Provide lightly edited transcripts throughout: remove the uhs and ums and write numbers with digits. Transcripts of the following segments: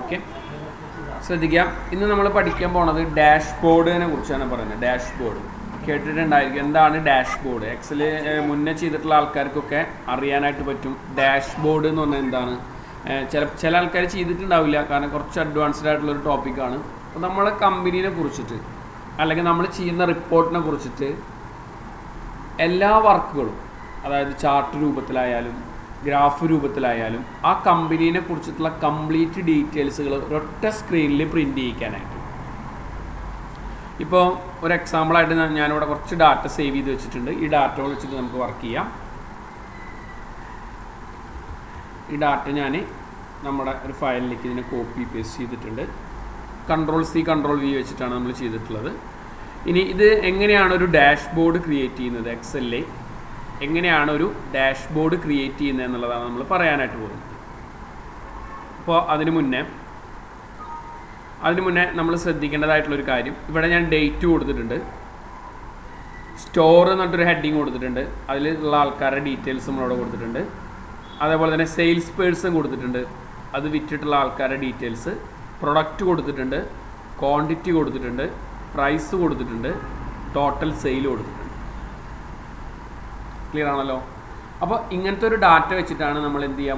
Okay, ശ്രദ്ധിക്കാം. ഇന്ന് നമ്മൾ പഠിക്കാൻ പോണത് ഡാഷ്ബോർഡിനെ കുറിച്ചാണ് പറയുന്നത്. ഡാഷ്ബോർഡ് കേട്ടിട്ടുണ്ടായിരിക്കും. എന്താണ് ഡാഷ്ബോർഡ്? എക്സൽ മുന്നേ ചെയ്തിട്ടുള്ള ആൾക്കാർക്കൊക്കെ അറിയാനായിട്ട് പറ്റും. ഡാഷ്ബോർഡ് എന്ന് പറഞ്ഞാൽ എന്താണ്. ചില ആൾക്കാർ ചെയ്തിട്ടുണ്ടാവില്ല, കാരണം കുറച്ച് അഡ്വാൻസ്ഡ് ആയിട്ടുള്ളൊരു ടോപ്പിക്കാണ്. അപ്പോൾ നമ്മളെ കമ്പനീനെ കുറിച്ചിട്ട് അല്ലെങ്കിൽ നമ്മൾ ചെയ്യുന്ന റിപ്പോർട്ടിനെ കുറിച്ചിട്ട് എല്ലാ വർക്കുകളും, അതായത് ചാർട്ട് രൂപത്തിലായാലും ഗ്രാഫ് രൂപത്തിലായാലും ആ കമ്പനീനെ കുറിച്ചിട്ടുള്ള കംപ്ലീറ്റ് ഡീറ്റെയിൽസുകൾ ഒരൊറ്റ സ്ക്രീനിൽ പ്രിൻ്റ് ചെയ്യിക്കാനായിട്ട്. ഇപ്പോൾ ഒരു എക്സാമ്പിളായിട്ട് ഞാനിവിടെ കുറച്ച് ഡാറ്റ സേവ് ചെയ്ത് വെച്ചിട്ടുണ്ട്. ഈ ഡാറ്റ വെച്ചിട്ട് നമുക്ക് വർക്ക് ചെയ്യാം. ഈ ഡാറ്റ ഞാൻ നമ്മുടെ ഒരു ഫയലിലേക്ക് ഇതിനെ കോപ്പി പേസ്റ്റ് ചെയ്തിട്ടുണ്ട്. Ctrl+C Ctrl+V വെച്ചിട്ടാണ് നമ്മൾ ചെയ്തിട്ടുള്ളത്. ഇനി ഇത് എങ്ങനെയാണ് ഒരു ഡാഷ്ബോർഡ് ക്രിയേറ്റ് ചെയ്യുന്നത്, എക്സലിൽ എങ്ങനെയാണ് ഒരു ഡാഷ്ബോർഡ് ക്രിയേറ്റ് ചെയ്യുന്നത് എന്നുള്ളതാണ് നമ്മൾ പറയാനായിട്ട് പോകുന്നത്. അപ്പോൾ അതിനു മുന്നേ നമ്മൾ ശ്രദ്ധിക്കേണ്ടതായിട്ടുള്ളൊരു കാര്യം, ഇവിടെ ഞാൻ ഡേറ്റ് കൊടുത്തിട്ടുണ്ട്, സ്റ്റോർ എന്നിട്ടൊരു ഹെഡിങ് കൊടുത്തിട്ടുണ്ട്, അതിലുള്ള ആൾക്കാരുടെ ഡീറ്റെയിൽസ് നമ്മളവിടെ കൊടുത്തിട്ടുണ്ട്. അതേപോലെ തന്നെ സെയിൽസ് പേഴ്സൺ കൊടുത്തിട്ടുണ്ട്, അത് വിറ്റിട്ടുള്ള ആൾക്കാരുടെ ഡീറ്റെയിൽസ്, പ്രൊഡക്റ്റ് കൊടുത്തിട്ടുണ്ട്, ക്വാണ്ടിറ്റി കൊടുത്തിട്ടുണ്ട്, പ്രൈസ് കൊടുത്തിട്ടുണ്ട്, ടോട്ടൽ സെയിൽ കൊടുത്തിട്ടുണ്ട്. ക്ലിയർ ആണല്ലോ? അപ്പോൾ ഇങ്ങനത്തെ ഒരു ഡാറ്റ വെച്ചിട്ടാണ് നമ്മൾ എന്ത് ചെയ്യാൻ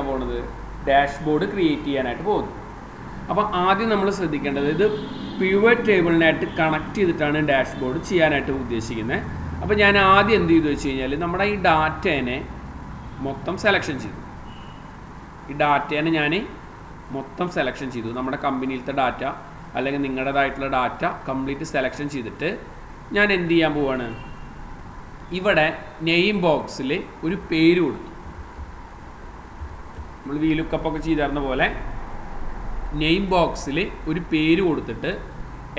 പോണത്, ഡാഷ്ബോർഡ് ക്രിയേറ്റ് ചെയ്യാനായിട്ട് പോകുന്നത്. അപ്പോൾ ആദ്യം നമ്മൾ ശ്രദ്ധിക്കേണ്ടത്, ഇത് പിവറ്റ് ടേബിളിനായിട്ട് കണക്ട് ചെയ്തിട്ടാണ് ഡാഷ്ബോർഡ് ചെയ്യാനായിട്ട് ഉദ്ദേശിക്കുന്നത്. അപ്പോൾ ഞാൻ ആദ്യം എന്ത് ചെയ്തു വെച്ച് കഴിഞ്ഞാൽ, നമ്മുടെ ഈ ഡാറ്റേനെ മൊത്തം സെലക്ഷൻ ചെയ്തു. നമ്മുടെ കമ്പനിയിലത്തെ ഡാറ്റ അല്ലെങ്കിൽ നിങ്ങളുടേതായിട്ടുള്ള ഡാറ്റ കംപ്ലീറ്റ് സെലക്ഷൻ ചെയ്തിട്ട് ഞാൻ എന്ത് ചെയ്യാൻ പോവാണ്, ഇവിടെ നെയിം ബോക്സിൽ ഒരു പേര് കൊടുത്തു. നമ്മൾ VLOOKUP ചെയ്തിരുന്ന പോലെ നെയിം ബോക്സിൽ ഒരു പേര് കൊടുത്തിട്ട്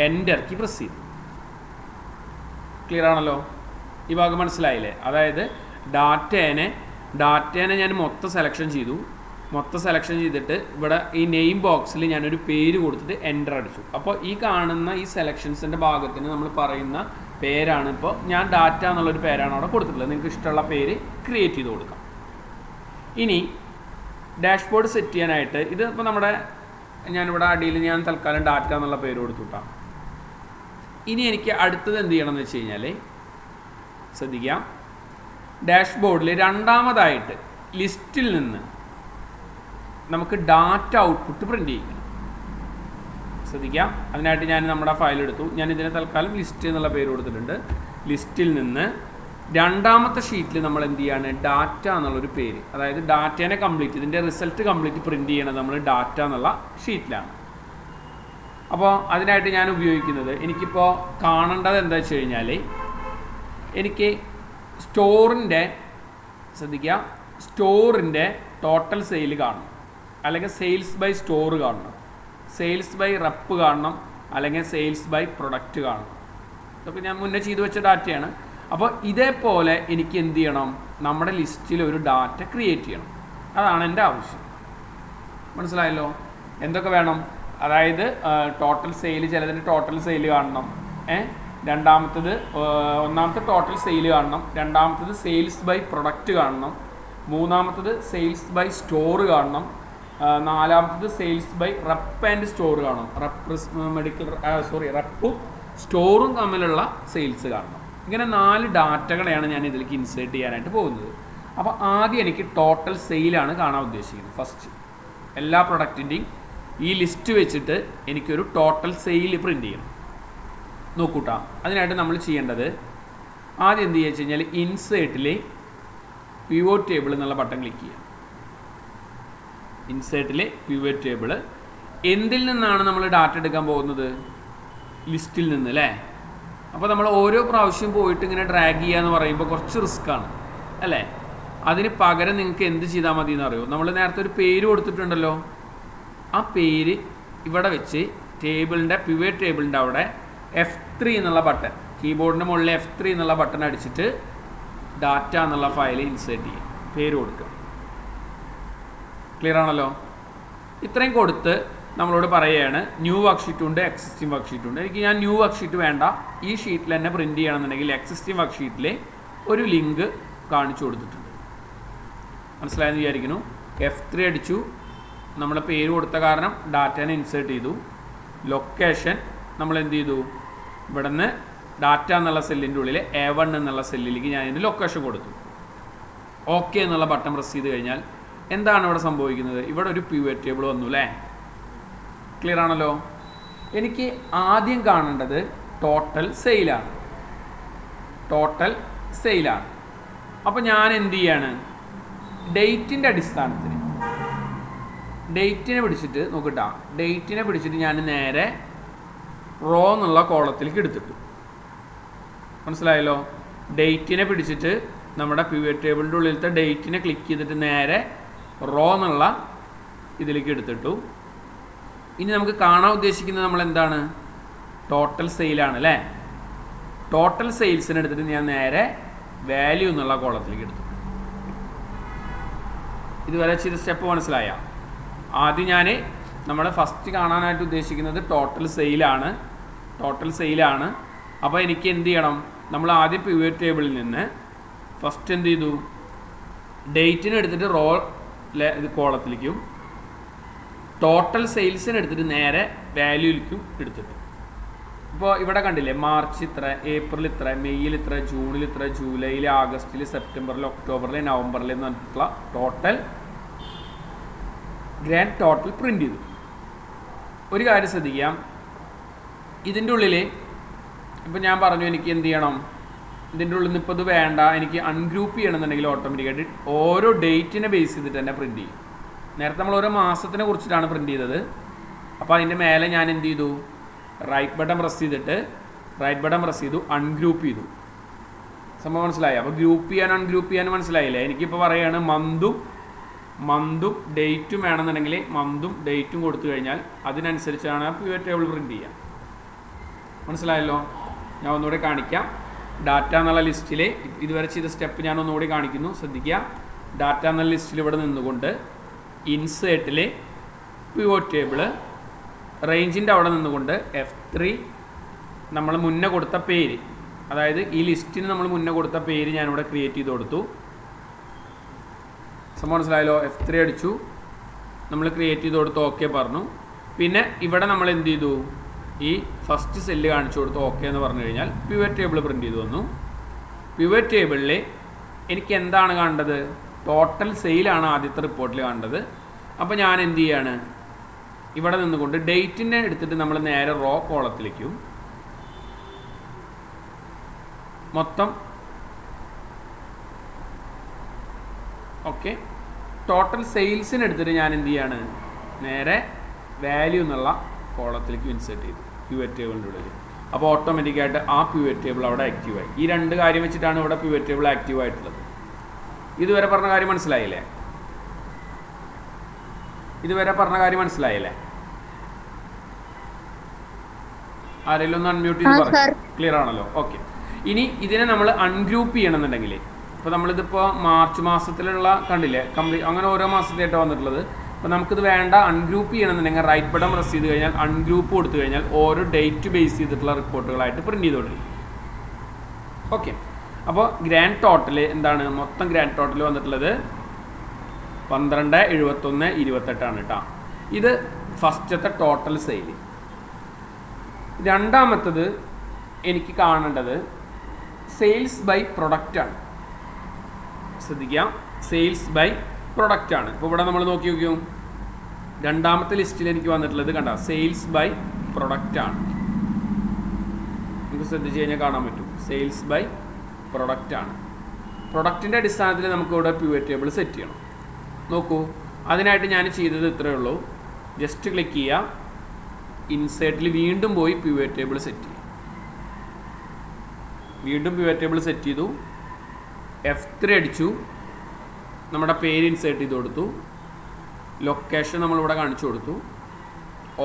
എൻ്റർ കീ പ്രസ് ചെയ്തു. ക്ലിയർ ആണല്ലോ? ഈ ഭാഗം മനസ്സിലായില്ലേ? അതായത് ഡാറ്റേനെ ഞാൻ മൊത്തം സെലക്ഷൻ ചെയ്തിട്ട് ഇവിടെ ഈ നെയിം ബോക്സിൽ ഞാനൊരു പേര് കൊടുത്തിട്ട് എൻ്റർ അടിച്ചു. അപ്പോൾ ഈ കാണുന്ന ഈ സെലക്ഷൻസിൻ്റെ ഭാഗത്തിന് നമ്മൾ പറയുന്ന പേരാണ്, ഇപ്പോൾ ഞാൻ ഡാറ്റ എന്നുള്ളൊരു പേരാണ് അവിടെ കൊടുത്തിട്ടുള്ളത്. നിങ്ങൾക്ക് ഇഷ്ടമുള്ള പേര് ക്രിയേറ്റ് ചെയ്ത് കൊടുക്കാം. ഇനി ഡാഷ്ബോർഡ് സെറ്റ് ചെയ്യാനായിട്ട് ഇത് ഇപ്പോൾ ഞാനിവിടെ അടിയിൽ ഞാൻ തൽക്കാലം ഡാറ്റ എന്നുള്ള പേര് കൊടുത്തുട്ടാം. ഇനി എനിക്ക് അടുത്തത് എന്ത് ചെയ്യണം എന്ന് വെച്ച് കഴിഞ്ഞാൽ, ശ്രദ്ധിക്കാം, ഡാഷ്ബോർഡിൽ രണ്ടാമതായിട്ട് ലിസ്റ്റിൽ നിന്ന് നമുക്ക് ഡാറ്റ ഔട്ട്പുട്ട് പ്രിൻ്റ് ചെയ്യണം. ശ്രദ്ധിക്കാം, അതിനായിട്ട് ഞാൻ നമ്മുടെ ഫയൽ എടുത്തു. ഞാൻ ഇതിനെ തൽക്കാലം ലിസ്റ്റ് എന്നുള്ള പേര് കൊടുത്തിട്ടുണ്ട്. ലിസ്റ്റിൽ നിന്ന് രണ്ടാമത്തെ ഷീറ്റിൽ നമ്മൾ എന്ത് ചെയ്യാണ്, ഡാറ്റ എന്നുള്ളൊരു പേര്, അതായത് ഡാറ്റേനെ ഇതിൻ്റെ റിസൾട്ട് കംപ്ലീറ്റ് പ്രിൻ്റ് ചെയ്യണത് നമ്മൾ ഡാറ്റ എന്നുള്ള ഷീറ്റിലാണ്. അപ്പോൾ അതിനായിട്ട് ഞാൻ ഉപയോഗിക്കുന്നത്, എനിക്കിപ്പോൾ കാണേണ്ടത് എന്താ വെച്ച് കഴിഞ്ഞാൽ, എനിക്ക് സ്റ്റോറിൻ്റെ ടോട്ടൽ സെയിൽ കാണണം, അല്ലെങ്കിൽ സെയിൽസ് ബൈ സ്റ്റോർ കാണണം, സെയിൽസ് ബൈ റെപ്പ് കാണണം, അല്ലെങ്കിൽ സെയിൽസ് ബൈ പ്രൊഡക്റ്റ് കാണണം. ഇതൊക്കെ ഞാൻ മുന്നേ ചെയ്തു വെച്ച ഡാറ്റയാണ്. അപ്പോൾ ഇതേപോലെ എനിക്ക് എന്ത് ചെയ്യണം, നമ്മുടെ ലിസ്റ്റിൽ ഒരു ഡാറ്റ ക്രിയേറ്റ് ചെയ്യണം. അതാണ് എൻ്റെ ആവശ്യം. മനസ്സിലായല്ലോ? എന്തൊക്കെ വേണം? അതായത് ടോട്ടൽ സെയിൽ, ചിലതിൻ്റെ ടോട്ടൽ സെയിൽ കാണണം, ഒന്നാമത്തെ ടോട്ടൽ സെയിൽ കാണണം, രണ്ടാമത്തത് സെയിൽസ് ബൈ പ്രൊഡക്റ്റ് കാണണം, മൂന്നാമത്തത് സെയിൽസ് ബൈ സ്റ്റോർ കാണണം, നാലാമത്തത് sales by rep and store കാണണം, റെപ്പും സ്റ്റോറും തമ്മിലുള്ള സെയിൽസ് കാണണം. ഇങ്ങനെ 4 ഡാറ്റകളെയാണ് ഞാൻ ഇതിലേക്ക് ഇൻസേർട്ട് ചെയ്യാനായിട്ട് പോകുന്നത്. അപ്പോൾ ആദ്യം എനിക്ക് ടോട്ടൽ സെയിലാണ് കാണാൻ ഉദ്ദേശിക്കുന്നത്. ഫസ്റ്റ് എല്ലാ പ്രൊഡക്റ്റിൻ്റെയും ഈ ലിസ്റ്റ് വെച്ചിട്ട് എനിക്കൊരു ടോട്ടൽ സെയിൽ പ്രിൻ്റ് ചെയ്യണം. നോക്കൂട്ടാ, അതിനായിട്ട് നമ്മൾ ചെയ്യേണ്ടത്, ആദ്യം എന്ത് ചെയ്യുക വെച്ച് കഴിഞ്ഞാൽ, ഇൻസേർട്ടിൽ പിവറ്റ് ടേബിൾ എന്നുള്ള ബട്ടൺ ക്ലിക്ക് ചെയ്യുക. ഇൻസേർട്ടിൽ പിവറ്റ് ടേബിൾ, എന്തിൽ നിന്നാണ് നമ്മൾ ഡാറ്റ എടുക്കാൻ പോകുന്നത്? ലിസ്റ്റിൽ നിന്ന് അല്ലേ? അപ്പോൾ നമ്മൾ ഓരോ പ്രാവശ്യം പോയിട്ട് ഇങ്ങനെ ഡ്രാഗ് ചെയ്യുക എന്ന് പറയുമ്പോൾ കുറച്ച് റിസ്ക്കാണ് അല്ലേ? അതിന് പകരം നിങ്ങൾക്ക് എന്ത് ചെയ്താൽ മതി എന്നറിയോ? നമ്മൾ നേരത്തെ ഒരു പേര് കൊടുത്തിട്ടുണ്ടല്ലോ, ആ പേര് ഇവിടെ വെച്ച് പിവറ്റ് ടേബിളിൻ്റെ അവിടെ F3 എന്നുള്ള ബട്ടൺ, കീബോർഡിൻ്റെ മുകളിൽ F3 എന്നുള്ള ബട്ടൺ അടിച്ചിട്ട് ഡാറ്റ എന്നുള്ള ഫയൽ ഇൻസേർട്ട് ചെയ്യുക, പേര് കൊടുക്കുക. ക്ലിയർ ആണല്ലോ? ഇത്രയും കൊടുത്ത് നമ്മളോട് പറയുകയാണ്, ന്യൂ വർക്ക്ഷീറ്റും ഉണ്ട്, എക്സിസ്റ്റിംഗ് വർക്ക്ഷീറ്റും ഉണ്ട്. ഞാൻ ന്യൂ വർക്ക്ഷീറ്റ് വേണ്ട, ഈ ഷീറ്റിൽ തന്നെ പ്രിൻറ്റ് ചെയ്യണമെന്നുണ്ടെങ്കിൽ എക്സിസ്റ്റിംഗ് വർക്ക്ഷീറ്റിൽ ഒരു ലിങ്ക് കാണിച്ചു കൊടുത്തിട്ടുണ്ട്. മനസ്സിലായെന്ന് വിചാരിക്കുന്നു. F3 അടിച്ചു, നമ്മൾ പേര് കൊടുത്ത കാരണം ഡാറ്റനെ ഇൻസേർട്ട് ചെയ്തു. ലൊക്കേഷൻ നമ്മൾ എന്ത് ചെയ്തു, ഇവിടെ നിന്ന് ഡാറ്റ എന്നുള്ള സെല്ലിൻ്റെ ഉള്ളിൽ A1 എന്നുള്ള സെല്ലിലേക്ക് ഞാൻ ഇതിൻ്റെ ലൊക്കേഷൻ കൊടുത്തു. ഓക്കെ എന്നുള്ള ബട്ടൺ പ്രസ് ചെയ്ത് കഴിഞ്ഞാൽ എന്താണ് ഇവിടെ സംഭവിക്കുന്നത്? ഇവിടെ ഒരു പിവറ്റ് ടേബിൾ വന്നു അല്ലേ? ക്ലിയർ ആണല്ലോ. എനിക്ക് ആദ്യം കാണേണ്ടത് ടോട്ടൽ സെയിലാണ്. ടോട്ടൽ സെയിലാണ്. അപ്പോൾ ഞാൻ എന്ത് ചെയ്യാണ്, ഡേറ്റിൻ്റെ അടിസ്ഥാനത്തിൽ ഡേറ്റിനെ പിടിച്ചിട്ട് നോക്കട്ടാ, ഡേറ്റിനെ പിടിച്ചിട്ട് ഞാൻ നേരെ റോ എന്നുള്ള കോളത്തിലേക്ക് എടുത്തിട്ടു. മനസ്സിലായല്ലോ? ഡേറ്റിനെ പിടിച്ചിട്ട് നമ്മുടെ പിവറ്റ് ടേബിളിൻ്റെ ഉള്ളിലത്തെ ഡേറ്റിനെ ക്ലിക്ക് ചെയ്തിട്ട് നേരെ റോ എന്നുള്ള ഇതിലേക്ക് എടുത്തിട്ടു. ഇനി നമുക്ക് കാണാൻ ഉദ്ദേശിക്കുന്നത് നമ്മൾ എന്താണ്, ടോട്ടൽ സെയിലാണ് അല്ലേ? ടോട്ടൽ സെയിൽസിനെ എടുത്തിട്ട് ഞാൻ നേരെ വാല്യൂ എന്നുള്ള കോളത്തിലേക്ക് എടുത്തു. ഇതുവരെ ചെയ്ത സ്റ്റെപ്പ് മനസ്സിലായ? ആദ്യം ഞാൻ നമ്മുടെ ഫസ്റ്റ് കാണാനായിട്ട് ഉദ്ദേശിക്കുന്നത് ടോട്ടൽ സെയിലാണ്. ടോട്ടൽ സെയിലാണ്. അപ്പോൾ എനിക്ക് എന്ത് ചെയ്യണം, നമ്മൾ ആദ്യം പിവറ്റ് ടേബിളിൽ നിന്ന് ഫസ്റ്റ് എന്ത് ചെയ്തു, ഡേറ്റിനെ എടുത്തിട്ട് റോ ഇത് കോളത്തിലേക്കും ടോട്ടൽ സെയിൽസിനെ എടുത്തിട്ട് നേരെ വാല്യൂയിലേക്കും എടുത്തിട്ടു. ഇപ്പോൾ ഇവിടെ കണ്ടില്ലേ, മാർച്ച് ഇത്ര, ഏപ്രിൽ ഇത്ര, മെയ്യിൽ ഇത്ര, ജൂണിൽ ഇത്ര, ജൂലൈയിൽ, ആഗസ്റ്റിൽ, സെപ്റ്റംബറിൽ, ഒക്ടോബറിൽ, നവംബറിൽ എന്ന് പറഞ്ഞിട്ടുള്ള ടോട്ടൽ ഗ്രാൻഡ് ടോട്ടൽ പ്രിൻ്റ് ചെയ്തു. ഒരു കാര്യം ശ്രദ്ധിക്കാം, ഇതിൻ്റെ ഉള്ളിൽ ഇപ്പോൾ ഞാൻ പറഞ്ഞു എനിക്ക് എന്ത് ചെയ്യണം, ഇതിൻ്റെ ഉള്ളിൽ നിന്ന് ഇപ്പോൾ ഇത് വേണ്ട, എനിക്ക് അൺഗ്രൂപ്പ് ചെയ്യണമെന്നുണ്ടെങ്കിൽ ഓട്ടോമാറ്റിക്കായിട്ട് ഓരോ ഡേറ്റിനെ ബേസ് ചെയ്തിട്ട് തന്നെ പ്രിൻറ്റ് ചെയ്യും. നേരത്തെ നമ്മൾ ഓരോ മാസത്തിനെ കുറിച്ചിട്ടാണ് പ്രിൻറ്റ് ചെയ്തത്. അപ്പോൾ അതിൻ്റെ മേലെ ഞാൻ എന്ത് ചെയ്തു, റൈറ്റ് ബട്ടൺ പ്രസ് ചെയ്തു അൺഗ്രൂപ്പ് ചെയ്തു. സംഭവം മനസ്സിലായി? അപ്പോൾ ഗ്രൂപ്പ് ചെയ്യാൻ അൺഗ്രൂപ്പ് ചെയ്യാൻ മനസ്സിലായില്ലേ? എനിക്കിപ്പോൾ പറയുകയാണ് മന്തും ഡേറ്റും വേണമെന്നുണ്ടെങ്കിൽ മന്തും ഡേറ്റും കൊടുത്തു കഴിഞ്ഞാൽ അതിനനുസരിച്ചാണ് പിവറ്റ് ടേബിൾ പ്രിൻറ്റ് ചെയ്യുക. മനസ്സിലായല്ലോ? ഞാൻ ഒന്നുകൂടി കാണിക്കാം. ഡാറ്റ എന്നുള്ള ലിസ്റ്റിൽ ഇതുവരെ ചെയ്ത സ്റ്റെപ്പ് ഞാൻ ഒന്നുകൂടി കാണിക്കുന്നു, ശ്രദ്ധിക്കുക. ഡാറ്റ എന്നുള്ള ലിസ്റ്റിൽ ഇവിടെ നിന്നുകൊണ്ട് ഇൻസേർട്ടിൽ പിവറ്റ് ടേബിൾ റേഞ്ചിൻ്റെ അവിടെ നിന്നുകൊണ്ട് F3 നമ്മൾ മുന്നേ കൊടുത്ത പേര്, അതായത് ഈ ലിസ്റ്റിന് നമ്മൾ മുന്നേ കൊടുത്ത പേര് ഞാനിവിടെ ക്രിയേറ്റ് ചെയ്ത് കൊടുത്തു. സംഭവം മനസ്സിലായല്ലോ? F3 അടിച്ചു, നമ്മൾ ക്രിയേറ്റ് ചെയ്ത് കൊടുത്തു, ഓക്കെ പറഞ്ഞു. പിന്നെ ഇവിടെ നമ്മൾ എന്ത് ചെയ്തു, ഈ ഫസ്റ്റ് സെല്ല് കാണിച്ചു കൊടുത്തു, ഓക്കെ എന്ന് പറഞ്ഞു കഴിഞ്ഞാൽ പിവറ്റ് ടേബിൾ പ്രിൻ്റ് ചെയ്ത് വന്നു. പിവറ്റ് ടേബിളിൽ എനിക്ക് എന്താണ് കാണേണ്ടത്, ടോട്ടൽ സെയിലാണ് ആദ്യത്തെ റിപ്പോർട്ടിൽ കാണേണ്ടത്. അപ്പോൾ ഞാൻ എന്ത് ചെയ്യാണ്, ഇവിടെ നിന്നുകൊണ്ട് ഡേറ്റിനെ എടുത്തിട്ട് നമ്മൾ നേരെ റോ കോളത്തിലേക്കും മൊത്തം ഓക്കെ ടോട്ടൽ സെയിൽസിന് എടുത്തിട്ട് ഞാൻ എന്ത് ചെയ്യാണ്, നേരെ വാല്യൂ എന്നുള്ള കോളത്തിലേക്ക് ഇൻസേർട്ട് ചെയ്തു പിവറ്റ് ടേബിളിൻ്റെ ഉള്ളിൽ. അപ്പോൾ ഓട്ടോമാറ്റിക്കായിട്ട് ആ പിവറ്റ് ടേബിൾ അവിടെ ആക്റ്റീവായി. ഈ രണ്ട് കാര്യം വെച്ചിട്ടാണ് ഇവിടെ പിവറ്റ് ടേബിൾ ആക്റ്റീവ് ആയിട്ടുള്ളത്. ഇതുവരെ പറഞ്ഞ കാര്യം മനസ്സിലായില്ലേ? ആരെങ്കിലും ഒന്ന് അൺമ്യൂട്ട് ചെയ്ത് പറഞ്ഞു. ക്ലിയർ ആണല്ലോ? ഓക്കെ. ഇനി ഇതിനെ നമ്മൾ അൺഗ്രൂപ്പ് ചെയ്യണമെന്നുണ്ടെങ്കിൽ, ഇപ്പോൾ നമ്മളിതിപ്പോൾ മാർച്ച് മാസത്തിലുള്ള കണ്ടില്ലേ, അങ്ങനെ ഓരോ മാസത്തെയായിട്ടാണ് വന്നിട്ടുള്ളത്. അപ്പോൾ നമുക്കിത് വേണ്ട, അൺഗ്രൂപ്പ് ചെയ്യണമെന്നുണ്ടെങ്കിൽ റൈറ്റ് ബട്ടൺ പ്രസ് ചെയ്ത് കഴിഞ്ഞാൽ അൺഗ്രൂപ്പ് കൊടുത്തു കഴിഞ്ഞാൽ ഓരോ ഡേറ്റ് ബേസ് ചെയ്തിട്ടുള്ള റിപ്പോർട്ടുകളായിട്ട് പ്രിൻ്റ് ചെയ്തുകൊണ്ടിരിക്കും. ഓക്കെ. അപ്പോൾ ഗ്രാൻഡ് ടോട്ടൽ എന്താണ്, മൊത്തം ഗ്രാൻഡ് ടോട്ടൽ വന്നിട്ടുള്ളത് 12, 71, 28 കേട്ടോ. ഇത് ഫസ്റ്റത്തെ ടോട്ടൽ സെയിൽ. രണ്ടാമത്തത് എനിക്ക് കാണേണ്ടത് സെയിൽസ് ബൈ പ്രൊഡക്റ്റാണ്. ശ്രദ്ധിക്കാം, സെയിൽസ് ബൈ പ്രൊഡക്റ്റാണ്. ഇപ്പോൾ ഇവിടെ നമ്മൾ നോക്കി നോക്കിയോ, രണ്ടാമത്തെ ലിസ്റ്റിൽ എനിക്ക് വന്നിട്ടുള്ളത് കണ്ട സെയിൽസ് ബൈ പ്രൊഡക്റ്റാണ്. നമുക്ക് ശ്രദ്ധിച്ച് കഴിഞ്ഞാൽ കാണാൻ പറ്റും, സെയിൽസ് ബൈ പ്രൊഡക്റ്റാണ്. പ്രൊഡക്റ്റിൻ്റെ അടിസ്ഥാനത്തിൽ നമുക്ക് ഇവിടെ പിവറ്റ് ടേബിൾ സെറ്റ് ചെയ്യണം. നോക്കൂ, അതിനായിട്ട് ഞാൻ ചെയ്തത് ഇത്രയേ ഉള്ളൂ. ജസ്റ്റ് ക്ലിക്ക് ചെയ്യുക, ഇൻസേർട്ടിൽ വീണ്ടും പോയി പിവറ്റ് ടേബിൾ സെറ്റ് ചെയ്യും. വീണ്ടും പിവറ്റ് ടേബിൾ സെറ്റ് ചെയ്തു, F3 അടിച്ചു, നമ്മുടെ പേര് ഇൻസേർട്ട് ചെയ്ത് കൊടുത്തു, ലൊക്കേഷൻ നമ്മളിവിടെ കാണിച്ചു കൊടുത്തു,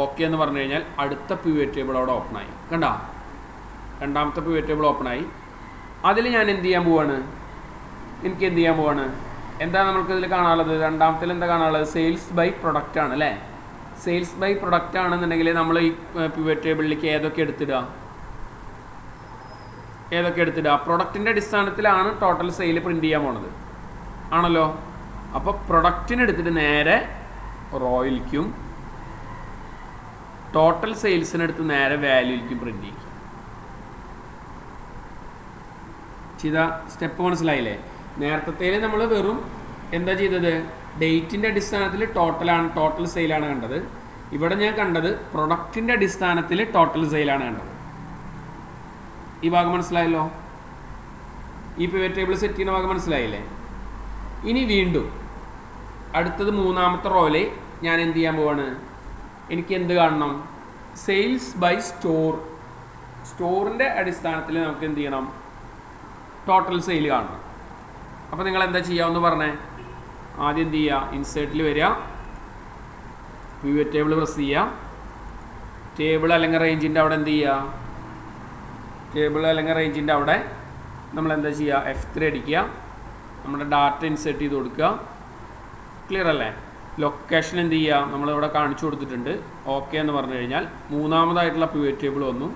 ഓക്കെ എന്ന് പറഞ്ഞു കഴിഞ്ഞാൽ അടുത്ത പിവറ്റ് ടേബിൾ അവിടെ ഓപ്പണായി. കണ്ടോ? രണ്ടാമത്തെ പിവറ്റ് ടേബിൾ ഓപ്പണായി. അതിൽ ഞാൻ എന്ത് ചെയ്യാൻ പോവാണ്, എന്താ നമ്മൾക്കിതിൽ കാണാനുള്ളത്, രണ്ടാമത്തിൽ എന്താ കാണാനുള്ളത്, സെയിൽസ് ബൈ പ്രൊഡക്റ്റ് ആണ് അല്ലേ? സെയിൽസ് ബൈ പ്രൊഡക്റ്റ് ആണെന്നുണ്ടെങ്കിൽ നമ്മൾ ഈ പിവറ്റ് ടേബിളിലേക്ക് ഏതൊക്കെ എടുത്തിടുക, പ്രൊഡക്റ്റിൻ്റെ അടിസ്ഥാനത്തിലാണ് ടോട്ടൽ സെയിൽ പ്രിൻ്റ് ചെയ്യാൻ പോണത് ആണല്ലോ. അപ്പോൾ പ്രൊഡക്റ്റിന് എടുത്തിട്ട് നേരെ റോയിലേക്കും ടോട്ടൽ സെയിൽസിനെടുത്ത് നേരെ വാല്യൂയിലേക്കും പ്രിന്റ് ചെയ്യും. ചെയ്ത സ്റ്റെപ്പ് മനസ്സിലായില്ലേ? നേരത്തെ നമ്മൾ വെറും എന്താ ചെയ്തത്, ഡേറ്റിൻ്റെ അടിസ്ഥാനത്തിൽ ടോട്ടൽ സെയിലാണ് കണ്ടത്. ഇവിടെ ഞാൻ കണ്ടത് പ്രൊഡക്റ്റിൻ്റെ അടിസ്ഥാനത്തിൽ ടോട്ടൽ സെയിലാണ് കണ്ടത്. ഈ ഭാഗം മനസ്സിലായല്ലോ? ഈ പിവറ്റ് ടേബിൾ സെറ്റ് ചെയ്യുന്ന ഭാഗം മനസ്സിലായില്ലേ? ഇനി വീണ്ടും അടുത്തത് മൂന്നാമത്തെ റോയില് ഞാൻ എന്ത് ചെയ്യാൻ പോവാണ്, എനിക്ക് എന്ത് കാണണം, സെയിൽസ് ബൈ സ്റ്റോറിൻ്റെ അടിസ്ഥാനത്തിൽ നമുക്ക് എന്ത് ചെയ്യണം, ടോട്ടൽ സെയിൽ കാണണം. അപ്പോൾ നിങ്ങൾ എന്താ ചെയ്യാമെന്ന് പറഞ്ഞേ? ആദ്യം എന്ത് ചെയ്യുക, ഇൻസേർട്ടിൽ വരിക, പിവറ്റ് ടേബിൾ പ്രസ് ചെയ്യുക, ടേബിൾ അല്ലെങ്കിൽ റേഞ്ചിൻ്റെ അവിടെ എന്ത് ചെയ്യുക, ടേബിൾ അല്ലെങ്കിൽ റേഞ്ചിൻ്റെ അവിടെ നമ്മൾ എന്താ ചെയ്യുക, F3 അടിക്കുക, നമ്മുടെ ഡാറ്റ ഇൻസേർട്ട് ചെയ്ത് കൊടുക്കുക. ക്ലിയർ അല്ലേ? ലൊക്കേഷൻ എന്ത് ചെയ്യുക, നമ്മളിവിടെ കാണിച്ചു കൊടുത്തിട്ടുണ്ട്. ഓക്കെ എന്ന് പറഞ്ഞു കഴിഞ്ഞാൽ മൂന്നാമതായിട്ടുള്ള പിവറ്റ് ടേബിൾ വന്നു.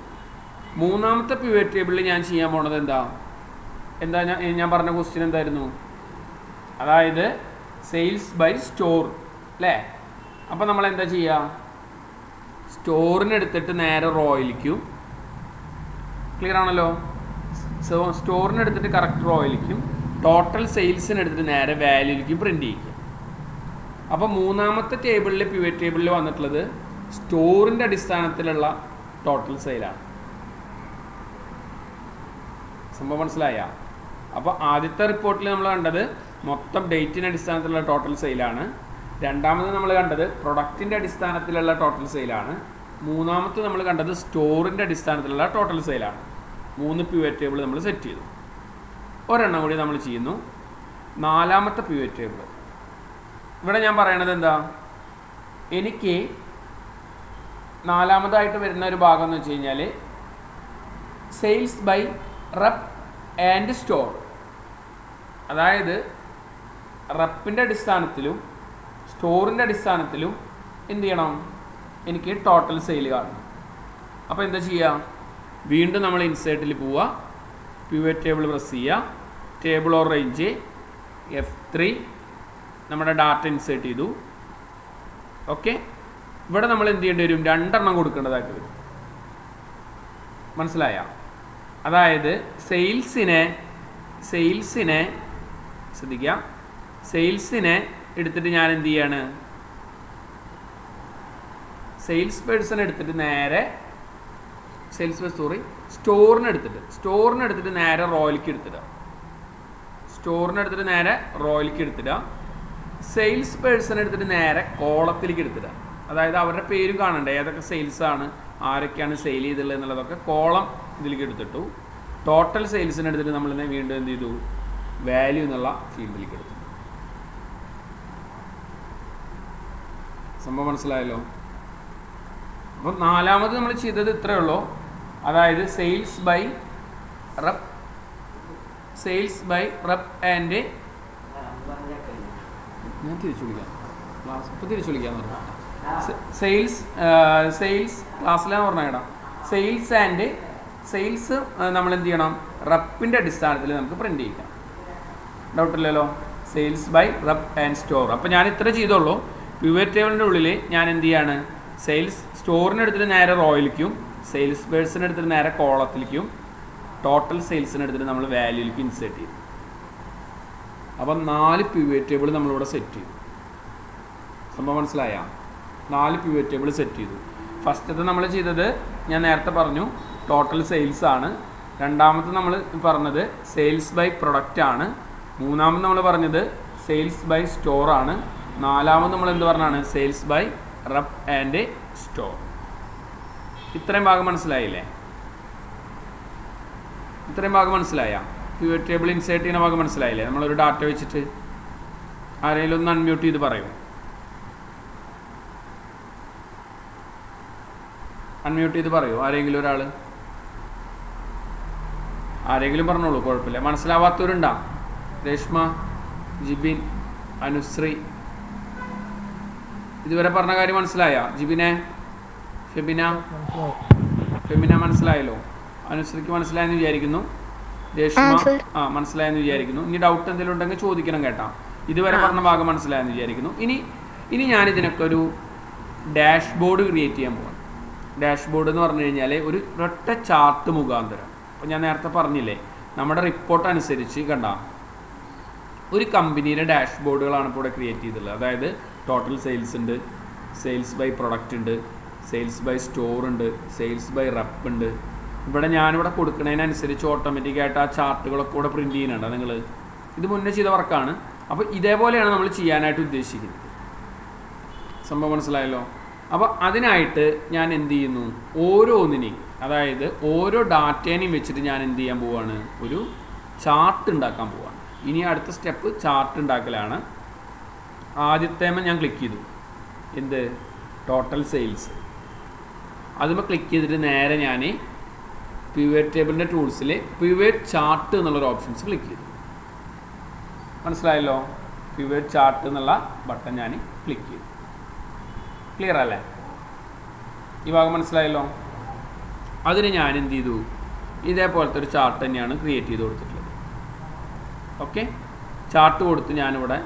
മൂന്നാമത്തെ പിവറ്റ് ടേബിളിൽ ഞാൻ ചെയ്യാൻ പോണത് എന്താ ഞാൻ പറഞ്ഞ ക്വസ്റ്റ്യൻ എന്തായിരുന്നു, അതായത് സെയിൽസ് ബൈ സ്റ്റോർ അല്ലേ? അപ്പോൾ നമ്മൾ എന്താ ചെയ്യുക, സ്റ്റോറിനെടുത്തിട്ട് നേരെ റോയിലേക്കും, ക്ലിയർ ആണല്ലോ, സ്റ്റോറിനെടുത്തിട്ട് കറക്റ്റ് റോയിലേക്കും ടോട്ടൽ സെയിൽസിനെടുത്തിട്ട് നേരെ വാല്യൂയിലേക്കും പ്രിൻ്റ് ചെയ്യിക്കും. അപ്പോൾ മൂന്നാമത്തെ ടേബിളിൽ പിവറ്റ് ടേബിളിൽ വന്നിട്ടുള്ളത് സ്റ്റോറിൻ്റെ അടിസ്ഥാനത്തിലുള്ള ടോട്ടൽ സെയിലാണ്. സംഭവം മനസ്സിലായ? അപ്പോൾ ആദ്യത്തെ റിപ്പോർട്ടിൽ നമ്മൾ കണ്ടത് മൊത്തം ഡേറ്റിൻ്റെ അടിസ്ഥാനത്തിലുള്ള ടോട്ടൽ സെയിലാണ്. രണ്ടാമത് നമ്മൾ കണ്ടത് പ്രൊഡക്റ്റിൻ്റെ അടിസ്ഥാനത്തിലുള്ള ടോട്ടൽ സെയിലാണ്. മൂന്നാമത്തെ നമ്മൾ കണ്ടത് സ്റ്റോറിൻ്റെ അടിസ്ഥാനത്തിലുള്ള ടോട്ടൽ സെയിലാണ്. 3 പിവറ്റ് ടേബിൾ നമ്മൾ സെറ്റ് ചെയ്തു. ഒരെണ്ണം കൂടി നമ്മൾ ചെയ്യുന്നു, നാലാമത്തെ പിവറ്റ് ടേബിൾ. ഇവിടെ ഞാൻ പറയണത് എന്താ, എനിക്ക് നാലാമതായിട്ട് വരുന്ന ഒരു ഭാഗം എന്ന് വെച്ച് കഴിഞ്ഞാൽ sales by rep and store. അതായത് റെപ്പിൻ്റെ അടിസ്ഥാനത്തിലും സ്റ്റോറിൻ്റെ അടിസ്ഥാനത്തിലും എന്ത് ചെയ്യണം, എനിക്ക് ടോട്ടൽ സെയിൽ കാണണം. അപ്പോൾ എന്താ ചെയ്യുക, വീണ്ടും നമ്മൾ ഇൻസേർട്ടിൽ പോവുക, പിവറ്റ് ടേബിൾ പ്രസ് ചെയ്യുക, ടേബിൾ ഓർ റേഞ്ച് F3, നമ്മുടെ ഡാറ്റ ഇൻസേർട്ട് ചെയ്തു. ഓക്കെ, ഇവിടെ നമ്മൾ എന്ത് ചെയ്യേണ്ടി വരും, 2 കൊടുക്കേണ്ടതായിട്ട് വരും. മനസ്സിലായ? അതായത് സെയിൽസിനെ ശ്രദ്ധിക്കുക, സെയിൽസിനെ എടുത്തിട്ട് ഞാൻ എന്ത് ചെയ്യാണ്, സെയിൽസ് പേഴ്സൺ എടുത്തിട്ട് നേരെ സ്റ്റോറിനെടുത്തിട്ട് നേരെ റോയിലേക്ക് എടുത്തിടുക. സെയിൽസ് പേഴ്സൺ എടുത്തിട്ട് നേരെ കോളത്തിലേക്ക് എടുത്തിടുക. അതായത് അവരുടെ പേരും കാണണ്ടേ, ഏതൊക്കെ സെയിൽസാണ്, ആരൊക്കെയാണ് സെയിൽ ചെയ്തിട്ടുള്ളത് എന്നുള്ളതൊക്കെ കോളം ഇതിലേക്ക് എടുത്തിട്ടു. ടോട്ടൽ സെയിൽസിന് എടുത്തിട്ട് നമ്മൾ വീണ്ടും എന്ത് ചെയ്തു, വാല്യൂ എന്നുള്ള ഫീൽഡിലേക്ക് എടുത്തു. സംഭവം മനസ്സിലായല്ലോ? അപ്പം നാലാമത് നമ്മൾ ചെയ്തത് ഇത്രയേ ഉള്ളൂ. അതായത് സെയിൽസ് ബൈ റെപ്പ് ആൻഡ് ഞാൻ തിരിച്ചു വിളിക്കാം സെയിൽസ് ക്ലാസ്സിലാണ് പറഞ്ഞേടാ. സെയിൽസ് നമ്മൾ എന്ത് ചെയ്യണം, റെപ്പിൻ്റെ അടിസ്ഥാനത്തിൽ നമുക്ക് പ്രിൻ്റ് ചെയ്യിക്കാം. ഡൗട്ടില്ലല്ലോ? Sales by rep and store. അപ്പോൾ ഞാൻ ഇത്ര ചെയ്തോളൂ. പിവറ്റ് ടേബിളിൻ്റെ ഉള്ളിൽ ഞാൻ എന്ത് ചെയ്യാണ്, സ്റ്റോറിനെടുത്തിട്ട് നേരെ റോയിലേക്കും, സെയിൽസ് പേഴ്സണെടുത്തിട്ട് നേരെ കോളത്തിലേക്കും, ടോട്ടൽ സെയിൽസിനെടുത്തിട്ട് നമ്മൾ വാല്യൂയിലേക്ക് ഇൻസേർട്ട് ചെയ്യും. അപ്പം 4 പിവറ്റ് ടേബിൾ നമ്മളിവിടെ സെറ്റ് ചെയ്തു. സംഭവം മനസ്സിലായ? 4 പിവറ്റ് ടേബിൾ സെറ്റ് ചെയ്തു. ഫസ്റ്റത്തെ നമ്മൾ ചെയ്തത് ഞാൻ നേരത്തെ പറഞ്ഞു ടോട്ടൽ സെയിൽസ് ആണ്. രണ്ടാമത്തെ നമ്മൾ പറഞ്ഞത് സെയിൽസ് ബൈ പ്രൊഡക്റ്റ് ആണ്. മൂന്നാമത് നമ്മൾ പറഞ്ഞത് സെയിൽസ് ബൈ സ്റ്റോർ ആണ്. നാലാമത് നമ്മൾ എന്ത് പറഞ്ഞാണ്, sales by rep and store. ഇത്രയും ഭാഗം മനസ്സിലായില്ലേ? ഇത്രയും ഭാഗം മനസ്സിലായ? പിവറ്റ് ടേബിൾ ഇൻസേർട്ട് ചെയ്യുന്ന ഭാഗം മനസ്സിലായില്ലേ? നമ്മളൊരു ഡാറ്റ വെച്ചിട്ട് ആരെങ്കിലും ഒന്ന് അൺമ്യൂട്ട് ചെയ്ത് പറയൂ. അൺമ്യൂട്ട് ചെയ്ത് പറയൂ ആരെങ്കിലും ഒരാൾ. ആരെങ്കിലും പറഞ്ഞോളൂ, കുഴപ്പമില്ല. മനസ്സിലാവാത്തവരുണ്ടാ? രേഷ്മ, ജിബിൻ, അനുശ്രീ, ഇതുവരെ പറഞ്ഞ കാര്യം മനസ്സിലായ? ജിബിനെ, ഫെമിന മനസ്സിലായല്ലോ? അനുശ്രീക്ക് മനസ്സിലായെന്ന് വിചാരിക്കുന്നു. രേഷ്മ മനസ്സിലായെന്ന് വിചാരിക്കുന്നു. ഇനി ഡൗട്ട് എന്തെങ്കിലും ഉണ്ടെങ്കിൽ ചോദിക്കണം കേട്ടാ. ഇതുവരെ പറഞ്ഞ ഭാഗം മനസ്സിലായെന്ന് വിചാരിക്കുന്നു. ഇനി ഇനി ഞാനിതിനൊക്കെ ഒരു ഡാഷ്ബോർഡ് ക്രിയേറ്റ് ചെയ്യാൻ പോവാം. ഡാഷ്ബോർഡ് എന്ന് പറഞ്ഞു കഴിഞ്ഞാൽ ഒരു ഒറ്റ ചാർട്ട് മുഖാന്തരം. അപ്പോൾ ഞാൻ നേരത്തെ പറഞ്ഞില്ലേ, നമ്മുടെ റിപ്പോർട്ട് അനുസരിച്ച് കണ്ട ഒരു കമ്പനിയുടെ ഡാഷ്ബോർഡുകളാണ് ഇപ്പോൾ ഇവിടെ ക്രിയേറ്റ് ചെയ്തിട്ടുള്ളത്. അതായത് ടോട്ടൽ സെയിൽസ് ഉണ്ട്, സെയിൽസ് ബൈ പ്രൊഡക്റ്റ് ഉണ്ട്, സെയിൽസ് ബൈ സ്റ്റോർ ഉണ്ട്, സെയിൽസ് ബൈ റെപ്പ് ഉണ്ട്. ഇവിടെ ഞാനിവിടെ കൊടുക്കുന്നതിനനുസരിച്ച് ഓട്ടോമാറ്റിക്കായിട്ട് ആ ചാർട്ടുകളൊക്കെ ഇവിടെ പ്രിൻറ്റ് ചെയ്യുന്നുണ്ട്. നിങ്ങൾ ഇത് മുന്നേ ചെയ്ത വർക്കാണ്. അപ്പോൾ ഇതേപോലെയാണ് നമ്മൾ ചെയ്യാനായിട്ട് ഉദ്ദേശിക്കുന്നത്. സംഭവം മനസ്സിലായല്ലോ? അപ്പോൾ അതിനായിട്ട് ഞാൻ എന്ത് ചെയ്യുന്നു, ഓരോന്നിനെയും അതായത് ഓരോ ഡാറ്റേനെയും വെച്ചിട്ട് ഞാൻ എന്ത് ചെയ്യാൻ പോവുകയാണ്, ഒരു ചാർട്ട് ഉണ്ടാക്കാൻ പോവുകയാണ്. ഇനി അടുത്ത സ്റ്റെപ്പ് ചാർട്ട് ഉണ്ടാക്കലാണ്. ആദ്യത്തേമ ഞാൻ ക്ലിക്ക് ചെയ്തു, എന്ത് ടോട്ടൽ സെയിൽസ്. അതുമ്പോൾ ക്ലിക്ക് ചെയ്തിട്ട് നേരെ ഞാൻ പിവറ്റ് ടേബിളിൻ്റെ ടൂൾസിൽ പിവറ്റ് ചാർട്ട് എന്നുള്ളൊരു ഓപ്ഷൻസ് ക്ലിക്ക് ചെയ്തു. മനസ്സിലായല്ലോ? പിവറ്റ് ചാർട്ട് എന്നുള്ള ബട്ടൺ ഞാൻ ക്ലിക്ക് ചെയ്തു. ക്ലിയർ അല്ലേ? ഈ ഭാഗം മനസ്സിലായല്ലോ? അതിന് ഞാൻ എന്ത് ചെയ്തു, ഇതേപോലത്തെ ഒരു ചാർട്ട് തന്നെയാണ് ക്രിയേറ്റ് ചെയ്ത് കൊടുത്തിട്ടുള്ളത്. ഓക്കെ, ചാർട്ട് കൊടുത്ത് ഞാനിവിടെ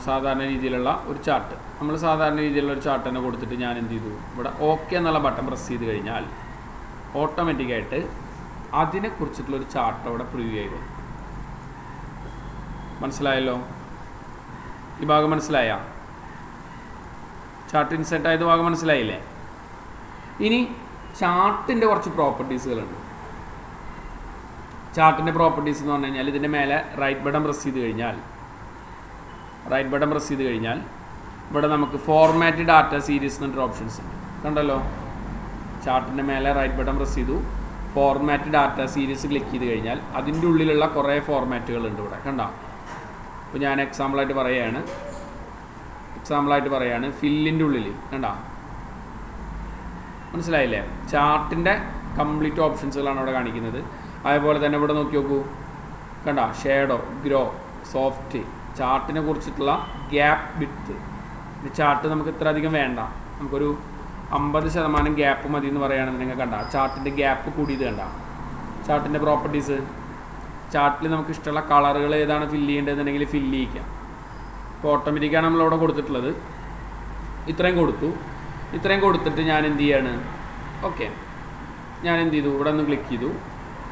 സാധാരണ രീതിയിലുള്ള ഒരു ചാർട്ട്, നമ്മൾ സാധാരണ രീതിയിലുള്ള ഒരു ചാർട്ട് തന്നെ കൊടുത്തിട്ട് ഞാൻ എന്ത് ചെയ്തു, ഇവിടെ ഓക്കെ എന്നുള്ള ബട്ടൺ പ്രസ് ചെയ്ത് കഴിഞ്ഞാൽ ഓട്ടോമാറ്റിക്കായിട്ട് അതിനെക്കുറിച്ചിട്ടുള്ളൊരു ചാർട്ട് അവിടെ പ്രിവ്യൂ ചെയ്തു. മനസ്സിലായല്ലോ? ഈ ഭാഗം മനസ്സിലായ? ചാർട്ട് ഇൻസെർട്ട് ആയത് ഭാഗം മനസ്സിലായില്ലേ? ഇനി ചാർട്ടിൻ്റെ കുറച്ച് പ്രോപ്പർട്ടീസുകളുണ്ട്. ചാർട്ടിൻ്റെ പ്രോപ്പർട്ടീസ് എന്ന് പറഞ്ഞു കഴിഞ്ഞാൽ ഇതിൻ്റെ മേലെ റൈറ്റ് ബട്ടൺ പ്രസ് ചെയ്ത് കഴിഞ്ഞാൽ ഇവിടെ നമുക്ക് ഫോർമാറ്റ് ഡാറ്റ സീരീസ് എന്നൊരു ഓപ്ഷൻസ് ഉണ്ട്. കണ്ടല്ലോ? ചാർട്ടിൻ്റെ മേലെ റൈറ്റ് ബട്ടൺ പ്രസ് ചെയ്തു, ഫോർമാറ്റ് ഡാറ്റ സീരീസ് ക്ലിക്ക് ചെയ്ത് കഴിഞ്ഞാൽ അതിൻ്റെ ഉള്ളിലുള്ള കുറേ ഫോർമാറ്റുകളുണ്ട് ഇവിടെ. കണ്ടോ? ഇപ്പോൾ ഞാൻ എക്സാമ്പിളായിട്ട് പറയുകയാണ് ഫില്ലിൻ്റെ ഉള്ളിൽ. കണ്ടോ? മനസ്സിലായില്ലേ? ചാർട്ടിൻ്റെ കംപ്ലീറ്റ് ഓപ്ഷൻസുകളാണ് അവിടെ കാണിക്കുന്നത്. അതേപോലെ തന്നെ ഇവിടെ നോക്കി നോക്കൂ, കണ്ട ഷേഡോ, ഗ്രോ, സോഫ്റ്റ്, ചാർട്ടിനെ കുറിച്ചിട്ടുള്ള ഗ്യാപ്പ് വിഡ്ത്ത്. ഈ ചാർട്ട് നമുക്ക് ഇത്ര അധികം വേണ്ട, നമുക്കൊരു 50% ഗ്യാപ്പ് മതി എന്ന് പറയുകയാണെന്ന് നിങ്ങൾ കണ്ട ചാർട്ടിൻ്റെ ഗ്യാപ്പ് കൂടിയത് കണ്ട. ചാർട്ടിൻ്റെ പ്രോപ്പർട്ടീസ്, ചാർട്ടിൽ നമുക്ക് ഇഷ്ടമുള്ള കളറുകൾ ഏതാണ് ഫില്ല് ചെയ്യേണ്ടതെന്നുണ്ടെങ്കിൽ ഫില്ല് ചെയ്യിക്കാം. ഇപ്പോൾ ഓട്ടോമാറ്റിക്കാണ് നമ്മളിവിടെ കൊടുത്തിട്ടുള്ളത്. ഇത്രയും കൊടുത്തിട്ട് ഞാൻ എന്ത് ചെയ്യാണ്, ഓക്കെ ഞാൻ എന്ത് ചെയ്തു, ഇവിടെ ഒന്ന് ക്ലിക്ക് ചെയ്തു.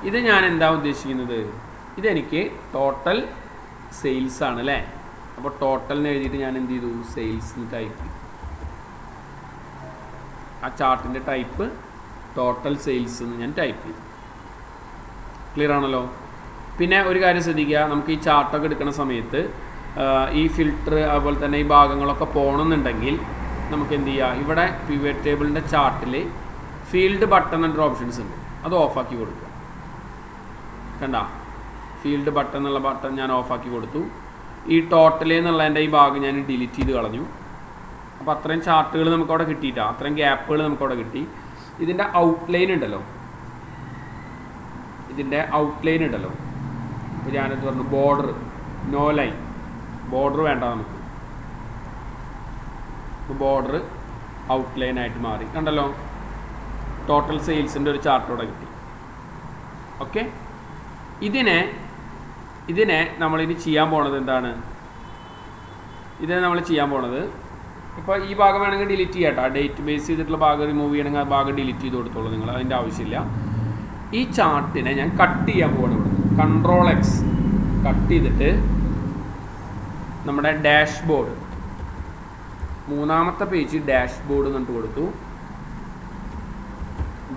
ഇത് ഞാൻ എന്താ ഉദ്ദേശിക്കുന്നത്, ഇതെനിക്ക് ടോട്ടൽ സെയിൽസ് ആണ് അല്ലേ. അപ്പോൾ ടോട്ടൽ എന്ന് എഴുതിയിട്ട് ഞാൻ എന്ത് ചെയ്തു, സെയിൽസ് എന്ന് ടൈപ്പ് ചെയ്തു. ആ ചാർട്ടിൻ്റെ ടൈപ്പ് ടോട്ടൽ സെയിൽസ് എന്ന് ഞാൻ ടൈപ്പ് ചെയ്തു. ക്ലിയർ ആണല്ലോ? പിന്നെ ഒരു കാര്യം ശ്രദ്ധിക്കുക, നമുക്ക് ഈ ചാർട്ടൊക്കെ എടുക്കുന്ന സമയത്ത് ഈ ഫിൽറ്റർ അതുപോലെ തന്നെ ഈ ഭാഗങ്ങളൊക്കെ പോകണമെന്നുണ്ടെങ്കിൽ നമുക്ക് എന്ത് ചെയ്യുക, ഇവിടെ പിവറ്റ് ടേബിളിൻ്റെ ചാർട്ടിൽ ഫീൽഡ് ബട്ടൺ എന്നൊരു ഓപ്ഷൻസ് ഉണ്ട്, അത് ഓഫാക്കി കൊടുക്കുക. കണ്ട, ഫീൽഡ് ബട്ടൺ എന്നുള്ള ബട്ടൺ ഞാൻ ഓഫാക്കി കൊടുത്തു. ഈ ടോട്ടൽ എന്നുള്ളതിൻ്റെ ഈ ഭാഗം ഞാൻ ഡിലീറ്റ് ചെയ്ത് കളഞ്ഞു. അപ്പോൾ അത്രയും ചാർട്ടുകൾ നമുക്കവിടെ കിട്ടിയിട്ടാണ്, അത്രയും ഗ്യാപ്പുകൾ നമുക്കവിടെ കിട്ടി. ഇതിൻ്റെ ഔട്ട്ലൈൻ ഉണ്ടല്ലോ, ഇപ്പോൾ ഞാനെന്ത് പറഞ്ഞു, ബോർഡർ നോ ലൈൻ, ബോർഡർ വേണ്ട നമുക്ക്. ഇപ്പോൾ ബോർഡർ ഔട്ട്ലൈൻ ആയിട്ട് മാറി. കണ്ടല്ലോ? ടോട്ടൽ സെയിൽസിൻ്റെ ഒരു ചാർട്ട് ഇവിടെ കിട്ടി. ഓക്കെ, ഇതിനെ നമ്മളിനി ചെയ്യാൻ പോണത് എന്താണ്, ഇപ്പോൾ ഈ ഭാഗം വേണമെങ്കിൽ ഡിലീറ്റ് ചെയ്യാം കേട്ടോ. ഡേറ്റ് ബേസ് ചെയ്തിട്ടുള്ള ഭാഗം റിമൂവ് ചെയ്യണമെങ്കിൽ ആ ഭാഗം ഡിലീറ്റ് ചെയ്ത് കൊടുത്തോളൂ നിങ്ങൾ, അതിൻ്റെ ആവശ്യമില്ല. ഈ ചാർട്ടിനെ ഞാൻ കട്ട് ചെയ്യാൻ പോകണം. ഇവിടെ Ctrl+X കട്ട് ചെയ്തിട്ട് നമ്മുടെ ഡാഷ്ബോർഡ്, മൂന്നാമത്തെ പേജ് ഡാഷ്ബോർഡ് എന്നിട്ട് കൊടുത്തു.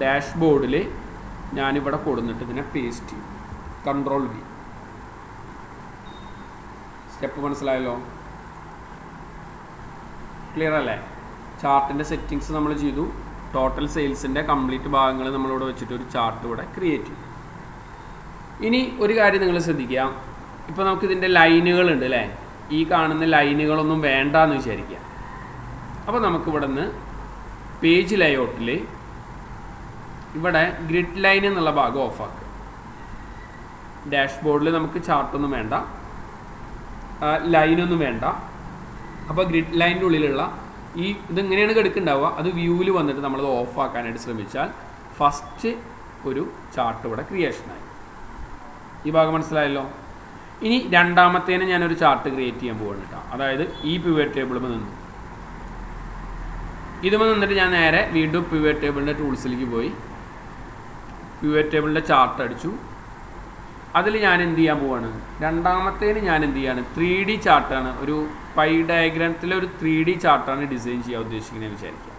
ഡാഷ്ബോർഡിൽ ഞാനിവിടെ കൊടുത്തിട്ട് ഇതിനെ പേസ്റ്റ് ചെയ്യും. Ctrl+V. സ്റ്റെപ്പ് മനസ്സിലായല്ലോ? ക്ലിയർ അല്ലേ? ചാർട്ടിൻ്റെ സെറ്റിങ്സ് നമ്മൾ ചെയ്തു. ടോട്ടൽ സെയിൽസിൻ്റെ കംപ്ലീറ്റ് ഭാഗങ്ങൾ നമ്മളിവിടെ വെച്ചിട്ട് ഒരു ചാർട്ട് ഇവിടെ ക്രിയേറ്റ് ചെയ്തു. ഇനി ഒരു കാര്യം നിങ്ങൾ ശ്രദ്ധിക്കുക, ഇപ്പോൾ നമുക്കിതിൻ്റെ ലൈനുകളുണ്ട് അല്ലേ, ഈ കാണുന്ന ലൈനുകളൊന്നും വേണ്ടാന്ന് വിചാരിക്കുക. അപ്പോൾ നമുക്കിവിടെ നിന്ന് പേജ് ലേഔട്ടിൽ ഇവിടെ ഗ്രിഡ് ലൈൻ എന്നുള്ള ഭാഗം ഓഫാക്കുക. ഡാഷ്ബോർഡിൽ നമുക്ക് ചാർട്ടൊന്നും വേണ്ട, ലൈനൊന്നും വേണ്ട. അപ്പോൾ ഗ്രിഡ് ലൈനിൻ്റെ ഉള്ളിലുള്ള ഇതെങ്ങനെയാണ് കിടക്കുന്നുണ്ടാവുക, അത് വ്യൂവിൽ വന്നിട്ട് നമ്മളത് ഓഫാക്കാനായിട്ട് ശ്രമിച്ചാൽ ഫസ്റ്റ് ഒരു ചാർട്ട് ഇവിടെ ക്രിയേഷനായി. ഈ ഭാഗം മനസ്സിലായല്ലോ? ഇനി രണ്ടാമത്തേന് ഞാനൊരു ചാർട്ട് ക്രിയേറ്റ് ചെയ്യാൻ പോവാണ് കേട്ടോ. അതായത് ഈ പിവറ്റ് ടേബിളുമ്പോൾ നിന്ന് ഇതുമ്പോൾ നിന്നിട്ട് ഞാൻ നേരെ വീണ്ടും പിവറ്റ് ടേബിളിൻ്റെ ടൂൾസിലേക്ക് പോയി പിവറ്റ് ടേബിളിൻ്റെ ചാർട്ട് അടിച്ചു. അതിൽ ഞാൻ എന്ത് ചെയ്യാൻ പോവാണ്, രണ്ടാമത്തേന് ഞാൻ എന്ത് ചെയ്യാണ്, 3D ചാർട്ടാണ്, ഒരു പൈ ഡയഗ്രാമത്തിലെ ഒരു 3D ചാർട്ടാണ് ഡിസൈൻ ചെയ്യാൻ ഉദ്ദേശിക്കുന്നത് വിചാരിക്കുക.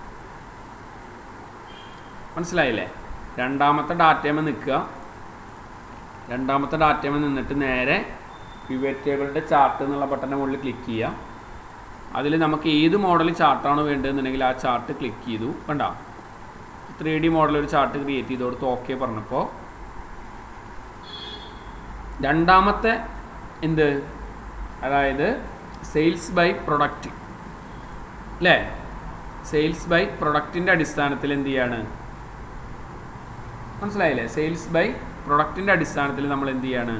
മനസ്സിലായില്ലേ? രണ്ടാമത്തെ ഡാറ്റയിൽ നിൽക്കുക. രണ്ടാമത്തെ ഡാറ്റയിൽ നിന്നിട്ട് നേരെ പിവറ്റ് ടേബിളിൻ്റെ ചാർട്ട് എന്നുള്ള ബട്ടൻ്റെ മുകളിൽ ക്ലിക്ക് ചെയ്യുക. അതിൽ നമുക്ക് ഏത് മോഡൽ ചാർട്ടാണോ വേണ്ടതെന്നുണ്ടെങ്കിൽ ആ ചാർട്ട് ക്ലിക്ക് ചെയ്തു. കണ്ട 3D മോഡൽ ഒരു ചാർട്ട് ക്രിയേറ്റ് ചെയ്ത് കൊടുത്ത് ഓക്കെ പറഞ്ഞപ്പോൾ രണ്ടാമത്തെ എന്ത്, അതായത് സെയിൽസ് ബൈ പ്രൊഡക്റ്റ് അല്ലേ, സെയിൽസ് ബൈ പ്രൊഡക്റ്റിൻ്റെ അടിസ്ഥാനത്തിൽ എന്ത് ചെയ്യാണ്, മനസ്സിലായില്ലേ? സെയിൽസ് ബൈ പ്രൊഡക്റ്റിൻ്റെ അടിസ്ഥാനത്തിൽ നമ്മൾ എന്ത് ചെയ്യാണ്,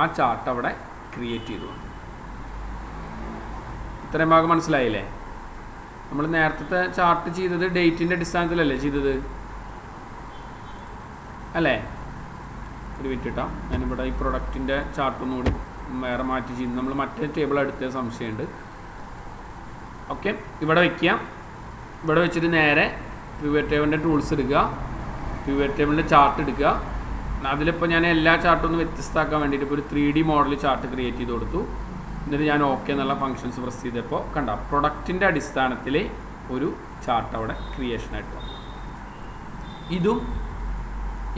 ആ ചാർട്ട് അവിടെ ക്രിയേറ്റ് ചെയ്തു. ഇത്രയും ഭാഗം മനസ്സിലായില്ലേ? നമ്മൾ നേരത്തെ ചാർട്ട് ചെയ്തത് ഡേറ്റിൻ്റെ അടിസ്ഥാനത്തിലല്ലേ ചെയ്തത് അല്ലേ? ഒരു മിനിറ്റ് കേട്ടോ, ഞാനിവിടെ ഈ പ്രൊഡക്റ്റിൻ്റെ ചാർട്ടൊന്നും കൂടി വേറെ മാറ്റി ചെയ്ത് നമ്മൾ മറ്റേ ടേബിൾ എടുത്ത സംശയമുണ്ട്. ഓക്കെ, ഇവിടെ വയ്ക്കുക. ഇവിടെ വെച്ചിട്ട് നേരെ പിവറ്റ് ടേബിളിൻ്റെ ടൂൾസ് എടുക്കുക, പിവറ്റ് ടേബിളിൻ്റെ ചാർട്ട് എടുക്കുക. അതിലിപ്പോൾ ഞാൻ എല്ലാ ചാർട്ടൊന്നും വ്യത്യസ്തമാക്കാൻ വേണ്ടിയിട്ട് ഇപ്പോൾ ഒരു 3D മോഡൽ ചാർട്ട് ക്രിയേറ്റ് ചെയ്ത് കൊടുത്തു. എന്നിട്ട് ഞാൻ ഓക്കെ എന്നുള്ള ഫങ്ഷൻസ് പ്രസ് ചെയ്തപ്പോൾ കണ്ട പ്രൊഡക്റ്റിൻ്റെ അടിസ്ഥാനത്തിൽ ഒരു ചാർട്ട് അവിടെ ക്രിയേഷനായിട്ട് വന്നു.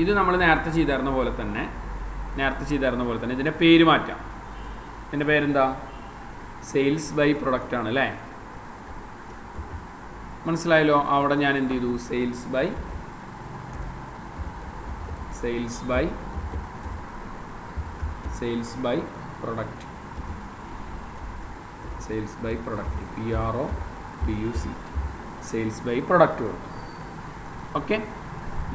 ഇത് നമ്മൾ നേരത്തെ ചെയ്തിരുന്ന പോലെ തന്നെ ഇതിൻ്റെ പേര് മാറ്റാം. ഇതിൻ്റെ പേരെന്താ, സെയിൽസ് ബൈ പ്രൊഡക്റ്റ് ആണ് അല്ലേ? മനസ്സിലായല്ലോ? അവിടെ ഞാൻ എന്ത് ചെയ്തു, sales by product PRODUC sales by product കൊടുത്തു. ഓക്കെ,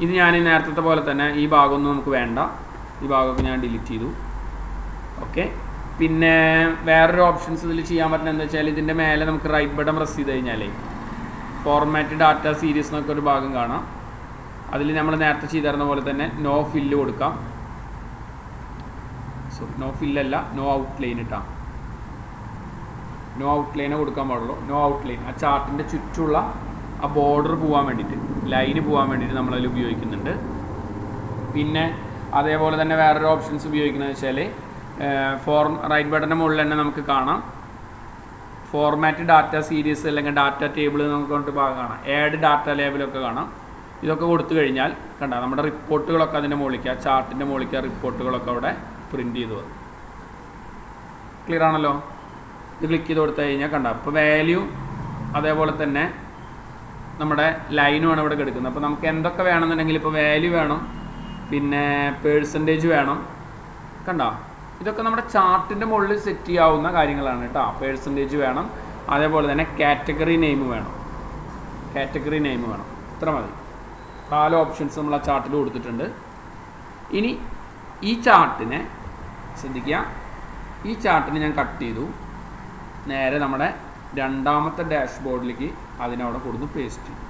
ഇത് ഞാൻ നേരത്തെ പോലെ തന്നെ ഈ ഭാഗമൊന്നും നമുക്ക് വേണ്ട, ഈ ഭാഗമൊക്കെ ഞാൻ ഡിലീറ്റ് ചെയ്തു. ഓക്കെ, പിന്നെ വേറൊരു ഓപ്ഷൻസ് ഇതിൽ ചെയ്യാൻ പറ്റുന്നത് എന്താ വെച്ചാൽ ഇതിൻ്റെ മേലെ നമുക്ക് റൈറ്റ് ബട്ടൺ പ്രസ് ചെയ്ത് കഴിഞ്ഞാൽ ഫോർമാറ്റ് ഡാറ്റ സീരീസ് എന്നൊക്കെ ഒരു ഭാഗം കാണാം. അതിൽ നമ്മൾ നേരത്തെ ചെയ്തിരുന്ന പോലെ തന്നെ നോ ഫില്ല് കൊടുക്കാം. നോ ഫില്ലല്ല, നോ ഔട്ട്ലൈൻ ഇട്ടാം. നോ ഔട്ട്ലൈനെ കൊടുക്കാൻ പാടുള്ളൂ. നോ ഔട്ട്ലൈൻ ആ ചാർട്ടിൻ്റെ ചുറ്റുള്ള ആ ബോർഡർ പോകാൻ വേണ്ടിയിട്ട്, ലൈന് പോകാൻ വേണ്ടിയിട്ട് നമ്മളതിൽ ഉപയോഗിക്കുന്നുണ്ട്. പിന്നെ അതേപോലെ തന്നെ വേറൊരു ഓപ്ഷൻസ് ഉപയോഗിക്കുന്നത് വെച്ചാൽ റൈറ്റ് ബട്ടൻ്റെ മുകളിൽ തന്നെ നമുക്ക് കാണാം ഫോർമാറ്റ് ഡാറ്റ സീരീസ് അല്ലെങ്കിൽ ഡാറ്റ ടേബിൾ നമുക്ക് കൊണ്ട് ഭാഗം കാണാം, ആഡ് ഡാറ്റ ലേബലൊക്കെ കാണാം. ഇതൊക്കെ കൊടുത്തു കഴിഞ്ഞാൽ കണ്ട നമ്മുടെ റിപ്പോർട്ടുകളൊക്കെ അതിൻ്റെ മുകളിലേക്ക്, ആ ചാർട്ടിൻ്റെ മുകളിലേക്ക് റിപ്പോർട്ടുകളൊക്കെ അവിടെ പ്രിൻ്റ് ചെയ്ത് വരും. ക്ലിയർ ആണല്ലോ? ഇത് ക്ലിക്ക് ചെയ്ത് കൊടുത്തു കഴിഞ്ഞാൽ കണ്ട ഇപ്പോൾ വാല്യൂ അതേപോലെ തന്നെ നമ്മുടെ ലൈനുമാണ് ഇവിടെ കിടക്കുന്നത്. അപ്പോൾ നമുക്ക് എന്തൊക്കെ വേണമെന്നുണ്ടെങ്കിൽ ഇപ്പോൾ വാല്യൂ വേണം, പിന്നെ പേഴ്സൻറ്റേജ് വേണം. കണ്ട ഇതൊക്കെ നമ്മുടെ ചാർട്ടിൻ്റെ മുകളിൽ സെറ്റ് ചെയ്യാവുന്ന കാര്യങ്ങളാണ് കേട്ടോ. പേഴ്സൻറ്റേജ് വേണം, അതേപോലെ തന്നെ കാറ്റഗറി നെയിം വേണം. ഇത്ര മതി. 4 ഓപ്ഷൻസ് നമ്മൾ ആ ചാർട്ടിൽ കൊടുത്തിട്ടുണ്ട്. ഇനി ഈ ചാർട്ടിനെ ശ്രദ്ധിക്കുക, ഈ ചാർട്ടിനെ ഞാൻ കട്ട് ചെയ്തു, നേരെ നമ്മുടെ രണ്ടാമത്തെ ഡാഷ്ബോർഡിലേക്ക് അതിനവിടെ കൊടുത്ത് പേസ്റ്റ് ചെയ്തു.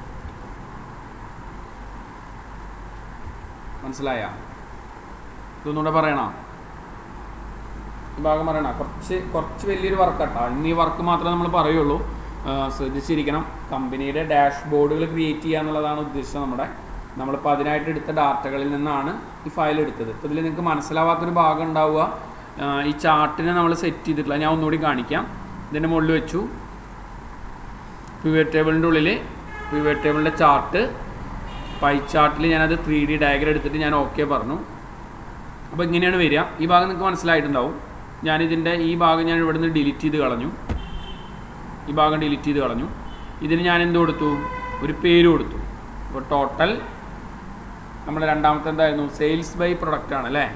മനസ്സിലായ? ഇതൊന്നുകൂടെ പറയണോ? ഈ ഭാഗം പറയണ കുറച്ച് വലിയൊരു വർക്കാട്ടോ. ഇന്ന് ഈ വർക്ക് മാത്രമേ നമ്മൾ പറയുള്ളൂ. ശ്രദ്ധിച്ചിരിക്കണം. കമ്പനിയുടെ ഡാഷ്ബോർഡുകൾ ക്രിയേറ്റ് ചെയ്യുക എന്നുള്ളതാണ് ഉദ്ദേശം. നമ്മളിപ്പോൾ അതിനായിട്ട് എടുത്ത ഡാറ്റകളിൽ നിന്നാണ് ഈ ഫയൽ എടുത്തത്. ഇപ്പോൾ ഇതിൽ നിങ്ങൾക്ക് മനസ്സിലാവാത്തൊരു ഭാഗം ഉണ്ടാവുക, ഈ ചാർട്ടിനെ നമ്മൾ സെറ്റ് ചെയ്തിട്ടില്ല. ഞാൻ ഒന്നുകൂടി കാണിക്കാം. ഇതിൻ്റെ മുകളിൽ വെച്ചു പിവറ്റ് ടേബിളിൻ്റെ ഉള്ളിൽ പിവറ്റ് ടേബിളിൻ്റെ ചാർട്ട്, പൈ ചാർട്ടിൽ ഞാനത് 3D ഡയഗ്രം എടുത്തിട്ട് ഞാൻ ഓക്കെ പറഞ്ഞു. അപ്പോൾ ഇങ്ങനെയാണ് വരിക. ഈ ഭാഗം നിങ്ങൾക്ക് മനസ്സിലായിട്ടുണ്ടാവും. ഞാനിതിൻ്റെ ഈ ഭാഗം ഞാൻ ഇവിടെ നിന്ന് ഡിലീറ്റ് ചെയ്ത് കളഞ്ഞു. ഇതിന് ഞാൻ എന്ത് കൊടുത്തു, ഒരു പേര് കൊടുത്തു. അപ്പോൾ ടോട്ടൽ നമ്മുടെ രണ്ടാമത്തെ എന്തായിരുന്നു, സെയിൽസ് ബൈ പ്രൊഡക്റ്റ് ആണ് അല്ലേ?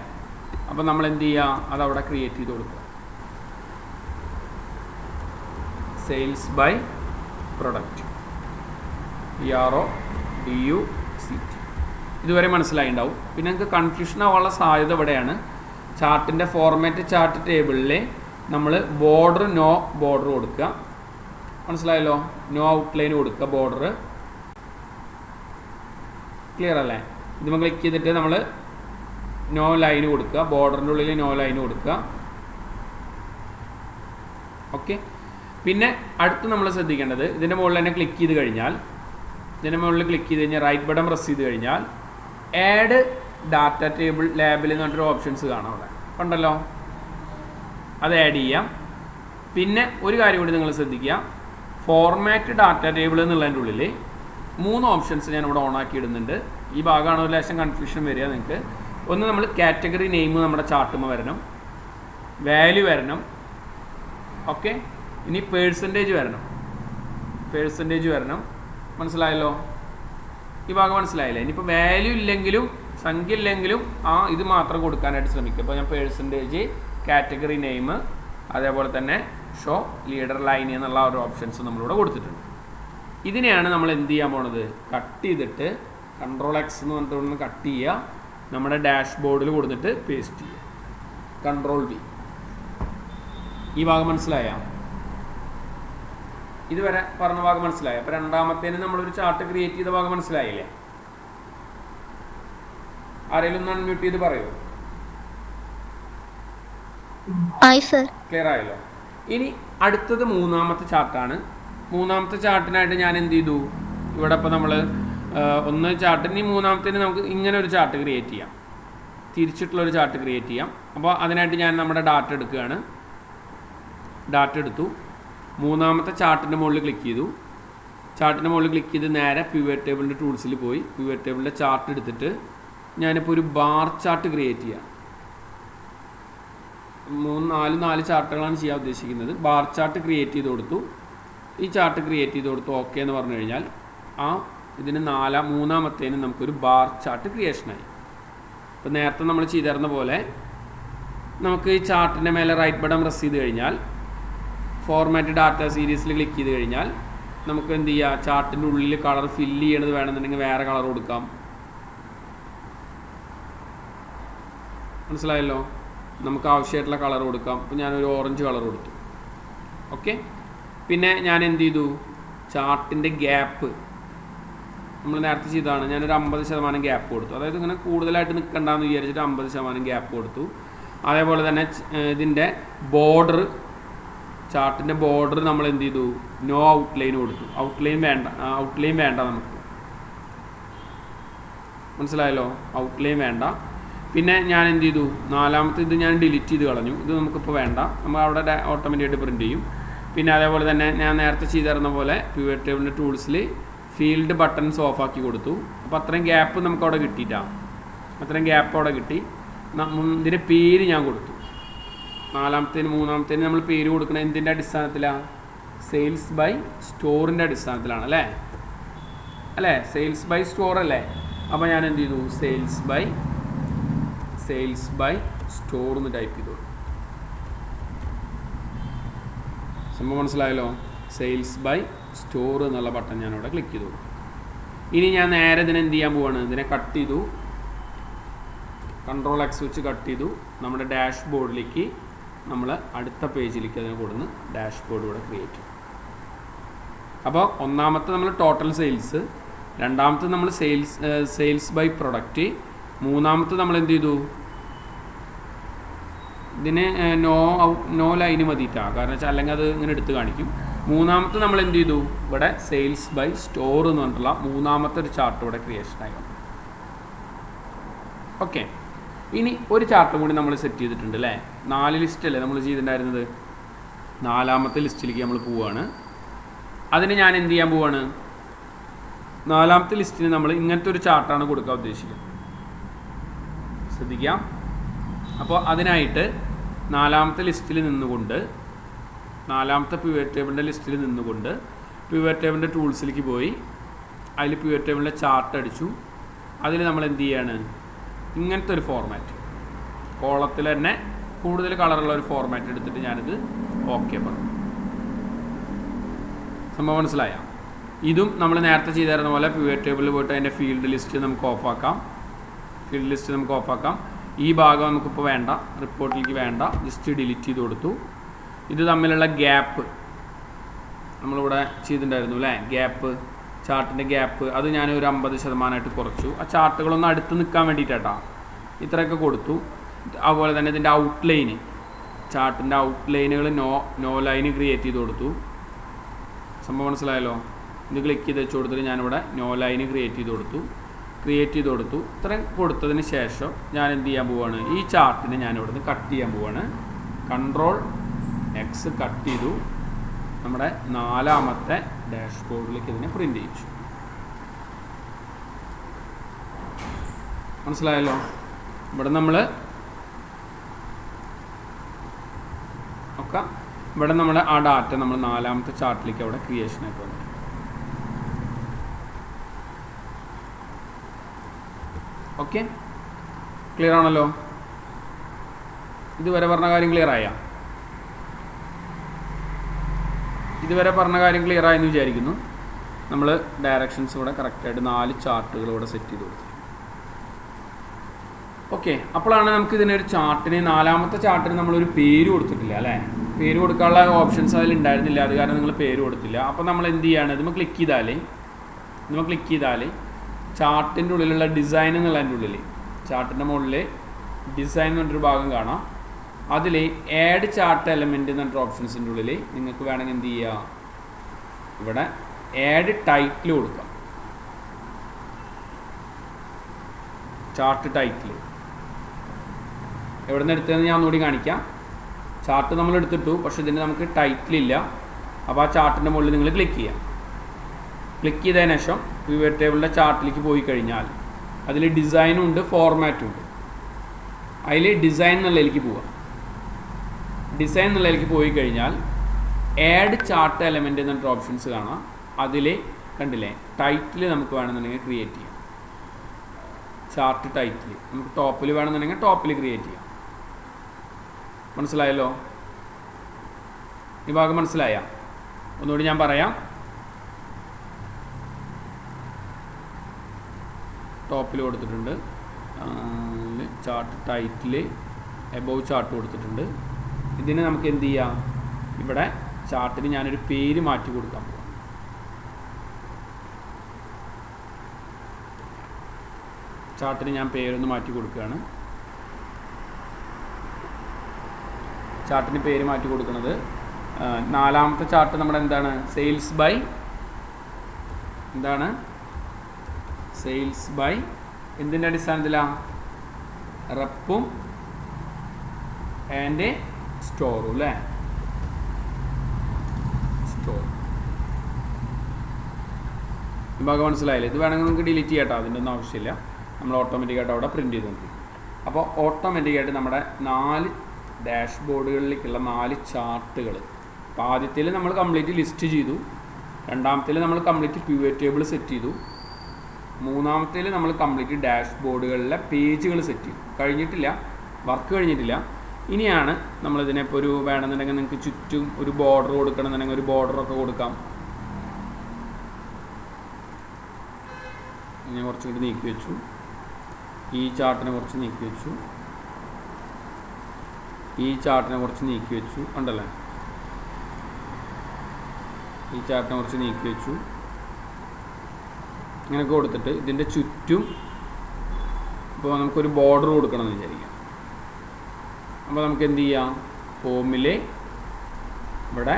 അപ്പോൾ നമ്മൾ എന്ത് ചെയ്യുക, അതവിടെ ക്രിയേറ്റ് ചെയ്ത് കൊടുക്കുക. Sales by product PRODUC. ഇതുവരെ മനസ്സിലായിണ്ടാവും. പിന്നെ നിങ്ങൾക്ക് കൺഫ്യൂഷൻ ആവാനുള്ള സാധ്യത ഇവിടെയാണ്. ചാർട്ടിൻ്റെ ഫോർമാറ്റ് ചാർട്ട് ടേബിളിൽ നമ്മൾ നോ ബോർഡർ കൊടുക്കുക. മനസ്സിലായല്ലോ? നോ ഔട്ട്ലൈൻ കൊടുക്കുക, ബോർഡർ. ക്ലിയർ അല്ലേ? ഇത് ക്ലിക്ക് ചെയ്തിട്ട് നമ്മൾ നോ ലൈൻ കൊടുക്കുക, ബോർഡറിൻ്റെ ഉള്ളിൽ നോ ലൈൻ കൊടുക്കുക. പിന്നെ അടുത്ത് നമ്മൾ ശ്രദ്ധിക്കേണ്ടത്, ഇതിൻ്റെ മുകളിൽ തന്നെ ക്ലിക്ക് ചെയ്ത് കഴിഞ്ഞാൽ, ഇതിൻ്റെ മുകളിൽ ക്ലിക്ക് ചെയ്ത് കഴിഞ്ഞാൽ റൈറ്റ് ബട്ടൺ പ്രസ് ചെയ്ത് കഴിഞ്ഞാൽ ആഡ് ഡാറ്റ ടേബിൾ ലാബിൽ എന്ന് പറഞ്ഞിട്ടൊരു ഓപ്ഷൻസ് കാണാം അവിടെ കണ്ടല്ലോ, അത് ആഡ് ചെയ്യാം. പിന്നെ ഒരു കാര്യം കൂടി നിങ്ങൾ ശ്രദ്ധിക്കുക, ഫോർമാറ്റ് ഡാറ്റ ടേബിൾ എന്നുള്ളതിൻ്റെ ഉള്ളിൽ 3 ഓപ്ഷൻസ് ഞാനിവിടെ ഓണാക്കി ഇടുന്നുണ്ട്. ഈ ഭാഗമാണ് ഒരു ലേശം കൺഫ്യൂഷൻ വരിക നിങ്ങൾക്ക്. ഒന്ന്, നമ്മൾ കാറ്റഗറി നെയിം നമ്മുടെ ചാർട്ടുമ്പോൾ വരണം, വാല്യൂ വരണം, ഓക്കെ. ഇനി പേഴ്സൻറ്റേജ് വരണം, മനസ്സിലായല്ലോ? ഈ ഭാഗം മനസ്സിലായില്ലേ? ഇനിയിപ്പോൾ വാല്യൂ ഇല്ലെങ്കിലും സംഖ്യ ഇല്ലെങ്കിലും ഇത് മാത്രം കൊടുക്കാനായിട്ട് ശ്രമിക്കുക. ഇപ്പോൾ ഞാൻ പേഴ്സൻറ്റേജ്, കാറ്റഗറി നെയിം, അതേപോലെ തന്നെ ഷോ ലീഡർ ലൈൻ എന്നുള്ള ഒരു ഓപ്ഷൻസ് നമ്മളിവിടെ കൊടുത്തിട്ടുണ്ട്. ഇതിനെയാണ് നമ്മൾ എന്ത് ചെയ്യാൻ പോണത്, കട്ട് ചെയ്തിട്ട് Ctrl+X എന്ന് പറഞ്ഞിട്ട് കട്ട് ചെയ്യുക, നമ്മുടെ ഡാഷ്ബോർഡിൽ കൊടുത്തിട്ട് പേസ്റ്റ് ചെയ്യുക, Ctrl+V. ഈ ഭാഗം മനസ്സിലായ? ഇതുവരെ പറഞ്ഞ ഭാഗം മനസ്സിലായി? അപ്പോൾ രണ്ടാമത്തേന് നമ്മളൊരു ചാർട്ട് ക്രിയേറ്റ് ചെയ്ത ഭാഗം മനസ്സിലായില്ലേ? ആരെങ്കിലും ഒന്ന് അൺമ്യൂട്ട് ചെയ്ത് പറയൂ. ക്ലിയർ ആയല്ലോ? ഇനി അടുത്തത് മൂന്നാമത്തെ ചാർട്ടാണ്. മൂന്നാമത്തെ ചാർട്ടിനായിട്ട് ഞാൻ എന്ത് ചെയ്തു, ഇവിടെ ഇപ്പോൾ നമ്മൾ ഒന്ന് ചാർട്ടിന്, മൂന്നാമത്തേന് നമുക്ക് ഇങ്ങനെ ഒരു ചാർട്ട് ക്രിയേറ്റ് ചെയ്യാം, തിരിച്ചിട്ടുള്ളൊരു ചാർട്ട് ക്രിയേറ്റ് ചെയ്യാം. അപ്പോൾ അതിനായിട്ട് ഞാൻ നമ്മുടെ ഡാറ്റ എടുക്കുകയാണ്. ഡാറ്റ എടുത്തു, മൂന്നാമത്തെ ചാർട്ടിൻ്റെ മുകളിൽ ക്ലിക്ക് ചെയ്തു. ചാർട്ടിൻ്റെ മുകളിൽ ക്ലിക്ക് ചെയ്ത് നേരെ പിവറ്റ് ടേബിളിൻ്റെ ടൂൾസിൽ പോയി പിവറ്റ് ടേബിളിൻ്റെ ചാർട്ട് എടുത്തിട്ട് ഞാനിപ്പോൾ ഒരു ബാർ ചാർട്ട് ക്രിയേറ്റ് ചെയ്യാം. 4 ചാർട്ടുകളാണ് ചെയ്യാൻ ഉദ്ദേശിക്കുന്നത്. ബാർ ചാർട്ട് ക്രിയേറ്റ് ചെയ്ത് കൊടുത്തു. ഈ ചാർട്ട് ക്രിയേറ്റ് ചെയ്ത് കൊടുത്തു, ഓക്കെ എന്ന് പറഞ്ഞു കഴിഞ്ഞാൽ ഇതിന് മൂന്നാമത്തേന് നമുക്കൊരു ബാർ ചാർട്ട് ക്രിയേഷനായി. ഇപ്പോൾ നേരത്തെ നമ്മൾ ചെയ്തിരുന്ന പോലെ നമുക്ക് ഈ ചാർട്ടിൻ്റെ മേലെ റൈറ്റ് ബട്ടൺ പ്രസ് ചെയ്ത് കഴിഞ്ഞാൽ ഫോർമാറ്റ് ഡാറ്റ സീരീസിൽ ക്ലിക്ക് ചെയ്ത് കഴിഞ്ഞാൽ നമുക്ക് എന്ത് ചെയ്യുക, ചാർട്ടിൻ്റെ ഉള്ളിൽ കളർ ഫില്ല് ചെയ്യണത് വേണമെന്നുണ്ടെങ്കിൽ വേറെ കളർ കൊടുക്കാം. മനസ്സിലായല്ലോ? നമുക്ക് ആവശ്യമായിട്ടുള്ള കളർ കൊടുക്കാം. ഇപ്പോൾ ഞാനൊരു ഓറഞ്ച് കളർ കൊടുത്തു, ഓക്കെ. പിന്നെ ഞാൻ എന്ത് ചെയ്തു, ചാർട്ടിൻ്റെ ഗ്യാപ്പ് നമ്മൾ നേരത്തെ ചെയ്തതാണ്, ഞാനൊരു 50% ഗ്യാപ്പ് കൊടുത്തു. അതായത് ഇങ്ങനെ കൂടുതലായിട്ട് നിൽക്കണ്ടെന്ന് വിചാരിച്ചിട്ട് 50% ഗ്യാപ്പ് കൊടുത്തു. അതേപോലെ തന്നെ ഇതിൻ്റെ ബോർഡർ, ചാർട്ടിൻ്റെ ബോർഡർ നമ്മൾ എന്ത് ചെയ്തു, നോ ഔട്ട്ലൈൻ കൊടുത്തു. ഔട്ട്ലൈൻ വേണ്ട നമുക്ക്, മനസ്സിലായല്ലോ? ഔട്ട്ലൈൻ വേണ്ട. പിന്നെ ഞാൻ എന്ത് ചെയ്തു, നാലാമത്തെ ഇത് ഞാൻ ഡിലീറ്റ് ചെയ്ത് കളഞ്ഞു. ഇത് നമുക്കിപ്പോൾ വേണ്ട, നമ്മൾ അവിടെ ഓട്ടോമാറ്റിക്കായിട്ട് പ്രിൻറ്റ് ചെയ്യും. പിന്നെ അതേപോലെ തന്നെ ഞാൻ നേരത്തെ ചെയ്തിരുന്ന പോലെ പിവറ്റ് ടേബിളിൻ്റെ ടൂൾസിൽ ഫീൽഡ് ബട്ടൺസ് ഓഫാക്കി കൊടുത്തു. അപ്പോൾ അത്രയും ഗ്യാപ്പ് നമുക്ക് അവിടെ കിട്ടിയിട്ടാണ്, അത്രയും ഗ്യാപ്പ് അവിടെ കിട്ടി. ഇതിൻ്റെ പേര് ഞാൻ കൊടുത്തു. മൂന്നാമത്തേന് നമ്മൾ പേര് കൊടുക്കണം എന്തിൻ്റെ അടിസ്ഥാനത്തിലാണ്, സെയിൽസ് ബൈ സ്റ്റോറിൻ്റെ അടിസ്ഥാനത്തിലാണ് അല്ലേ? സെയിൽസ് ബൈ സ്റ്റോർ അല്ലേ? അപ്പോൾ ഞാൻ എന്ത് ചെയ്തു, സെയിൽസ് ബൈ സ്റ്റോർ എന്ന് ടൈപ്പ് ചെയ്തു. സംഭവം മനസ്സിലായല്ലോ? സെയിൽസ് ബൈ സ്റ്റോർ എന്നുള്ള ബട്ടൺ ഞാനവിടെ ക്ലിക്ക് ചെയ്തു. ഇനി ഞാൻ നേരെ ഇതിനെ എന്ത് ചെയ്യാൻ പോവാണ്, ഇതിനെ കട്ട് ചെയ്തു, Ctrl+X വെച്ച് കട്ട് ചെയ്തു. നമ്മുടെ ഡാഷ്ബോർഡിലേക്ക് നമ്മൾ അടുത്ത പേജിലേക്ക് അതിനെ കൊടുന്ന് ഡാഷ്ബോർഡ് ഇവിടെ ക്രിയേറ്റ് ചെയ്യും. അപ്പോൾ ഒന്നാമത്തെ നമ്മൾ ടോട്ടൽ സെയിൽസ്, രണ്ടാമത്തെ നമ്മൾ സെയിൽസ് ബൈ പ്രൊഡക്റ്റ്, മൂന്നാമത്തെ നമ്മൾ എന്ത് ചെയ്തു, ഇതിന് നോ ലൈന് മതിയിട്ടാണ്, കാരണം വെച്ചാൽ അല്ലെങ്കിൽ അത് ഇങ്ങനെ എടുത്ത് കാണിക്കും. മൂന്നാമത്തെ നമ്മൾ എന്ത് ചെയ്തു, ഇവിടെ സെയിൽസ് ബൈ സ്റ്റോർ എന്ന് പറഞ്ഞിട്ടുള്ള മൂന്നാമത്തെ ഒരു ചാർട്ട് ഇവിടെ ക്രിയേഷനായി. ഓക്കെ. ഇനി ഒരു ചാർട്ടും കൂടി നമ്മൾ സെറ്റ് ചെയ്തിട്ടുണ്ട് അല്ലേ? 4 ലിസ്റ്റല്ലേ നമ്മൾ ചെയ്തിട്ടുണ്ടായിരുന്നത്? 4ാമത്തെ ലിസ്റ്റിലേക്ക് നമ്മൾ പോവുകയാണ്. അതിന് ഞാൻ എന്ത് ചെയ്യാൻ പോവാണ്, 4ാമത്തെ ലിസ്റ്റിന് നമ്മൾ ഇങ്ങനത്തെ ഒരു ചാർട്ടാണ് കൊടുക്കാൻ ഉദ്ദേശിക്കുന്നത്. ശ്രദ്ധിക്കാം. അപ്പോൾ അതിനായിട്ട് 4ാമത്തെ ലിസ്റ്റിൽ നിന്നുകൊണ്ട്, 4ാമത്തെ പിവറ്റ് ടേബിളിൻ്റെ ലിസ്റ്റിൽ നിന്നുകൊണ്ട് പിവറ്റ് ടേബിളിൻ്റെ ടൂൾസിലേക്ക് പോയി അതിൽ പിവറ്റ് ടേബിളിൻ്റെ ചാർട്ട് അടിച്ചു. അതിൽ നമ്മൾ എന്ത് ചെയ്യാണ്, ഇങ്ങനത്തെ ഒരു ഫോർമാറ്റ്, കോളത്തിൽ തന്നെ കൂടുതൽ കളറുള്ള ഒരു ഫോർമാറ്റ് എടുത്തിട്ട് ഞാനിത് ഓക്കെ പറഞ്ഞു. സംഭവം മനസ്സിലായ? ഇതും നമ്മൾ നേരത്തെ ചെയ്തിരുന്ന പോലെ പിവറ്റ് ടേബിളിൽ പോയിട്ട് അതിൻ്റെ ഫീൽഡ് ലിസ്റ്റ് നമുക്ക് ഓഫാക്കാം. ഈ ഭാഗം നമുക്കിപ്പോൾ വേണ്ട, റിപ്പോർട്ടിലേക്ക് വേണ്ട, ജസ്റ്റ് ഡിലീറ്റ് ചെയ്ത് കൊടുത്തു. ഇത് തമ്മിലുള്ള ഗ്യാപ്പ് നമ്മളിവിടെ ചെയ്തിട്ടുണ്ടായിരുന്നു അല്ലേ, ചാർട്ടിൻ്റെ ഗ്യാപ്പ്, അത് ഞാൻ ഒരു 50% കുറച്ചു. ആ ചാർട്ടുകളൊന്നും അടുത്ത് നിൽക്കാൻ വേണ്ടിയിട്ടാ ഇത്രയൊക്കെ കൊടുത്തു. അതുപോലെ തന്നെ ഇതിൻ്റെ ഔട്ട്ലൈന്, ചാർട്ടിൻ്റെ ഔട്ട്ലൈനുകൾ നോ ലൈന് ക്രിയേറ്റ് ചെയ്ത് കൊടുത്തു. സംഭവം മനസ്സിലായല്ലോ. ഇത് ക്ലിക്ക് ചെയ്ത് വെച്ച് കൊടുത്തിട്ട് ഞാനിവിടെ നോ ലൈന് ക്രിയേറ്റ് ചെയ്ത് കൊടുത്തു. ഇത്രയും കൊടുത്തതിന് ശേഷം ഞാൻ എന്ത് ചെയ്യാൻ പോവുകയാണ്, ഈ ചാർട്ടിനെ ഞാൻ ഇവിടുന്ന് കട്ട് ചെയ്യാൻ പോവുകയാണ്. Ctrl+X കട്ട് ചെയ്തു. നമ്മുടെ 4ാമത്തെ ഡാഷ്ബോർഡിലേക്ക് ഇതിനെ പ്രിൻ്റ് ചെയ്യിച്ചു. മനസ്സിലായല്ലോ. ഇവിടെ നമ്മൾ ആ ഡാറ്റ നമ്മൾ 4ാമത്തെ ചാർട്ടിലേക്ക് അവിടെ ക്രിയേഷനായിട്ട് വന്നു. ഓക്കെ, ക്ലിയർ ആണല്ലോ. ഇതുവരെ പറഞ്ഞ കാര്യം ക്ലിയർ ആയെന്ന് വിചാരിക്കുന്നു. നമ്മൾ ഡയറക്ഷൻസ് ഇവിടെ കറക്റ്റായിട്ട് 4 ചാർട്ടുകൾ ഇവിടെ സെറ്റ് ചെയ്ത് കൊടുത്തു. ഓക്കെ, അപ്പോഴാണ് നമുക്ക് ഇതിനൊരു ചാർട്ടിന് 4ാമത്തെ ചാർട്ടിന് നമ്മളൊരു പേര് കൊടുത്തിട്ടില്ല അല്ലേ. പേര് കൊടുക്കാനുള്ള ഓപ്ഷൻസ് അതിൽ ഉണ്ടായിരുന്നില്ല, അത് കാരണം നിങ്ങൾ പേര് കൊടുത്തില്ല. അപ്പോൾ നമ്മൾ എന്ത് ചെയ്യാണ്, നമ്മൾ ക്ലിക്ക് ചെയ്താൽ ചാർട്ടിൻ്റെ ഉള്ളിലുള്ള ഡിസൈൻ എന്നുള്ളതിൻ്റെ ഉള്ളിൽ ചാർട്ടിൻ്റെ മുകളിൽ ഡിസൈൻ എന്ന് പറഞ്ഞൊരു ഭാഗം കാണാം. അതിൽ ആഡ് ചാർട്ട് എലമെൻറ്റ് എന്ന് പറഞ്ഞിട്ട് ഓപ്ഷൻസിൻ്റെ ഉള്ളിൽ നിങ്ങൾക്ക് വേണമെങ്കിൽ എന്ത് ചെയ്യുക, ഇവിടെ ആഡ് ടൈറ്റിൽ കൊടുക്കാം. ചാർട്ട് ടൈറ്റിൽ എവിടെ നിന്ന് എടുത്തതെന്ന് ഞാൻ ഒന്നുകൂടി കാണിക്കാം. ചാർട്ട് നമ്മൾ എടുത്തിട്ടു, പക്ഷേ ഇതിന് നമുക്ക് ടൈറ്റിലില്ല. അപ്പോൾ ആ ചാർട്ടിൻ്റെ മുകളിൽ നിങ്ങൾ ക്ലിക്ക് ചെയ്യാം. ക്ലിക്ക് ചെയ്തതിന് ശേഷം പിവറ്റ് ടേബിളിൻ്റെ ചാർട്ടിലേക്ക് പോയി കഴിഞ്ഞാൽ അതിൽ ഡിസൈനും ഉണ്ട്, ഫോർമാറ്റും ഉണ്ട്. അതിൽ ഡിസൈൻ എന്നുള്ളതിലേക്ക് പോയി കഴിഞ്ഞാൽ ആഡ് ചാർട്ട് എലമെൻറ്റ് എന്ന് പറഞ്ഞിട്ട് ഓപ്ഷൻസ് കാണാം. അതിൽ കണ്ടില്ലേ, ടൈറ്റിൽ നമുക്ക് വേണമെന്നുണ്ടെങ്കിൽ ക്രിയേറ്റ് ചെയ്യാം. ചാർട്ട് ടൈറ്റിൽ നമുക്ക് ടോപ്പിൽ വേണമെന്നുണ്ടെങ്കിൽ ടോപ്പിൽ ക്രിയേറ്റ് ചെയ്യാം. മനസ്സിലായല്ലോ. ഈ ഭാഗം മനസ്സിലായ? ഒന്നുകൂടി ഞാൻ പറയാം. ടോപ്പിൽ കൊടുത്തിട്ടുണ്ട്, ചാർട്ട് ടൈറ്റിൽ എബോവ് ചാർട്ട് കൊടുത്തിട്ടുണ്ട്. ഇതിന് നമുക്ക് എന്ത് ചെയ്യാം, ഇവിടെ ചാർട്ടിന് ഞാനൊരു പേര് മാറ്റി കൊടുക്കാൻ പോകാം. ചാർട്ടിന് ഞാൻ പേരൊന്ന് മാറ്റി കൊടുക്കുകയാണ്. ചാർട്ടിന് പേര് മാറ്റി കൊടുക്കുന്നത് 4ാമത്തെ ചാർട്ട് നമ്മുടെ എന്താണ്, സെയിൽസ് ബൈ എന്തിൻ്റെ അടിസ്ഥാനത്തിലാണ്, റെപ്പും ആൻഡ് സ്റ്റോറും അല്ലേ. സ്റ്റോർ ഈ ഭാഗം മനസ്സിലായില്ലേ. ഇത് വേണമെങ്കിൽ നമുക്ക് ഡിലീറ്റ് ചെയ്യാട്ടോ, അതിൻ്റെ ഒന്നും ആവശ്യമില്ല. നമ്മൾ ഓട്ടോമാറ്റിക്കായിട്ട് അവിടെ പ്രിൻറ്റ് ചെയ്തുകൊണ്ടിരിക്കും. അപ്പോൾ ഓട്ടോമാറ്റിക്കായിട്ട് നമ്മുടെ 4 ഡാഷ്ബോർഡുകളിലേക്കുള്ള 4 ചാർട്ടുകൾ. അപ്പോൾ ആദ്യത്തിൽ നമ്മൾ കംപ്ലീറ്റ് ലിസ്റ്റ് ചെയ്തു, 2ാമത്തിൽ നമ്മൾ കംപ്ലീറ്റ് പിവറ്റ് ടേബിൾ സെറ്റ് ചെയ്തു, 3ാമത്തിൽ നമ്മൾ കംപ്ലീറ്റ് ഡാഷ്ബോർഡുകളിലെ പേജുകൾ സെറ്റ് ചെയ്തു. വർക്ക് കഴിഞ്ഞിട്ടില്ല. ഇനിയാണ് നമ്മളിതിനിപ്പോൾ ഒരു വേണമെന്നുണ്ടെങ്കിൽ നിങ്ങൾക്ക് ചുറ്റും ഒരു ബോർഡർ കൊടുക്കണമെന്നുണ്ടെങ്കിൽ ഒരു ബോർഡറൊക്കെ കൊടുക്കാം. ഞാൻ കുറച്ചും കൂടി നീക്കി വെച്ചു. ഈ ചാർട്ടിനെ കുറച്ച് നീക്കി വെച്ചു. ഉണ്ടല്ലേ, ഈ ചാർട്ടിനെ കുറച്ച് നീക്കി വെച്ചു. ഇങ്ങനെയൊക്കെ കൊടുത്തിട്ട് ഇതിൻ്റെ ചുറ്റും ഇപ്പോൾ നമുക്കൊരു ബോർഡർ കൊടുക്കണമെന്ന് വിചാരിക്കാം. അപ്പോൾ നമുക്ക് എന്ത് ചെയ്യാം, ഹോമിൽ ഇവിടെ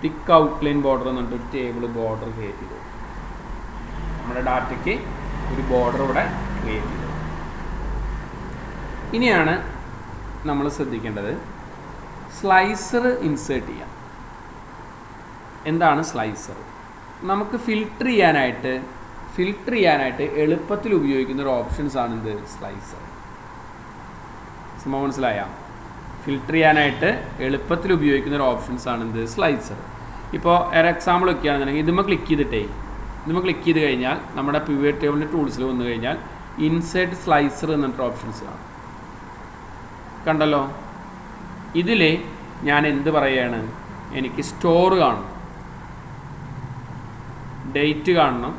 തിക്ക് ഔട്ട്ലൈൻ ബോർഡർ എന്ന് പറഞ്ഞിട്ട് ഒരു ടേബിൾ ബോർഡർ ക്രിയേറ്റ് ചെയ്തു. നമ്മുടെ ഡാറ്റയ്ക്ക് ഒരു ബോർഡർ ഇവിടെ ക്രിയേറ്റ് ചെയ്തു. ഇനിയാണ് നമ്മൾ ശ്രദ്ധിക്കേണ്ടത് സ്ലൈസർ ഇൻസേർട്ട് ചെയ്യാം. എന്താണ് സ്ലൈസർ? നമുക്ക് ഫിൽട്ടർ ചെയ്യാനായിട്ട് എളുപ്പത്തിൽ ഉപയോഗിക്കുന്ന ഒരു ഓപ്ഷൻസ് ആണ് എന്ത്, സ്ലൈസർ. സംഭവം മനസ്സിലായ? ഫിൽട്ടർ ചെയ്യാനായിട്ട് എളുപ്പത്തിൽ ഉപയോഗിക്കുന്ന ഒരു ഓപ്ഷൻസ് ആണ് എന്ത്, സ്ലൈസർ. ഇപ്പോൾ ഒരു എക്സാമ്പിൾ ഒക്കെയാണെന്നുണ്ടെങ്കിൽ ഇതുമ്മ ക്ലിക്ക് ചെയ്ത് കഴിഞ്ഞാൽ നമ്മുടെ പിവറ്റ് ടേബിളിൻ്റെ ടൂൾസിൽ വന്നു കഴിഞ്ഞാൽ ഇൻസേർട്ട് സ്ലൈസർ എന്നിട്ട് ഓപ്ഷൻസ് കാണും. കണ്ടല്ലോ. ഇതിൽ ഞാൻ എന്ത് പറയുകയാണ്, എനിക്ക് സ്റ്റോർ കാണണം, ഡേറ്റ് കാണണം,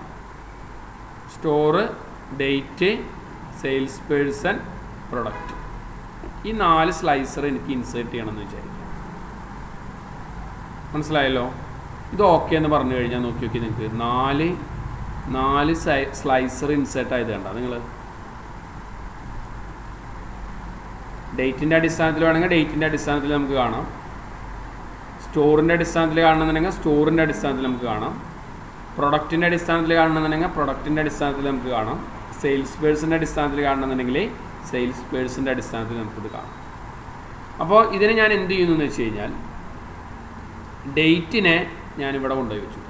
store, date, sales person, product. ഈ 4 സ്ലൈസർ എനിക്ക് ഇൻസേർട്ട് ചെയ്യണമെന്ന് വിചാരിക്കാം. മനസ്സിലായല്ലോ. ഇത് ഓക്കെ എന്ന് പറഞ്ഞു കഴിഞ്ഞാൽ നോക്കി നിങ്ങൾക്ക് 4 സ്ലൈസർ ഇൻസേർട്ട് ആയത് കണ്ടോ നിങ്ങൾ. ഡേറ്റിൻ്റെ അടിസ്ഥാനത്തിൽ വേണമെങ്കിൽ ഡേറ്റിൻ്റെ അടിസ്ഥാനത്തിൽ നമുക്ക് കാണാം. സ്റ്റോറിൻ്റെ അടിസ്ഥാനത്തിൽ കാണണമെന്നുണ്ടെങ്കിൽ സ്റ്റോറിൻ്റെ അടിസ്ഥാനത്തിൽ നമുക്ക് കാണാം. പ്രൊഡക്റ്റിൻ്റെ അടിസ്ഥാനത്തിൽ കാണണമെന്നുണ്ടെങ്കിൽ പ്രൊഡക്റ്റിൻ്റെ അടിസ്ഥാനത്തിൽ നമുക്ക് കാണാം. സെയിൽസ് പേഴ്സൻ്റെ അടിസ്ഥാനത്തിൽ കാണണമെന്നുണ്ടെങ്കിൽ സെയിൽസ് പേഴ്സൻ്റെ അടിസ്ഥാനത്തിൽ നമുക്കിത് കാണാം. അപ്പോൾ ഇതിനെ ഞാൻ എന്ത് ചെയ്യുന്നു എന്ന് വെച്ച് കഴിഞ്ഞാൽ ഡേറ്റിനെ ഞാനിവിടെ കൊണ്ടുപോയി വെച്ചു.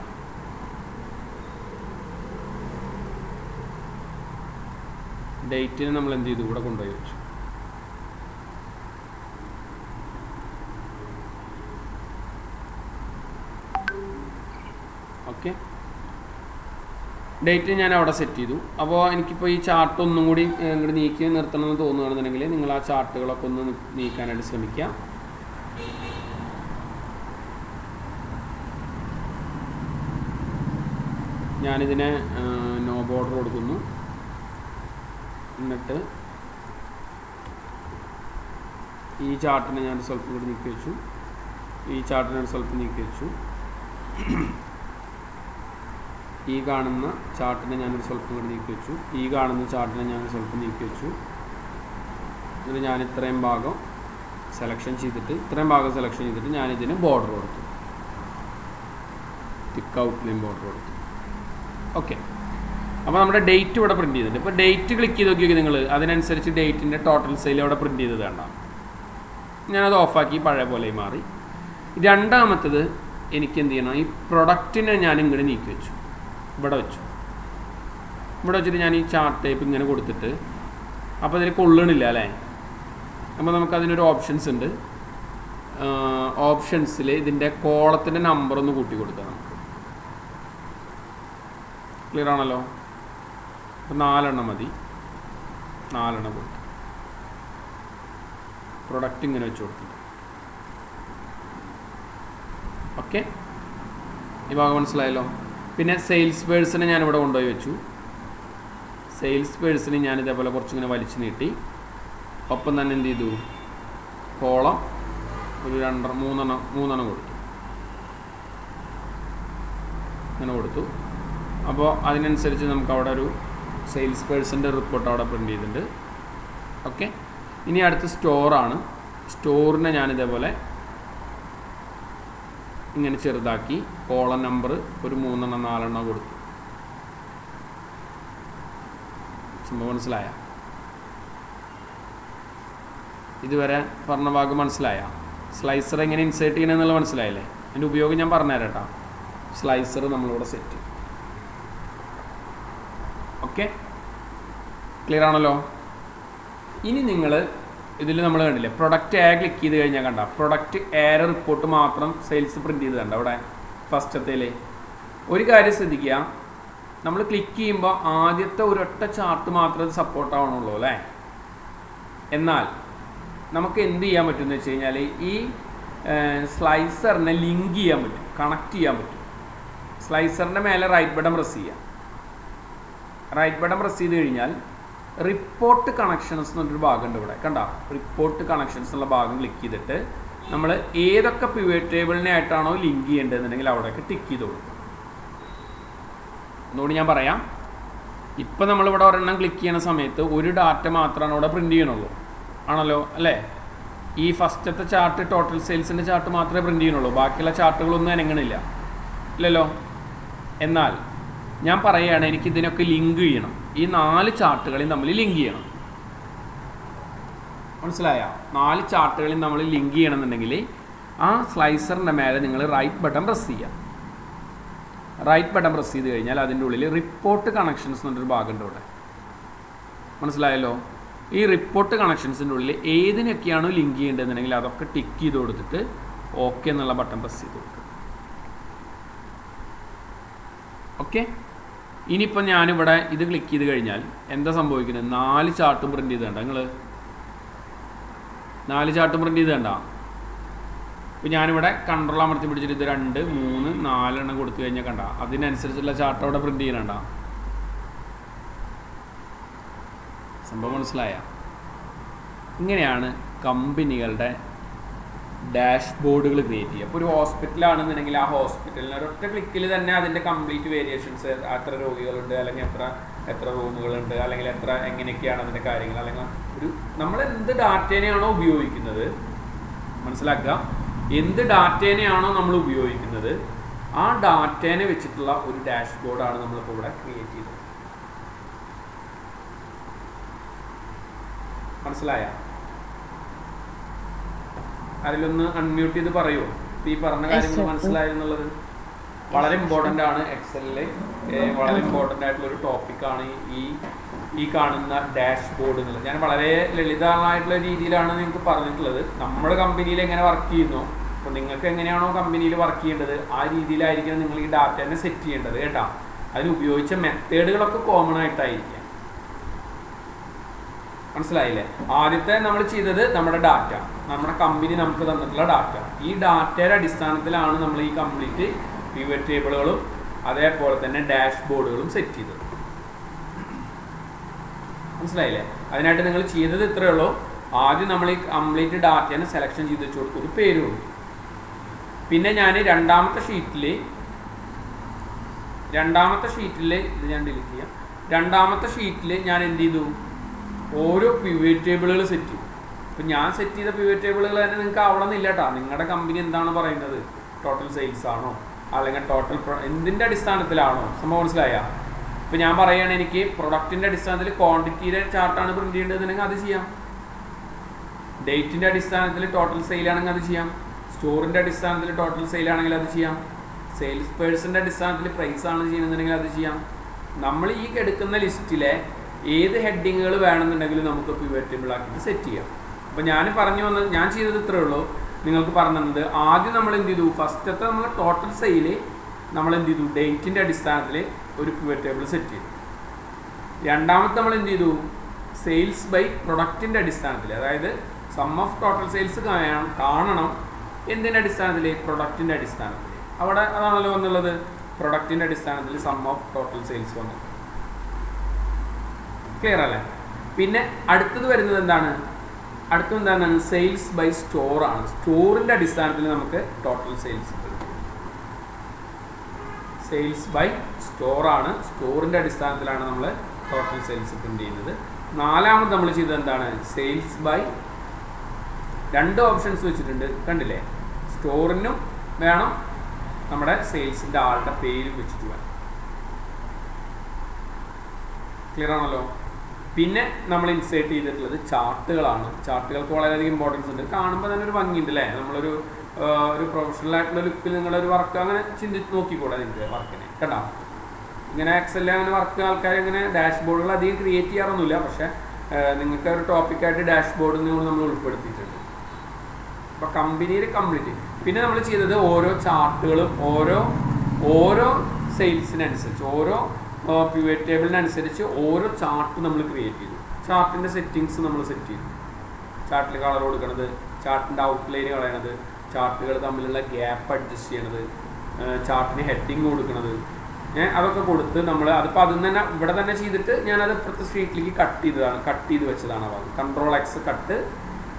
ഡേറ്റിനെ നമ്മൾ എന്ത് ചെയ്തു? ഇവിടെ കൊണ്ടുപോയി വെച്ചു. ഓക്കെ, ഡേറ്റ് ഞാൻ അവിടെ സെറ്റ് ചെയ്തു. അപ്പോൾ എനിക്കിപ്പോൾ ഈ ചാർട്ട് ഒന്നും കൂടി ഇങ്ങോട്ട് നീക്കി നിർത്തണമെന്ന് തോന്നുകയാണെന്നുണ്ടെങ്കിൽ നിങ്ങൾ ആ ചാർട്ടുകളൊക്കെ ഒന്ന് നീക്കാനായിട്ട് ശ്രമിക്കുക. ഞാനിതിനെ നോ ബോർഡർ കൊടുക്കുന്നു. എന്നിട്ട് ഈ ചാർട്ടിനെ ഞാൻ സ്വല്പം കൂടി നീക്കി വെച്ചു. ഈ ചാർട്ടിനെ സ്വല്പം നീക്കി വെച്ചു. ഈ കാണുന്ന ചാർട്ടിനെ ഞാനൊരു സ്വല്പം കൂടി നീക്കി വെച്ചു. ഈ കാണുന്ന ചാർട്ടിനെ ഞാൻ സ്വല്പം നീക്കി വെച്ചു. എന്നിട്ട് ഞാൻ ഇത്രയും ഭാഗം സെലക്ഷൻ ചെയ്തിട്ട് ഞാനിതിന് ബോർഡർ കൊടുത്തു. തിക്ക് ഔട്ട്ലൈൻ ബോർഡർ കൊടുത്തു. ഓക്കെ, അപ്പോൾ നമ്മുടെ ഡേറ്റ് ഇവിടെ പ്രിൻറ്റ് ചെയ്തിട്ടുണ്ട്. ഇപ്പോൾ ഡേറ്റ് ക്ലിക്ക് ചെയ്ത് നോക്കിയൊക്കെ നിങ്ങൾ അതിനനുസരിച്ച് ഡേറ്റിൻ്റെ ടോട്ടൽ സെയിൽ അവിടെ പ്രിൻറ്റ് ചെയ്തത് വേണ്ട. ഞാനത് ഓഫാക്കി പഴയ പോലെ മാറി. രണ്ടാമത്തത് എനിക്ക് എന്ത് ചെയ്യണം? ഈ പ്രൊഡക്റ്റിനെ ഞാൻ ഇങ്ങോട്ട് നീക്കി വെച്ചു. ഇവിടെ വെച്ചിട്ട് ഞാൻ ഈ ചാർട്ട് ടൈപ്പ് ഇങ്ങനെ കൊടുത്തിട്ട്, അപ്പോൾ അതിൽ കൊള്ളണില്ല അല്ലേ? അപ്പോൾ നമുക്കതിനൊരു ഓപ്ഷൻസ് ഉണ്ട്. ഓപ്ഷൻസിൽ ഇതിൻ്റെ കോളത്തിൻ്റെ നമ്പർ ഒന്ന് കൂട്ടി കൊടുക്കാം നമുക്ക്. ക്ലിയർ ആണല്ലോ? അപ്പോൾ 4 എണ്ണം മതി. 4 എണ്ണം കൊടുത്തു. പ്രൊഡക്റ്റ് ഇങ്ങനെ വെച്ച് കൊടുത്തിട്ട്. ഓക്കെ, ഈ ഭാഗം മനസ്സിലായല്ലോ? പിന്നെ സെയിൽസ് പേഴ്സണെ ഞാനിവിടെ കൊണ്ടുപോയി വെച്ചു. സെയിൽസ് പേഴ്സണെ ഞാനിതേപോലെ കുറച്ചിങ്ങനെ വലിച്ചു നീട്ടി. ഒപ്പം തന്നെ എന്ത് ചെയ്തു? കോളം ഒരു 3 കൊടുത്തു. അങ്ങനെ കൊടുത്തു. അപ്പോൾ അതിനനുസരിച്ച് നമുക്ക് അവിടെ ഒരു സെയിൽസ് പേഴ്സൻ്റെ റിപ്പോർട്ട് അവിടെ പ്രിൻ്റ് ചെയ്തിട്ടുണ്ട്. ഓക്കെ, ഇനി അടുത്ത് സ്റ്റോറാണ്. സ്റ്റോറിനെ ഞാനിതേപോലെ ഇങ്ങനെ ചെറുതാക്കി കോളം നമ്പർ ഒരു 3 4 കൊടുത്തു. സംഭവം മനസ്സിലായ? ഇതുവരെ പറഞ്ഞ ഭാഗം മനസ്സിലായ? സ്ലൈസർ എങ്ങനെ ഇൻസേർട്ട് ചെയ്യണമെന്നുള്ളത് മനസ്സിലായില്ലേ? അതിൻ്റെ ഉപയോഗം ഞാൻ പറഞ്ഞുതരാം കേട്ടോ. സ്ലൈസർ നമ്മളിവിടെ സെറ്റ്. ഓക്കെ, ക്ലിയർ ആണല്ലോ? ഇനി നിങ്ങൾ ഇതിൽ നമ്മൾ കണ്ടില്ലേ, പ്രൊഡക്റ്റ് എ ക്ലിക്ക് ചെയ്ത് കഴിഞ്ഞാൽ കണ്ട പ്രൊഡക്റ്റ് എയുടെ റിപ്പോർട്ട് മാത്രം സെയിൽസ് പ്രിൻറ്റ് ചെയ്ത് കണ്ട അവിടെ ഫസ്റ്റത്തേൽ. ഒരു കാര്യം ശ്രദ്ധിക്കുക, നമ്മൾ ക്ലിക്ക് ചെയ്യുമ്പോൾ ആദ്യത്തെ ഒരൊറ്റ ചാർട്ട് മാത്രമേ ഇത് സപ്പോർട്ട് ആവണുള്ളൂ അല്ലേ? എന്നാൽ നമുക്ക് എന്ത് ചെയ്യാൻ പറ്റുമെന്ന് വെച്ച് കഴിഞ്ഞാൽ ഈ സ്ലൈസറിനെ ലിങ്ക് ചെയ്യാൻ പറ്റും, കണക്ട് ചെയ്യാൻ പറ്റും. സ്ലൈസറിൻ്റെ മേലെ റൈറ്റ് ബട്ടൺ പ്രസ് ചെയ്യുക. റൈറ്റ് ബട്ടൺ പ്രസ് ചെയ്ത് കഴിഞ്ഞാൽ റിപ്പോർട്ട് കണക്ഷൻസ് എന്നൊരു ഭാഗമുണ്ട് ഇവിടെ കണ്ട. റിപ്പോർട്ട് കണക്ഷൻസ് എന്നുള്ള ഭാഗം ക്ലിക്ക് ചെയ്തിട്ട് നമ്മൾ ഏതൊക്കെ പിവറ്റ് ടേബിളിനെ ആയിട്ടാണോ ലിങ്ക് ചെയ്യേണ്ടതെന്നുണ്ടെങ്കിൽ അവിടെയൊക്കെ ടിക്ക് ചെയ്ത് കൊടുക്കും. ഒന്നുകൂടി ഞാൻ പറയാം. ഇപ്പം നമ്മളിവിടെ ഒരെണ്ണം ക്ലിക്ക് ചെയ്യുന്ന സമയത്ത് ഒരു ഡാറ്റ മാത്രമാണ് ഇവിടെ പ്രിൻറ്റ് ചെയ്യണുള്ളൂ, ആണല്ലോ അല്ലേ? ഈ ഫസ്റ്റത്തെ ചാർട്ട് ടോട്ടൽ സെയിൽസിൻ്റെ ചാർട്ട് മാത്രമേ പ്രിൻറ്റ് ചെയ്യണുള്ളൂ. ബാക്കിയുള്ള ചാർട്ടുകളൊന്നും അനങ്ങണില്ല, ഇല്ലല്ലോ? എന്നാൽ ഞാൻ പറയുകയാണ്, എനിക്ക് ഇതിനൊക്കെ ലിങ്ക് ചെയ്യണം. ഈ 4 ചാർട്ടുകളെയും തമ്മിൽ ലിങ്ക് ചെയ്യണം. മനസ്സിലായ? 4 ചാർട്ടുകളെയും നമ്മൾ ലിങ്ക് ചെയ്യണമെന്നുണ്ടെങ്കിൽ ആ സ്ലൈസറിൻ്റെ മേലെ നിങ്ങൾ റൈറ്റ് ബട്ടൺ പ്രസ് ചെയ്യുക. റൈറ്റ് ബട്ടൺ പ്രസ് ചെയ്ത് കഴിഞ്ഞാൽ അതിൻ്റെ ഉള്ളിൽ റിപ്പോർട്ട് കണക്ഷൻസ് എന്നൊരു ഭാഗമുണ്ട് ഇവിടെ. മനസ്സിലായല്ലോ? ഈ റിപ്പോർട്ട് കണക്ഷൻസിൻ്റെ ഉള്ളിൽ ഏതിനൊക്കെയാണോ ലിങ്ക് ചെയ്യേണ്ടതെന്നുണ്ടെങ്കിൽ അതൊക്കെ ടിക്ക് ചെയ്ത് കൊടുത്തിട്ട് ഓക്കെ എന്നുള്ള ബട്ടൺ പ്രസ് ചെയ്ത് കൊടുക്കുക. ഓക്കെ, ഇനിയിപ്പോൾ ഞാനിവിടെ ഇത് ക്ലിക്ക് ചെയ്ത് കഴിഞ്ഞാൽ എന്താ സംഭവിക്കുന്നത്? 4 ചാർട്ടും പ്രിൻറ്റ് ചെയ്ത് കണ്ട നിങ്ങൾ? 4 ചാർട്ടും പ്രിൻറ്റ് ചെയ്ത് കണ്ട? ഇപ്പോൾ ഞാനിവിടെ കൺട്രോൾ അമർത്തി പിടിച്ചിട്ട് ഇത് 2 3 4 എണ്ണം കൊടുത്തു കഴിഞ്ഞാൽ കണ്ട അതിനനുസരിച്ചുള്ള ചാർട്ട് അവിടെ പ്രിൻറ്റ് ചെയ്യണണ്ട. സംഭവം മനസ്സിലായ? ഇങ്ങനെയാണ് കമ്പനികളുടെ ഡാഷ്ബോർഡുകൾ ക്രിയേറ്റ് ചെയ്യുക. അപ്പോൾ ഒരു ഹോസ്പിറ്റലാണെന്നുണ്ടെങ്കിൽ ആ ഹോസ്പിറ്റലിന് ഒരൊറ്റ ക്ലിക്കിൽ തന്നെ അതിൻ്റെ കംപ്ലീറ്റ് വേരിയേഷൻസ്, എത്ര രോഗികളുണ്ട്, അല്ലെങ്കിൽ എത്ര റൂമുകളുണ്ട്, അല്ലെങ്കിൽ എങ്ങനെയൊക്കെയാണ് അതിൻ്റെ കാര്യങ്ങൾ, അല്ലെങ്കിൽ നമ്മൾ എന്ത് ഡാറ്റേനെയാണോ ഉപയോഗിക്കുന്നത് മനസ്സിലാക്കുക, എന്ത് ഡാറ്റേനെയാണോ നമ്മൾ ഉപയോഗിക്കുന്നത് ആ ഡാറ്റേനെ വെച്ചിട്ടുള്ള ഒരു ഡാഷ്ബോർഡാണ് നമ്മളിപ്പോൾ ഇവിടെ ക്രിയേറ്റ് ചെയ്തത്. മനസ്സിലായ? അതിലൊന്ന് അൺമ്യൂട്ട് ചെയ്ത് പറയുമോ ഈ പറഞ്ഞ കാര്യങ്ങൾ മനസ്സിലായെന്നുള്ളത്? വളരെ ഇമ്പോർട്ടൻ്റ് ആണ്. എക്സലിലെ വളരെ ഇമ്പോർട്ടൻ്റ് ആയിട്ടുള്ള ഒരു ടോപ്പിക്കാണ് ഈ കാണുന്ന ഡാഷ്ബോർഡ് എന്നുള്ളത്. ഞാൻ വളരെ ലളിതമായിട്ടുള്ള രീതിയിലാണ് നിങ്ങൾക്ക് പറഞ്ഞിട്ടുള്ളത്. നമ്മുടെ കമ്പനിയിൽ എങ്ങനെ വർക്ക് ചെയ്യുന്നു, അപ്പോൾ നിങ്ങൾക്ക് എങ്ങനെയാണോ കമ്പനിയിൽ വർക്ക് ചെയ്യേണ്ടത് ആ രീതിയിലായിരിക്കണം നിങ്ങൾ ഈ ഡാറ്റേനെ സെറ്റ് ചെയ്യേണ്ടത് കേട്ടോ. അതിന് ഉപയോഗിച്ച മെത്തേഡുകളൊക്കെ കോമൺ ആയിട്ടായിരിക്കാം. മനസ്സിലായില്ലേ? ആദ്യത്തെ നമ്മൾ ചെയ്തത് നമ്മുടെ ഡാറ്റ, നമ്മുടെ കമ്പനി നമുക്ക് തന്നിട്ടുള്ള ഡാറ്റ. ഈ ഡാറ്റയുടെ അടിസ്ഥാനത്തിലാണ് നമ്മൾ ഈ കംപ്ലീറ്റ് പിവറ്റ് ടേബിളുകളും അതേപോലെ തന്നെ ഡാഷ്ബോർഡുകളും സെറ്റ് ചെയ്തത്. മനസ്സിലായില്ലേ? അതിനായിട്ട് നിങ്ങൾ ചെയ്തത് ഇത്രയേ ഉള്ളൂ. ആദ്യം നമ്മൾ ഈ കംപ്ലീറ്റ് ഡാറ്റേനെ സെലക്ഷൻ ചെയ്ത് വെച്ച് കൊടുത്തു, ഒരു പേര് കൊടുത്തു. പിന്നെ ഞാൻ രണ്ടാമത്തെ ഷീറ്റിൽ ഇത് ഞാൻ ഡിലീറ്റ് ചെയ്യാം. രണ്ടാമത്തെ ഷീറ്റിൽ ഞാൻ എന്ത് ചെയ്തു, ഓരോ പിവറ്റ് ടേബിളുകൾ സെറ്റ് ചെയ്തു. ഇപ്പം ഞാൻ സെറ്റ് ചെയ്ത പിവറ്റ് ടേബിളുകൾ തന്നെ നിങ്ങൾക്ക് അവിടെ നിന്നില്ല കേട്ടോ. നിങ്ങളുടെ കമ്പനി എന്താണ് പറയുന്നത്, ടോട്ടൽ സെയിൽസ് ആണോ അല്ലെങ്കിൽ ടോട്ടൽ എന്തിൻ്റെ അടിസ്ഥാനത്തിലാണോ സംഭവം? മനസ്സിലായ? ഇപ്പം ഞാൻ പറയുകയാണ് എനിക്ക് പ്രൊഡക്റ്റിൻ്റെ അടിസ്ഥാനത്തിൽ ക്വാണ്ടിറ്റിയുടെ ചാർട്ടാണ് പ്രിന്റ് ചെയ്യേണ്ടതെന്നുണ്ടെങ്കിൽ അത് ചെയ്യാം. ഡേറ്റിൻ്റെ അടിസ്ഥാനത്തിൽ ടോട്ടൽ സെയിലാണെങ്കിൽ അത് ചെയ്യാം. സ്റ്റോറിൻ്റെ അടിസ്ഥാനത്തിൽ ടോട്ടൽ സെയിലാണെങ്കിൽ അത് ചെയ്യാം. സെയിൽസ് പേഴ്സൻ്റെ അടിസ്ഥാനത്തിൽ പ്രൈസ് ആണ് ചെയ്യുന്നുണ്ടെങ്കിൽ അത് ചെയ്യാം. നമ്മൾ ഈ എടുക്കുന്ന ലിസ്റ്റിലെ ഏത് ഹെഡിങ്ങുകൾ വേണമെന്നുണ്ടെങ്കിലും നമുക്ക് പിവറ്റ് ടേബിൾ ആക്കിയിട്ട് സെറ്റ് ചെയ്യാം. അപ്പോൾ ഞാൻ ചെയ്തത് ഇത്രയേ ഉള്ളൂ. നിങ്ങൾക്ക് പറഞ്ഞു തന്നത് ആദ്യം നമ്മൾ എന്ത് ചെയ്തു, ഫസ്റ്റത്തെ നമ്മൾ ടോട്ടൽ സെയിൽ നമ്മൾ എന്ത് ചെയ്തു, ഡേറ്റിൻ്റെ അടിസ്ഥാനത്തിൽ ഒരു പിവറ്റ് ടേബിൾ സെറ്റ് ചെയ്തു. രണ്ടാമത്തെ നമ്മൾ എന്ത് ചെയ്തു, സെയിൽസ് ബൈ പ്രൊഡക്റ്റിൻ്റെ അടിസ്ഥാനത്തിൽ, അതായത് സം ഓഫ് ടോട്ടൽ സെയിൽസ് കാണണം എന്തിൻ്റെ അടിസ്ഥാനത്തിൽ, പ്രൊഡക്റ്റിൻ്റെ അടിസ്ഥാനത്തിൽ. അവിടെ അതാണല്ലോ വന്നുള്ളത്, പ്രൊഡക്റ്റിൻ്റെ അടിസ്ഥാനത്തിൽ സം ഓഫ് ടോട്ടൽ സെയിൽസ് വന്നു. ക്ലിയർ അല്ലേ? പിന്നെ അടുത്തത് വരുന്നത് എന്താണ്, സെയിൽസ് ബൈ സ്റ്റോർ ആണ്. സ്റ്റോറിൻ്റെ അടിസ്ഥാനത്തിൽ നമുക്ക് total sales, sales by store ആണ്. സ്റ്റോറിൻ്റെ അടിസ്ഥാനത്തിലാണ് നമ്മൾ ടോട്ടൽ സെയിൽസ് പ്രിന്റ് ചെയ്യുന്നത്. നാലാമത് നമ്മൾ ചെയ്തത് എന്താണ്, സെയിൽസ് ബൈ, രണ്ട് ഓപ്ഷൻസ് വെച്ചിട്ടുണ്ട് കണ്ടില്ലേ. സ്റ്റോറിനും വേണം, നമ്മുടെ സെയിൽസിൻ്റെ ആളുടെ പേരും വെച്ചിട്ട് വേണം. ക്ലിയർ ആണല്ലോ? പിന്നെ നമ്മൾ ഇൻസേർട്ട് ചെയ്തിട്ടുള്ളത് ചാർട്ടുകളാണ്. ചാർട്ടുകൾക്ക് വളരെയധികം ഇമ്പോർട്ടൻസ് ഉണ്ട്. കാണുമ്പോൾ തന്നെ ഒരു ഭംഗിയുണ്ട് അല്ലേ? നമ്മളൊരു പ്രൊഫഷണൽ ആയിട്ടുള്ള ലുക്കിൽ നിങ്ങളൊരു വർക്ക് അങ്ങനെ ചിന്തിച്ച് നോക്കിക്കൂടെ നിങ്ങൾക്ക് വർക്കിനെ കേട്ടോ. ഇങ്ങനെ എക്സലിൽ അങ്ങനെ വർക്ക് ആൾക്കാർ ഇങ്ങനെ ഡാഷ്ബോർഡുകൾ അധികം ക്രിയേറ്റ് ചെയ്യാറൊന്നുമില്ല. പക്ഷേ നിങ്ങൾക്ക് ഒരു ടോപ്പിക്കായിട്ട് ഡാഷ്ബോർഡ് നമ്മൾ ഉൾപ്പെടുത്തിയിട്ടുണ്ട്. അപ്പോൾ കമ്പനിയിൽ കംപ്ലീറ്റ്. പിന്നെ നമ്മൾ ചെയ്തത് ഓരോ ചാർട്ടുകളും ഓരോ സെയിൽസിനനുസരിച്ച്, ഓരോ പിവറ്റ് ടേബിളിനനുസരിച്ച് ഓരോ ചാർട്ട് നമ്മൾ ക്രിയേറ്റ് ചെയ്തു. ചാർട്ടിൻ്റെ സെറ്റിങ്സ് നമ്മൾ സെറ്റ് ചെയ്തു. ചാർട്ടിൽ കളർ കൊടുക്കണത്, ചാർട്ടിൻ്റെ ഔട്ട്ലൈൻ കളയണത്, ചാർട്ടുകൾ തമ്മിലുള്ള ഗ്യാപ്പ് അഡ്ജസ്റ്റ് ചെയ്യണത്, ചാർട്ടിന് ഹെഡിങ് കൊടുക്കണത്, അതൊക്കെ കൊടുത്ത് നമ്മൾ അതിപ്പോൾ അതിൽ തന്നെ ഇവിടെ തന്നെ ചെയ്തിട്ട് ഞാനത് ഇപ്പുറത്തെ ഷീറ്റിലേക്ക് കട്ട് ചെയ്ത് വെച്ചതാണ്. അത് Ctrl+X കട്ട്,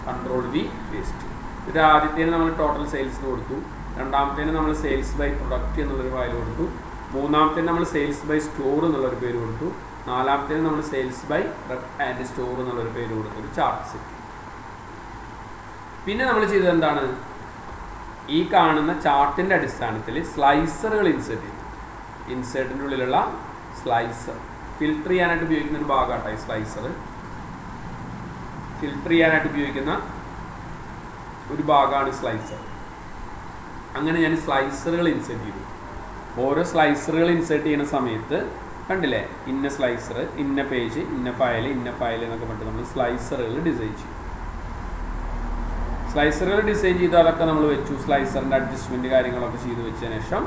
Ctrl+V പേസ്റ്റ്. ഇത് ആദ്യത്തേന് നമ്മൾ ടോട്ടൽ സെയിൽസ് കൊടുത്തു. രണ്ടാമത്തേന് നമ്മൾ സെയിൽസ് ബൈ പ്രൊഡക്റ്റ് എന്നുള്ളൊരു ഫയൽ കൊടുത്തു. മൂന്നാമത്തേന് നമ്മൾ സെയിൽസ് ബൈ സ്റ്റോർ എന്നുള്ളൊരു പേര് കൊടുത്തു. നാലാമത്തേന് നമ്മൾ സെയിൽസ് ബൈ റെപ് ആൻഡ് സ്റ്റോർ എന്നുള്ളൊരു പേര് കൊടുത്തു, ഒരു ചാർട്ട് സെറ്റ്. പിന്നെ നമ്മൾ ചെയ്തത് എന്താണ്, ഈ കാണുന്ന ചാർട്ടിൻ്റെ അടിസ്ഥാനത്തിൽ സ്ലൈസറുകൾ ഇൻസേർട്ട് ചെയ്തു. ഇൻസേർട്ടിൻ്റെ ഉള്ളിലുള്ള സ്ലൈസർ ഫിൽട്ടർ ചെയ്യാനായിട്ട് ഉപയോഗിക്കുന്ന ഒരു ഭാഗമാട്ടോ ഈ സ്ലൈസർ. ഫിൽട്ടർ ചെയ്യാനായിട്ട് ഉപയോഗിക്കുന്ന ഒരു ഭാഗമാണ് സ്ലൈസർ. അങ്ങനെ ഞാൻ സ്ലൈസറുകൾ ഇൻസേർട്ട് ചെയ്തു. ഓരോ സ്ലൈസറുകൾ ഇൻസേർട്ട് ചെയ്യുന്ന സമയത്ത് കണ്ടില്ലേ, ഇന്ന സ്ലൈസർ, ഇന്ന പേജ്, ഇന്ന ഫയൽ എന്നൊക്കെ പറഞ്ഞിട്ട് നമ്മൾ സ്ലൈസറുകൾ ഡിസൈൻ ചെയ്യും. സ്ലൈസറുകൾ ഡിസൈൻ ചെയ്ത് അതൊക്കെ നമ്മൾ വെച്ചു. സ്ലൈസറിൻ്റെ അഡ്ജസ്റ്റ്മെൻറ്റ് കാര്യങ്ങളൊക്കെ ചെയ്ത് വെച്ചതിന് ശേഷം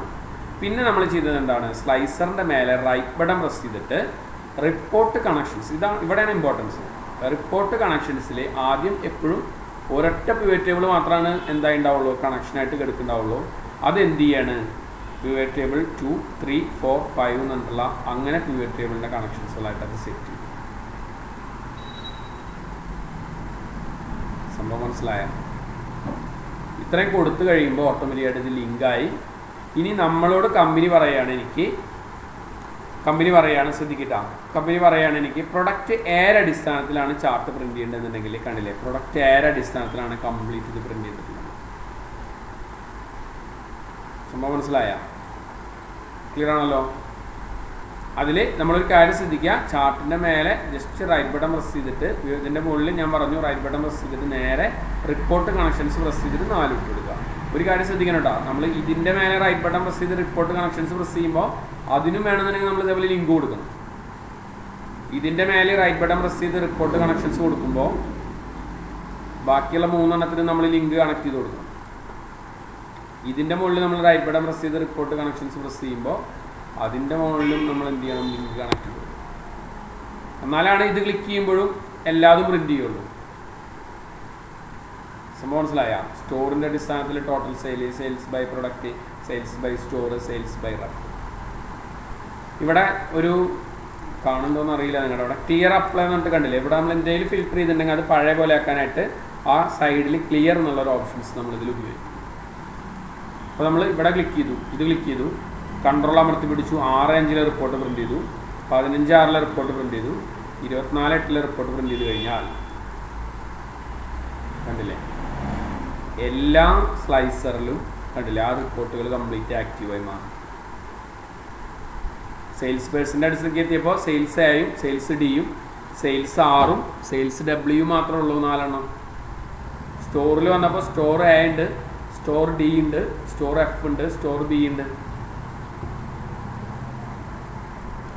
പിന്നെ നമ്മൾ ചെയ്തത് എന്താണ്, സ്ലൈസറിൻ്റെ മേലെ റൈറ്റ് ബട്ടൺ പ്രസ് ചെയ്തിട്ട് റിപ്പോർട്ട് കണക്ഷൻസ്, ഇവിടെയാണ് ഇമ്പോർട്ടൻസ്. റിപ്പോർട്ട് കണക്ഷൻസിൽ ആദ്യം എപ്പോഴും ഒരൊറ്റ പിവറ്റ് ടേബിൾ മാത്രമാണ് എന്തായി ഉണ്ടാവുള്ളൂ, കണക്ഷനായിട്ട് കിടക്കുന്നുണ്ടാവുള്ളൂ. അതെന്ത് ചെയ്യാണ്, പിവറ്റ് ടേബിൾ 2, 3, 4, 5 എന്നുള്ള അങ്ങനെ പിവറ്റ് ടേബിളിൻ്റെ കണക്ഷൻസുകളായിട്ട് അത് സെറ്റ് ചെയ്യും. സംഭവം മനസ്സിലായ? ഇത്രയും കൊടുത്തു കഴിയുമ്പോൾ ഓട്ടോമാറ്റിക്കായിട്ട് ഇത് ലിങ്കായി. ഇനി നമ്മളോട് കമ്പനി പറയുകയാണ് ശ്രദ്ധിക്കട്ടാ, കമ്പനി പറയുകയാണ് എനിക്ക് പ്രൊഡക്റ്റ് ഏറെ അടിസ്ഥാനത്തിലാണ് ചാർട്ട് പ്രിന്റ് ചെയ്യേണ്ടതെന്നുണ്ടെങ്കിൽ കണ്ടില്ലേ, പ്രൊഡക്റ്റ് ഏറെ അടിസ്ഥാനത്തിലാണ് കംപ്ലീറ്റ് ഇത് പ്രിന്റ് ചെയ്തിട്ടുള്ളത്. സംഭവം മനസ്സിലായ? ക്ലിയർ ആണല്ലോ? അതിൽ നമ്മളൊരു കാര്യം ശ്രദ്ധിക്കുക, ചാർട്ടിൻ്റെ മേലെ ജസ്റ്റ് റൈറ്റ് ബട്ടൺ പ്രസ് ചെയ്തിട്ട് ഇതിൻ്റെ മുകളിൽ ഞാൻ പറഞ്ഞു റൈറ്റ് ബട്ടൺ പ്രസ് ചെയ്തിട്ട് നേരെ റിപ്പോർട്ട് കണക്ഷൻസ് പ്രസ് ചെയ്തിട്ട് 4 ഇട്ട് കൊടുക്കുക. ഒരു കാര്യം ശ്രദ്ധിക്കണം കേട്ടോ, നമ്മൾ ഇതിൻ്റെ മേലെ റൈറ്റ് ബട്ടൺ പ്രസ് ചെയ്ത് റിപ്പോർട്ട് കണക്ഷൻസ് പ്രസ് ചെയ്യുമ്പോൾ അതിനും വേണമെന്നുണ്ടെങ്കിൽ നമ്മൾ ഇതേപോലെ ലിങ്ക് കൊടുക്കണം. ഇതിൻ്റെ മേലെ റൈറ്റ് ബട്ടൺ പ്രസ് ചെയ്ത് റിപ്പോർട്ട് കണക്ഷൻസ് കൊടുക്കുമ്പോൾ ബാക്കിയുള്ള 3 എണ്ണത്തിന് നമ്മൾ ലിങ്ക് കണക്ട് ചെയ്ത് കൊടുക്കണം. ഇതിൻ്റെ മുകളിൽ നമ്മൾ റൈറ്റ് ബട്ടൺ പ്രസ് ചെയ്ത് റിപ്പോർട്ട് കണക്ഷൻസ് പ്രസ് ചെയ്യുമ്പോൾ അതിൻ്റെ മുകളിലും നമ്മൾ എന്ത് ചെയ്യണം, ലിങ്ക് കണക്ട് ചെയ്ത് കൊടുക്കണം. എന്നാലാണ് ഇത് ക്ലിക്ക് ചെയ്യുമ്പോഴും എല്ലാതും പ്രിന്റ് ചെയ്യുള്ളൂ. സംഭവം മനസ്സിലായ? സ്റ്റോറിൻ്റെ അടിസ്ഥാനത്തിൽ total sales by product, sales by store, sales by rep. ഇവിടെ ഒരു കാണുന്നുണ്ടോയെന്ന് അറിയില്ല നിങ്ങളുടെ അവിടെ ക്ലിയർ അപ്ലൈ എന്ന് പറഞ്ഞിട്ട് കണ്ടില്ലേ? ഇവിടെ നമ്മൾ എന്തെങ്കിലും ഫിൽറ്റർ ചെയ്തിട്ടുണ്ടെങ്കിൽ അത് പഴയ പോലെ ആക്കാനായിട്ട് ആ സൈഡിൽ ക്ലിയർ എന്നുള്ളൊരു ഓപ്ഷൻസ് നമ്മൾ ഇതിൽ ഉപയോഗിക്കും. അപ്പോൾ നമ്മൾ ഇവിടെ ക്ലിക്ക് ചെയ്തു, ഇത് ക്ലിക്ക് ചെയ്തു, കൺട്രോൾ അമർത്തി പിടിച്ചു, 6:5 റിപ്പോർട്ട് പ്രിന്റ് ചെയ്തു, 15:6 റിപ്പോർട്ട് പ്രിന്റ് ചെയ്തു, 24:8 റിപ്പോർട്ട് പ്രിന്റ് ചെയ്ത് കഴിഞ്ഞാൽ കണ്ടില്ലേ എല്ലാ സ്ലൈസറിലും കണ്ടില്ലേ ആ റിപ്പോർട്ടുകൾ കംപ്ലീറ്റ് ആക്റ്റീവായി മാറും. സെയിൽസ് പേഴ്സൻ്റെ അടുത്തേക്ക് എത്തിയപ്പോൾ സെയിൽസ് എയും സെയിൽസ് ഡിയും സെയിൽസ് ആറും സെയിൽസ് ഡബ്ല്യു മാത്രമേ ഉള്ളൂ 4 എണ്ണം. സ്റ്റോറിൽ വന്നപ്പോൾ സ്റ്റോർ എ ഉണ്ട്, സ്റ്റോർ ഡി ഉണ്ട്, സ്റ്റോർ എഫ് ഉണ്ട്, സ്റ്റോർ ബി ഉണ്ട്.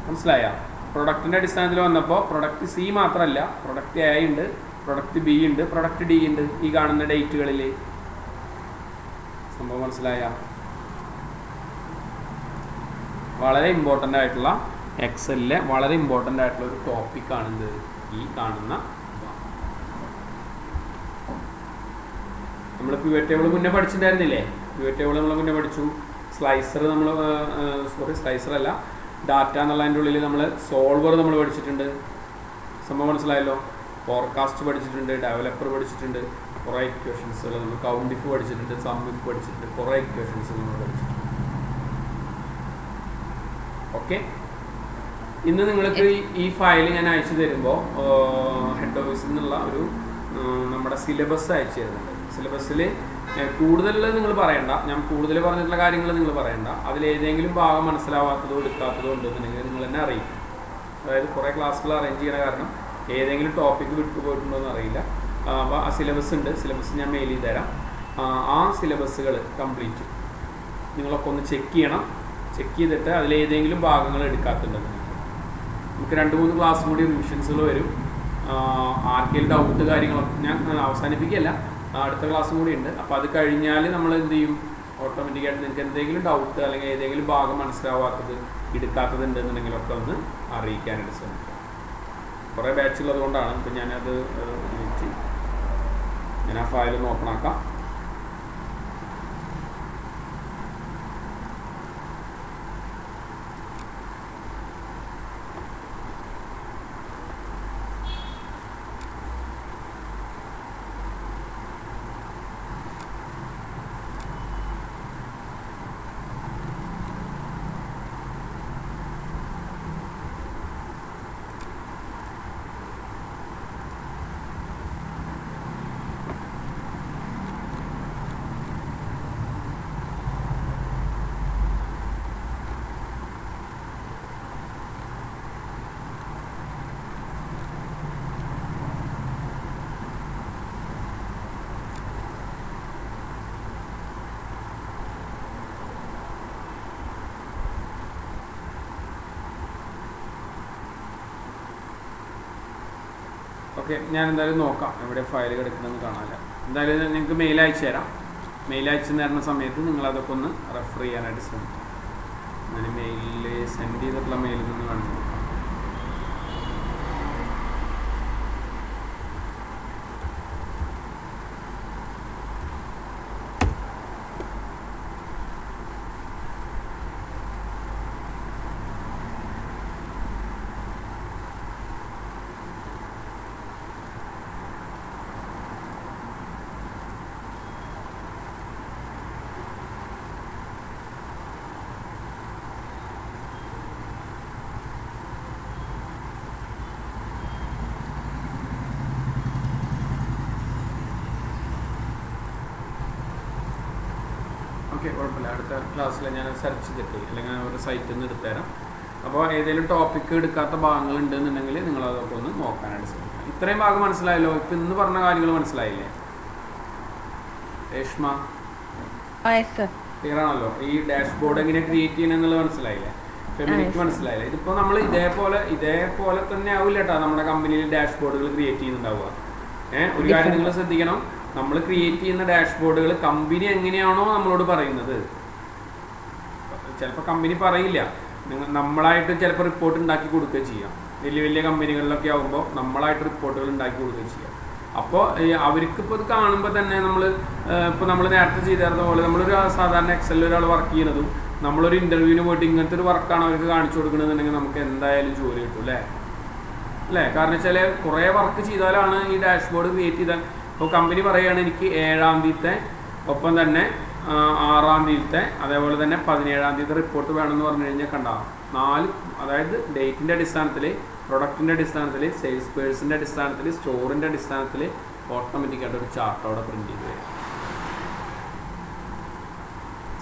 മനസ്സിലായ? പ്രൊഡക്റ്റിൻ്റെ അടിസ്ഥാനത്തിൽ വന്നപ്പോൾ പ്രൊഡക്റ്റ് സി മാത്രമല്ല, പ്രൊഡക്റ്റ് എ ഉണ്ട്, പ്രൊഡക്റ്റ് ബി ഉണ്ട്, പ്രൊഡക്റ്റ് ഡി ഉണ്ട്. ഈ കാണുന്ന ഡേറ്റുകളിൽ സംഭവം മനസ്സിലായ? വളരെ ഇമ്പോർട്ടൻ്റ് ആയിട്ടുള്ള എക്സലിലെ വളരെ ഇമ്പോർട്ടൻ്റ് ആയിട്ടുള്ള ഒരു ടോപ്പിക്കാണിത് ഈ കാണുന്ന. നമ്മൾ പിവറ്റ് ടേബിൾ മുന്നേ പഠിച്ചിട്ടുണ്ടായിരുന്നില്ലേ? പിവറ്റ് ടേബിൾ നമ്മൾ മുന്നേ പഠിച്ചു. സ്ലൈസർ നമ്മൾ സ്ലൈസർ അല്ല, ഡാറ്റ എന്നുള്ളതിൻ്റെ ഉള്ളിൽ നമ്മൾ സോൾവർ നമ്മൾ പഠിച്ചിട്ടുണ്ട്. സംഭവം മനസ്സിലായല്ലോ? ഫോർകാസ്റ്റ് പഠിച്ചിട്ടുണ്ട്, ഡെവലപ്പർ പഠിച്ചിട്ടുണ്ട്, കുറേ ഇക്വേഷൻസുകൾ നമ്മൾ കൗണ്ട് ഇഫ് പഠിച്ചിട്ടുണ്ട്, സം ഇഫ് പഠിച്ചിട്ടുണ്ട്, കുറേ ഇക്വേഷൻസ് നമ്മൾ പഠിച്ചിട്ടുണ്ട്. ഓക്കെ, ഇന്ന് നിങ്ങൾക്ക് ഈ ഫയൽ ഞാൻ അയച്ചു തരുമ്പോൾ ഹെഡ് ഓഫീസിൽ നിന്നുള്ള ഒരു നമ്മുടെ സിലബസ് അയച്ചു തരുന്നുണ്ട്. സിലബസിൽ കൂടുതൽ നിങ്ങൾ പറയണ്ട, ഞാൻ കൂടുതൽ പറഞ്ഞിട്ടുള്ള കാര്യങ്ങൾ നിങ്ങൾ പറയണ്ട. അതിലേതെങ്കിലും ഭാഗം മനസ്സിലാവാത്തതോ എടുക്കാത്തതോ ഉണ്ടെന്നുണ്ടെങ്കിൽ നിങ്ങൾ എന്നെ അറിയിക്കും. അതായത് കുറേ ക്ലാസ്സുകൾ അറേഞ്ച് ചെയ്യുന്ന കാരണം ഏതെങ്കിലും ടോപ്പിക്ക് വിട്ടുപോയിട്ടുണ്ടോ എന്ന് അറിയില്ല. അപ്പോൾ ആ സിലബസ് ഉണ്ട്, സിലബസ് ഞാൻ മെയിൽ ചെയ്ത് തരാം. ആ സിലബസുകൾ കംപ്ലീറ്റ് നിങ്ങളൊക്കെ ഒന്ന് ചെക്ക് ചെയ്യണം. ചെക്ക് ചെയ്തിട്ട് അതിലേതെങ്കിലും ഭാഗങ്ങൾ എടുക്കാത്തുണ്ടെന്ന് നമുക്ക് 2-3 ക്ലാസ് കൂടി റിവിഷൻസുകൾ വരും. ആർക്കെങ്കിലും ഡൗട്ട് കാര്യങ്ങളൊക്കെ ഞാൻ അവസാനിപ്പിക്കുകയല്ല, അടുത്ത ക്ലാസ്സും കൂടി ഉണ്ട്. അപ്പോൾ അത് കഴിഞ്ഞാൽ നമ്മൾ എന്ത് ചെയ്യും, ഓട്ടോമാറ്റിക്കായിട്ട് നിങ്ങൾക്ക് എന്തെങ്കിലും ഡൗട്ട് അല്ലെങ്കിൽ ഏതെങ്കിലും ഭാഗം മനസ്സിലാവാത്തത് എടുക്കാത്തത് ഉണ്ടെന്നുണ്ടെങ്കിലൊക്കെ ഒന്ന് അറിയിക്കാനായിട്ട് ശ്രമിക്കാം. കുറേ ബാച്ചുള്ളത് കൊണ്ടാണ്. ഇപ്പം ഞാനത് ഞാൻ ആ ഫയൽ ഒന്ന് ഓപ്പൺ ആക്കാം. ഓക്കെ, ഞാൻ എന്തായാലും നോക്കാം എവിടെ ഫയൽ കിടക്കണമെന്ന് കാണാനില്ല. എന്തായാലും നിങ്ങൾക്ക് മെയിൽ അയച്ചു തരാം. മെയിൽ അയച്ചു തരുന്ന സമയത്ത് നിങ്ങളതൊക്കെ ഒന്ന് റെഫർ ചെയ്യാനായിട്ട് ശ്രമിക്കാം. ഞാൻ മെയിലിൽ സെൻഡ് ചെയ്തിട്ടുള്ള മെയിലിൽ നിന്ന് കാണിച്ചു നോക്കാം. കുഴപ്പമില്ല, അടുത്ത ക്ലാസ്സിൽ ഞാൻ സെർച്ച് ചെയ്തിട്ട് അല്ലെങ്കിൽ ഒരു സൈറ്റിൽ നിന്ന് എടുത്തുതരാം. അപ്പോൾ ഏതെങ്കിലും ടോപ്പിക്ക് എടുക്കാത്ത ഭാഗങ്ങൾ ഉണ്ടെന്നുണ്ടെങ്കിൽ നിങ്ങളതൊക്കെ ഒന്ന് നോക്കാനായിട്ട് ശ്രമിക്കാം. ഇത്രയും ഭാഗം മനസ്സിലായല്ലോ? ഇപ്പം ഇന്ന് പറഞ്ഞ കാര്യങ്ങൾ മനസ്സിലായില്ലേ രേഷ്മ? ക്ലിയർ ആണല്ലോ? ഈ ഡാഷ്ബോർഡ് എങ്ങനെ ക്രിയേറ്റ് ചെയ്യണം എന്നുള്ളത് മനസ്സിലായില്ലേ? ഫെമിനിക്ക് മനസ്സിലായില്ലേ? ഇതിപ്പോൾ നമ്മൾ ഇതേപോലെ തന്നെ ആവില്ല കേട്ടോ നമ്മുടെ കമ്പനിയിൽ ഡാഷ്ബോർഡുകൾ ക്രിയേറ്റ് ചെയ്യുന്നുണ്ടാവുക. ഒരു കാര്യം നിങ്ങൾ ശ്രദ്ധിക്കണം, നമ്മൾ ക്രിയേറ്റ് ചെയ്യുന്ന ഡാഷ്ബോർഡുകൾ കമ്പനി എങ്ങനെയാണോ നമ്മളോട് പറയുന്നത്, ചിലപ്പോൾ കമ്പനി പറയില്ല, നമ്മളായിട്ട് ചിലപ്പോൾ റിപ്പോർട്ട് ഉണ്ടാക്കി കൊടുക്കുകയും ചെയ്യാം. വലിയ വലിയ കമ്പനികളിലൊക്കെ ആകുമ്പോൾ നമ്മളായിട്ട് റിപ്പോർട്ടുകൾ ഉണ്ടാക്കി കൊടുക്കുകയും ചെയ്യാം. അപ്പോൾ അവർക്കിപ്പോൾ ഇത് കാണുമ്പോൾ തന്നെ ഇപ്പോൾ നമ്മൾ നേരത്തെ ചെയ്തിരുന്ന പോലെ നമ്മളൊരു സാധാരണ എക്സലിൽ ഒരാൾ വർക്ക് ചെയ്യുന്നതും നമ്മളൊരു ഇൻ്റർവ്യൂവിന് പോയിട്ട് ഇങ്ങനത്തെ ഒരു വർക്കാണ് അവർക്ക് കാണിച്ചു കൊടുക്കണമെന്നുണ്ടെങ്കിൽ നമുക്ക് എന്തായാലും ജോലി കിട്ടും അല്ലേ? കാരണം വെച്ചാൽ കുറേ വർക്ക് ചെയ്താലാണ് ഈ ഡാഷ്ബോർഡ് ക്രിയേറ്റ് ചെയ്താൽ. ഇപ്പോൾ കമ്പനി പറയുകയാണ് എനിക്ക് 7-ാം തീയതിത്തെ ഒപ്പം തന്നെ 6-ാം തീയതിത്തെ അതേപോലെ തന്നെ 17-ാം തീയതി റിപ്പോർട്ട് വേണമെന്ന് പറഞ്ഞു കഴിഞ്ഞാൽ കണ്ടാകും 4, അതായത് ഡേറ്റിൻ്റെ അടിസ്ഥാനത്തിൽ, പ്രൊഡക്റ്റിൻ്റെ അടിസ്ഥാനത്തിൽ, സെയിൽസ് പേഴ്സിൻ്റെ അടിസ്ഥാനത്തിൽ, സ്റ്റോറിൻ്റെ അടിസ്ഥാനത്തിൽ ഓട്ടോമാറ്റിക്കായിട്ട് ഒരു ചാർട്ട് അവിടെ പ്രിൻറ്റ് ചെയ്ത് വരും.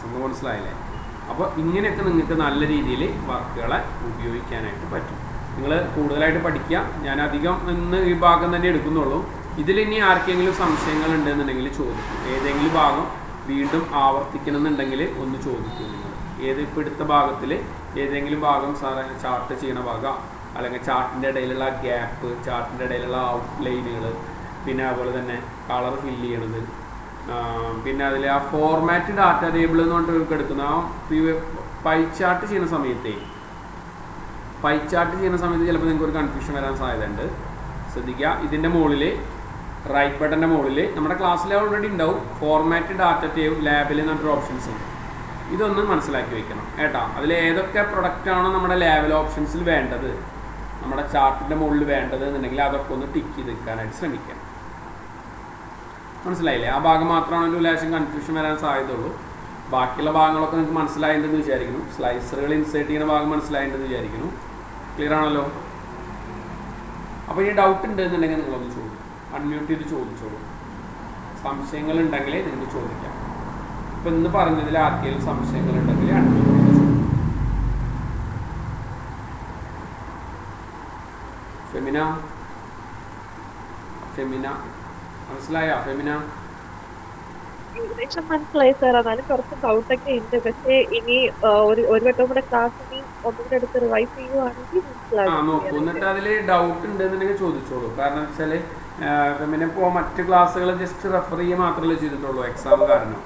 സംഭവം മനസ്സിലായില്ലേ? അപ്പോൾ ഇങ്ങനെയൊക്കെ നിങ്ങൾക്ക് നല്ല രീതിയിൽ വർക്കുകളെ ഉപയോഗിക്കാനായിട്ട് പറ്റും. നിങ്ങൾ കൂടുതലായിട്ട് പഠിക്കുക. ഞാൻ അധികം ഇന്ന് ഈ ഭാഗം തന്നെ എടുക്കുന്നുള്ളൂ. ഇതിലിനി ആർക്കെങ്കിലും സംശയങ്ങൾ ഉണ്ടെന്നുണ്ടെങ്കിൽ ചോദിക്കും. ഏതെങ്കിലും ഭാഗം വീണ്ടും ആവർത്തിക്കണമെന്നുണ്ടെങ്കിൽ ഒന്ന് ചോദിക്കും നിങ്ങൾ. ഇപ്പോൾ എടുത്ത ഭാഗത്തിൽ ഏതെങ്കിലും ഭാഗം ചാർട്ട് ചെയ്യണ ഭാഗം, അല്ലെങ്കിൽ ചാർട്ടിൻ്റെ ഇടയിലുള്ള ഗ്യാപ്പ്, ചാർട്ടിൻ്റെ ഇടയിലുള്ള ഔട്ട്ലൈനുകൾ, പിന്നെ അതുപോലെ തന്നെ കളർ ഫില്ല് ചെയ്യണത്, പിന്നെ അതിൽ ആ ഫോർമാറ്റ് ഡാറ്റ ടേബിൾ എന്ന് പറഞ്ഞിട്ട് എടുക്കുന്ന ആ പൈ ചാർട്ട് ചെയ്യുന്ന സമയത്ത് ചിലപ്പോൾ നിങ്ങൾക്ക് ഒരു കൺഫ്യൂഷൻ വരാൻ സാധ്യതയുണ്ട്. ശ്രദ്ധിക്കുക, ഇതിൻ്റെ മുകളിൽ റൈറ്റ് ബട്ടൻ്റെ മുകളിൽ നമ്മുടെ ക്ലാസ്സിൽ ഓൾറെഡി ഉണ്ടാവും ഫോർമാറ്റ് ഡാറ്റ ടേബിൾ ലാബിൽ എന്ന് പറഞ്ഞൊരു ഓപ്ഷൻസ് ഉണ്ട്. ഇതൊന്ന് മനസ്സിലാക്കി വെക്കണം കേട്ടോ. അതിൽ ഏതൊക്കെ പ്രൊഡക്റ്റാണോ നമ്മുടെ ലാബിൽ ഓപ്ഷൻസിൽ വേണ്ടത്, നമ്മുടെ ചാർട്ടിൻ്റെ മുകളിൽ വേണ്ടത് എന്നുണ്ടെങ്കിൽ അതൊക്കെ ഒന്ന് ടിക്ക് ചെയ്ത് വെക്കാനായിട്ട് ശ്രമിക്കാം. മനസ്സിലായില്ലേ? ആ ഭാഗം മാത്രമാണ് ഒരു ലേശം കൺഫ്യൂഷൻ വരാൻ സാധ്യതയുള്ളൂ. ബാക്കിയുള്ള ഭാഗങ്ങളൊക്കെ നിങ്ങൾക്ക് മനസ്സിലായിട്ടുണ്ടെന്ന് വിചാരിക്കുന്നു. സ്ലൈസറുകൾ ഇൻസേർട്ട് ചെയ്യുന്ന ഭാഗം മനസ്സിലായിട്ടുണ്ടെന്ന് വിചാരിക്കുന്നു. ക്ലിയർ ആണല്ലോ? അപ്പോൾ ഈ ഡൗട്ട് ഉണ്ട് എന്നുണ്ടെങ്കിൽ നിങ്ങളൊന്ന് ചോദിക്കും, അൺമ്യൂട്ട് ചെയ്ത് ചോദിച്ചോളൂ. സംശയങ്ങളുണ്ടെങ്കിൽ നിങ്ങൾക്ക് ചോദിക്കാം. ഇപ്പം ഇന്ന് പറഞ്ഞതിൽ ആർക്കെങ്കിലും സംശയങ്ങളുണ്ടെങ്കിൽ അൺമ്യൂട്ട് ചെയ്ത് ചോദിക്കും. ഫെമിന മനസ്സിലായോ? ഫെമിന ഏകദേശം മനസ്സിലായി സാർ. എന്നാലും കുറച്ച് ഡൗട്ടൊക്കെ ഉണ്ട്. പക്ഷേ ഇനി ഒരു വട്ടം കൂടെ ക്ലാസ് ഒന്നുകൂടെ എടുത്ത് റിവൈസ് ചെയ്യുവാണെങ്കിൽ നോക്കൂ. എന്നിട്ട് അതിൽ ഡൗട്ട് ഉണ്ടെന്നുണ്ടെങ്കിൽ ചോദിച്ചോളൂ. കാരണം വെച്ചാൽ ഫെമിന ഇപ്പോൾ മറ്റ് ക്ലാസ്സുകൾ ജസ്റ്റ് റെഫർ ചെയ്യുക മാത്രമല്ലേ ചെയ്തിട്ടുള്ളൂ എക്സാം കാരണം.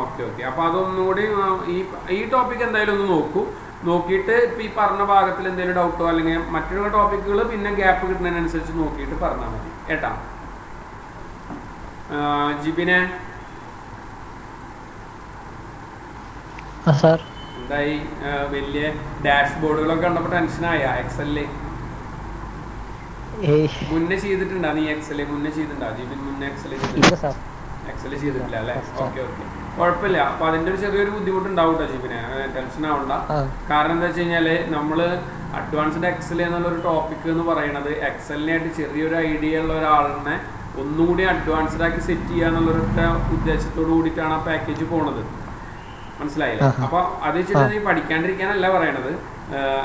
ഓക്കെ. അപ്പോൾ അതൊന്നുകൂടി ഈ ടോപ്പിക് എന്തായാലും ഒന്ന് നോക്കൂ. നോക്കിയിട്ട് ഇപ്പോൾ ഈ പറഞ്ഞ ഭാഗത്തിൽ എന്തെങ്കിലും ഡൗട്ടോ അല്ലെങ്കിൽ മറ്റുള്ള ടോപ്പിക്കുകൾ പിന്നെ ഗ്യാപ്പ് കിട്ടുന്നതിനനുസരിച്ച് നോക്കിയിട്ട് പറഞ്ഞാൽ മതി കേട്ടാ. ജിബിനെ എന്തായി? വലിയ ഡാഷ്ബോർഡുകളൊക്കെ കണ്ടപ്പോൾ ടെൻഷനായ? എക്സലില് മുന്നേ ചെയ്തിട്ടുണ്ടോ നീ? എക്സല് മുന്നേ ചെയ്തിട്ടുണ്ടോ ജിബിൻ? മുന്നേ എക്സല് ചെയ്തിട്ടില്ല അല്ലേ? ഓക്കെ. കുഴപ്പമില്ല. അപ്പോൾ അതിൻ്റെ ഒരു ചെറിയൊരു ബുദ്ധിമുട്ടുണ്ടാവും കേട്ടോ ജിബിനെ, ടെൻഷൻ ആവണ്ട. കാരണം എന്താ വെച്ച് കഴിഞ്ഞാൽ നമ്മൾ അഡ്വാൻസ്ഡ് എക്സൽ എന്നുള്ളൊരു ടോപ്പിക് എന്ന് പറയുന്നത് എക്സലിനായിട്ട് ചെറിയൊരു ഐഡിയ ഉള്ള ഒരാളിനെ ഒന്നുകൂടി അഡ്വാൻസ്ഡ് ആക്കി സെറ്റ് ചെയ്യുക എന്നുള്ളൊരൊറ്റ ഉദ്ദേശത്തോട് കൂടിയിട്ടാണ് ആ പാക്കേജ് പോണത്. മനസ്സിലായില്ലേ? അപ്പോൾ അത് വെച്ചിട്ട് നീ പഠിക്കാണ്ടിരിക്കാനല്ല പറയണത്.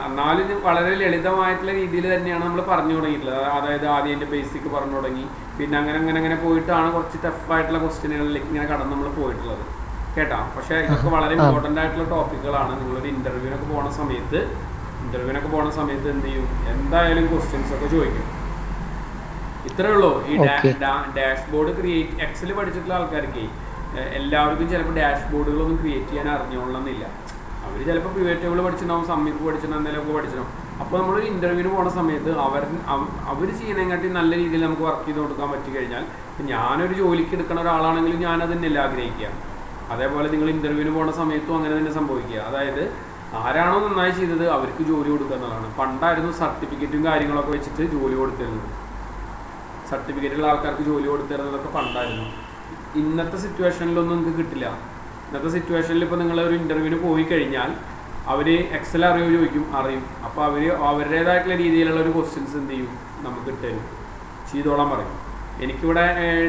എന്നാലും ഇത് വളരെ ലളിതമായിട്ടുള്ള രീതിയിൽ തന്നെയാണ് നമ്മൾ പറഞ്ഞു തുടങ്ങിയിട്ടുള്ളത്. അതായത് ആദ്യം അതിൻ്റെ ബേസിക് പറഞ്ഞു തുടങ്ങി, പിന്നെ അങ്ങനെ പോയിട്ടാണ് കുറച്ച് ടഫായിട്ടുള്ള ക്വസ്റ്റ്യനുകളിലേക്ക് ഇങ്ങനെ കടന്ന് നമ്മൾ പോയിട്ടുള്ളത് കേട്ടോ. പക്ഷേ ഇതൊക്കെ വളരെ ഇമ്പോർട്ടൻ്റ് ആയിട്ടുള്ള ടോപ്പിക്കുകളാണ്. നിങ്ങളൊരു ഇൻ്റർവ്യൂവിനൊക്കെ പോണ സമയത്ത് എന്ത് ചെയ്യും? എന്തായാലും ക്വസ്റ്റ്യൻസ് ഒക്കെ ചോദിക്കും. ഇത്രേ ഉള്ളൂ. ഈ ഡാഷ്ബോർഡ് ക്രിയേറ്റ് എക്സൽ പഠിച്ചിട്ടുള്ള ആൾക്കാർക്ക് എല്ലാവർക്കും ചിലപ്പോൾ ഡാഷ്ബോർഡുകളൊന്നും ക്രിയേറ്റ് ചെയ്യാൻ അറിഞ്ഞോളണമെന്നില്ല. അവർ ചിലപ്പോൾ പിവറ്റ് ടേബിൾ പഠിച്ചിട്ടുണ്ടാവും, സമ്മിപ്പ് പഠിച്ചിട്ടുണ്ടാവും, എന്തെങ്കിലുമൊക്കെ പഠിച്ചിട്ടുണ്ടാവും. അപ്പോൾ നമ്മൾ ഇൻ്റർവ്യൂവിന് പോകുന്ന സമയത്ത് അവർ ചെയ്യുന്നതിനെക്കാട്ടി നല്ല രീതിയിൽ നമുക്ക് വർക്ക് ചെയ്ത് കൊടുക്കാൻ പറ്റി കഴിഞ്ഞാൽ, ഞാനൊരു ജോലിക്ക് എടുക്കുന്ന ഒരാളാണെങ്കിലും ഞാനത് തന്നെയല്ല ആഗ്രഹിക്കുക. അതേപോലെ നിങ്ങൾ ഇൻ്റർവ്യൂവിന് പോകുന്ന സമയത്തും അങ്ങനെ തന്നെ സംഭവിക്കുക. അതായത് ആരാണോ നന്നായി ചെയ്തത് അവർക്ക് ജോലി കൊടുക്കുക എന്നുള്ളതാണ്. പണ്ടായിരുന്നു സർട്ടിഫിക്കറ്റും കാര്യങ്ങളൊക്കെ വെച്ചിട്ട് ജോലി കൊടുത്തിരുന്നത്. സർട്ടിഫിക്കറ്റുള്ള ആൾക്കാർക്ക് ജോലി കൊടുത്തിരുന്നതൊക്കെ പണ്ടായിരുന്നു. ഇന്നത്തെ സിറ്റുവേഷനിലൊന്നും നിങ്ങൾക്ക് കിട്ടില്ല. ഇന്നത്തെ സിറ്റുവേഷനിൽ ഇപ്പോൾ നിങ്ങൾ ഒരു ഇൻ്റർവ്യൂവിന് പോയി കഴിഞ്ഞാൽ അവർ എക്സൽ അറിയോ ചോദിക്കും, അറിയും. അപ്പോൾ അവരുടേതായിട്ടുള്ള രീതിയിലുള്ള ഒരു ക്വസ്റ്റ്യൻസ് എന്ത് ചെയ്യും, നമുക്ക് തരും, ചെയ്തോളാൻ പറയും. എനിക്കിവിടെ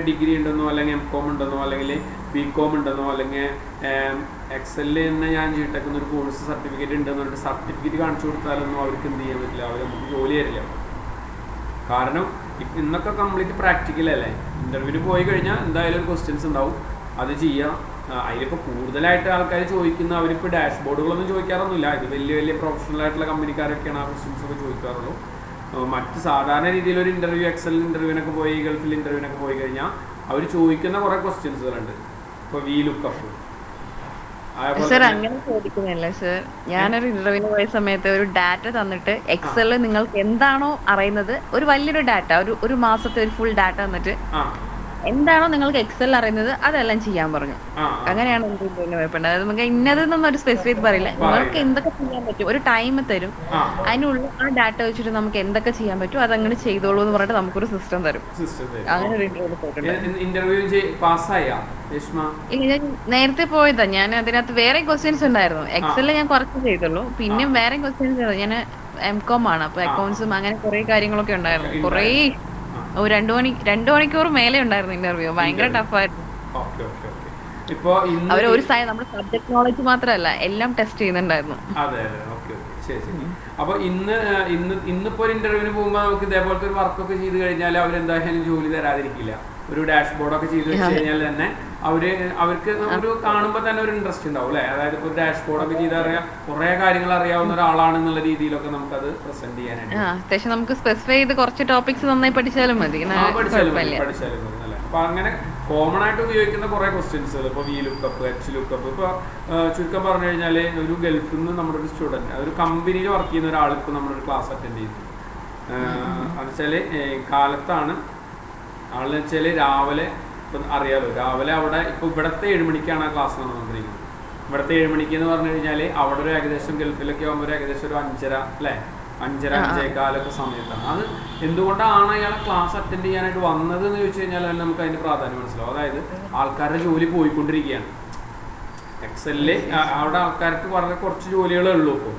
ഡിഗ്രി ഉണ്ടെന്നോ അല്ലെങ്കിൽ M.Com ഉണ്ടെന്നോ അല്ലെങ്കിൽ B.Com ഉണ്ടെന്നോ അല്ലെങ്കിൽ എക്സലിൽ തന്നെ ഞാൻ G.Tech എന്നൊരു കോഴ്സ് സർട്ടിഫിക്കറ്റ് ഉണ്ടെന്ന് പറഞ്ഞിട്ട് സർട്ടിഫിക്കറ്റ് കാണിച്ചു കൊടുത്താലൊന്നും അവർക്ക് എന്ത് ചെയ്യാൻ പറ്റില്ല, അവർ നമുക്ക് ജോലി തരില്ല. കാരണം ഇന്നൊക്കെ കംപ്ലീറ്റ് പ്രാക്ടിക്കൽ അല്ലേ. ഇൻ്റർവ്യൂവിന് പോയി കഴിഞ്ഞാൽ എന്തായാലും ഒരു ക്വസ്റ്റ്യൻസ് ഉണ്ടാവും, അത് ചെയ്യാം. അതിലിപ്പോൾ കൂടുതലായിട്ട് ആൾക്കാർ ചോദിക്കുന്ന അവരിപ്പോൾ ഡാഷ്ബോർഡുകളൊന്നും ചോദിക്കാറൊന്നുമില്ല. ഇത് വലിയ വലിയ പ്രൊഫഷണൽ ആയിട്ടുള്ള കമ്പനിക്കാരൊക്കെയാണ് ആ ക്വസ്റ്റ്യൻസ് ഒക്കെ ചോദിക്കാറുള്ളൂ. മറ്റ് സാധാരണ രീതിയിലൊരു ഇൻ്റർവ്യൂ എക്സൽ ഇൻ്റർവ്യൂവിനൊക്കെ പോയി ഗൾഫിൽ ഇൻ്റർവ്യൂവിനൊക്കെ പോയി കഴിഞ്ഞാൽ അവർ ചോദിക്കുന്ന കുറേ ക്വസ്റ്റ്യൻസുകളുണ്ട്. ഇപ്പോൾ VLOOKUP. സർ അങ്ങനെ ചോദിക്കുന്നില്ല സർ. ഞാനൊരു ഇന്റർവ്യൂവിന് പോയ സമയത്ത് ഒരു ഡാറ്റ തന്നിട്ട് എക്സലിൽ നിങ്ങൾക്ക് എന്താണോ അറിയുന്നത്, ഒരു വലിയൊരു ഡാറ്റ, ഒരു മാസത്തെ ഒരു ഫുൾ ഡാറ്റ തന്നിട്ട് എന്താണോ നിങ്ങൾക്ക് എക്സലിൽ അറിയുന്നത് അതെല്ലാം ചെയ്യാൻ പറഞ്ഞു. അങ്ങനെയാണ് എനിക്ക് ഇന്റർവ്യൂവിന് പോയപ്പോണ്ട്. അത് നമുക്ക് ഇന്നതെന്നൊന്നും ഒരു സ്പെസിഫിക് പറയില്ല, നിങ്ങൾക്ക് എന്തൊക്കെ ചെയ്യാൻ പറ്റും ഒരു ടൈം തരും, അതിനുള്ളിൽ ആ ഡാറ്റ വെച്ചിട്ട് നമുക്ക് എന്തൊക്കെ ചെയ്യാൻ പറ്റും അതങ്ങനെ ചെയ്തോളൂ എന്ന് പറഞ്ഞിട്ട് നമുക്കൊരു സിസ്റ്റം തരും. അങ്ങനെ ഒരു ഇന്റർവ്യൂ പോയിട്ടുണ്ട്. ഇല്ല, ഞാൻ നേരത്തെ പോയതാ. ഞാൻ അതിനകത്ത് വേറെ ക്വസ്റ്റ്യൻസ് ഉണ്ടായിരുന്നു. എക്സലിൽ ഞാൻ കുറച്ച് ചെയ്തുള്ളൂ, പിന്നെ വേറെ ക്വസ്റ്റ്യൻസ്. ഞാൻ M.Com ആണ്, അപ്പൊ അക്കൗണ്ട്സും അങ്ങനെ കുറെ കാര്യങ്ങളൊക്കെ ഉണ്ടായിരുന്നു. കുറേ 2 മണിക്കൂർ മേലെ ഉണ്ടായിരുന്നു ഇന്റർവ്യൂ. ഭയങ്കര ടഫായിരുന്നു. അവര് ഒരു സൈഡ് നമ്മുടെ സബ്ജക്ട് നോളജ് മാത്രമല്ല എല്ലാം ടെസ്റ്റ് ചെയ്യുന്നുണ്ടായിരുന്നു. അപ്പൊ ഇന്നിപ്പോ ഒരു ഇന്റർവ്യൂവിന് പോകുമ്പോൾ നമുക്ക് ഇതേപോലത്തെ ഒരു വർക്കൊക്കെ ചെയ്ത് കഴിഞ്ഞാൽ അവരെന്തായാലും ജോലി തരാതിരിക്കില്ല. ഒരു ഡാഷ്ബോർഡൊക്കെ ചെയ്ത് വെച്ച് കഴിഞ്ഞാൽ തന്നെ അവർക്ക് ഒരു കാണുമ്പോൾ തന്നെ ഒരു ഇൻട്രസ്റ്റ് ഉണ്ടാവും അല്ലേ. അതായത് ഇപ്പോൾ ഒരു ഡാഷ്ബോർഡൊക്കെ ചെയ്ത് അറിയാം, കുറെ കാര്യങ്ങൾ അറിയാവുന്ന ഒരാളാണെന്നുള്ള രീതിയിലൊക്കെ നമുക്കത് പ്രസന്റ് ചെയ്യാനായിട്ട്. അത്യാവശ്യം നമുക്ക് സ്പെസിഫൈ ചെയ്ത് കുറച്ച് ടോപ്പിക്സ് നന്നായി പഠിച്ചാലും മതി. പഠിച്ചാലും മതി അല്ലേ. അപ്പൊ അങ്ങനെ കോമൺ ആയിട്ട് ഉപയോഗിക്കുന്ന കുറെ ക്വസ്റ്റ്യൻസുകൾ ഇപ്പോൾ VLOOKUP, HLOOKUP. ഇപ്പോൾ ചുരുക്കം പറഞ്ഞു കഴിഞ്ഞാൽ ഒരു ഗൾഫിൽ നിന്ന് നമ്മുടെ ഒരു സ്റ്റുഡൻറ്റ് ഒരു കമ്പനിയിൽ വർക്ക് ചെയ്യുന്ന ഒരാൾ ഇപ്പോൾ നമ്മുടെ ഒരു ക്ലാസ് അറ്റൻഡ് ചെയ്തു. എന്നുവെച്ചാൽ കാലത്താണ് ആളെന്ന് വെച്ചാൽ രാവിലെ, ഇപ്പം അറിയാലോ, രാവിലെ അവിടെ ഇപ്പോൾ ഇവിടുത്തെ 7 മണിക്കാണ് ആ ക്ലാസ് നടന്നുകൊണ്ടിരിക്കുന്നത്. ഇവിടുത്തെ 7 മണിക്ക് എന്ന് പറഞ്ഞു കഴിഞ്ഞാൽ അവിടെ ഒരു ഏകദേശം ഗൾഫിലൊക്കെ ആകുമ്പോൾ ഒരു ഏകദേശം ഒരു 5:30 അല്ലേ, 5:30-5:15 സമയത്താണ്. അത് എന്തുകൊണ്ടാണ് അയാൾ ക്ലാസ് അറ്റൻഡ് ചെയ്യാനായിട്ട് വന്നത് എന്ന് ചോദിച്ചു കഴിഞ്ഞാൽ നമുക്ക് അതിൻ്റെ പ്രാധാന്യം മനസ്സിലാവും. അതായത് ആൾക്കാരുടെ ജോലി പോയിക്കൊണ്ടിരിക്കുകയാണ്. എക്സലില് അവിടെ ആൾക്കാർക്ക് വളരെ കുറച്ച് ജോലികളേ ഉള്ളൂ ഇപ്പോൾ.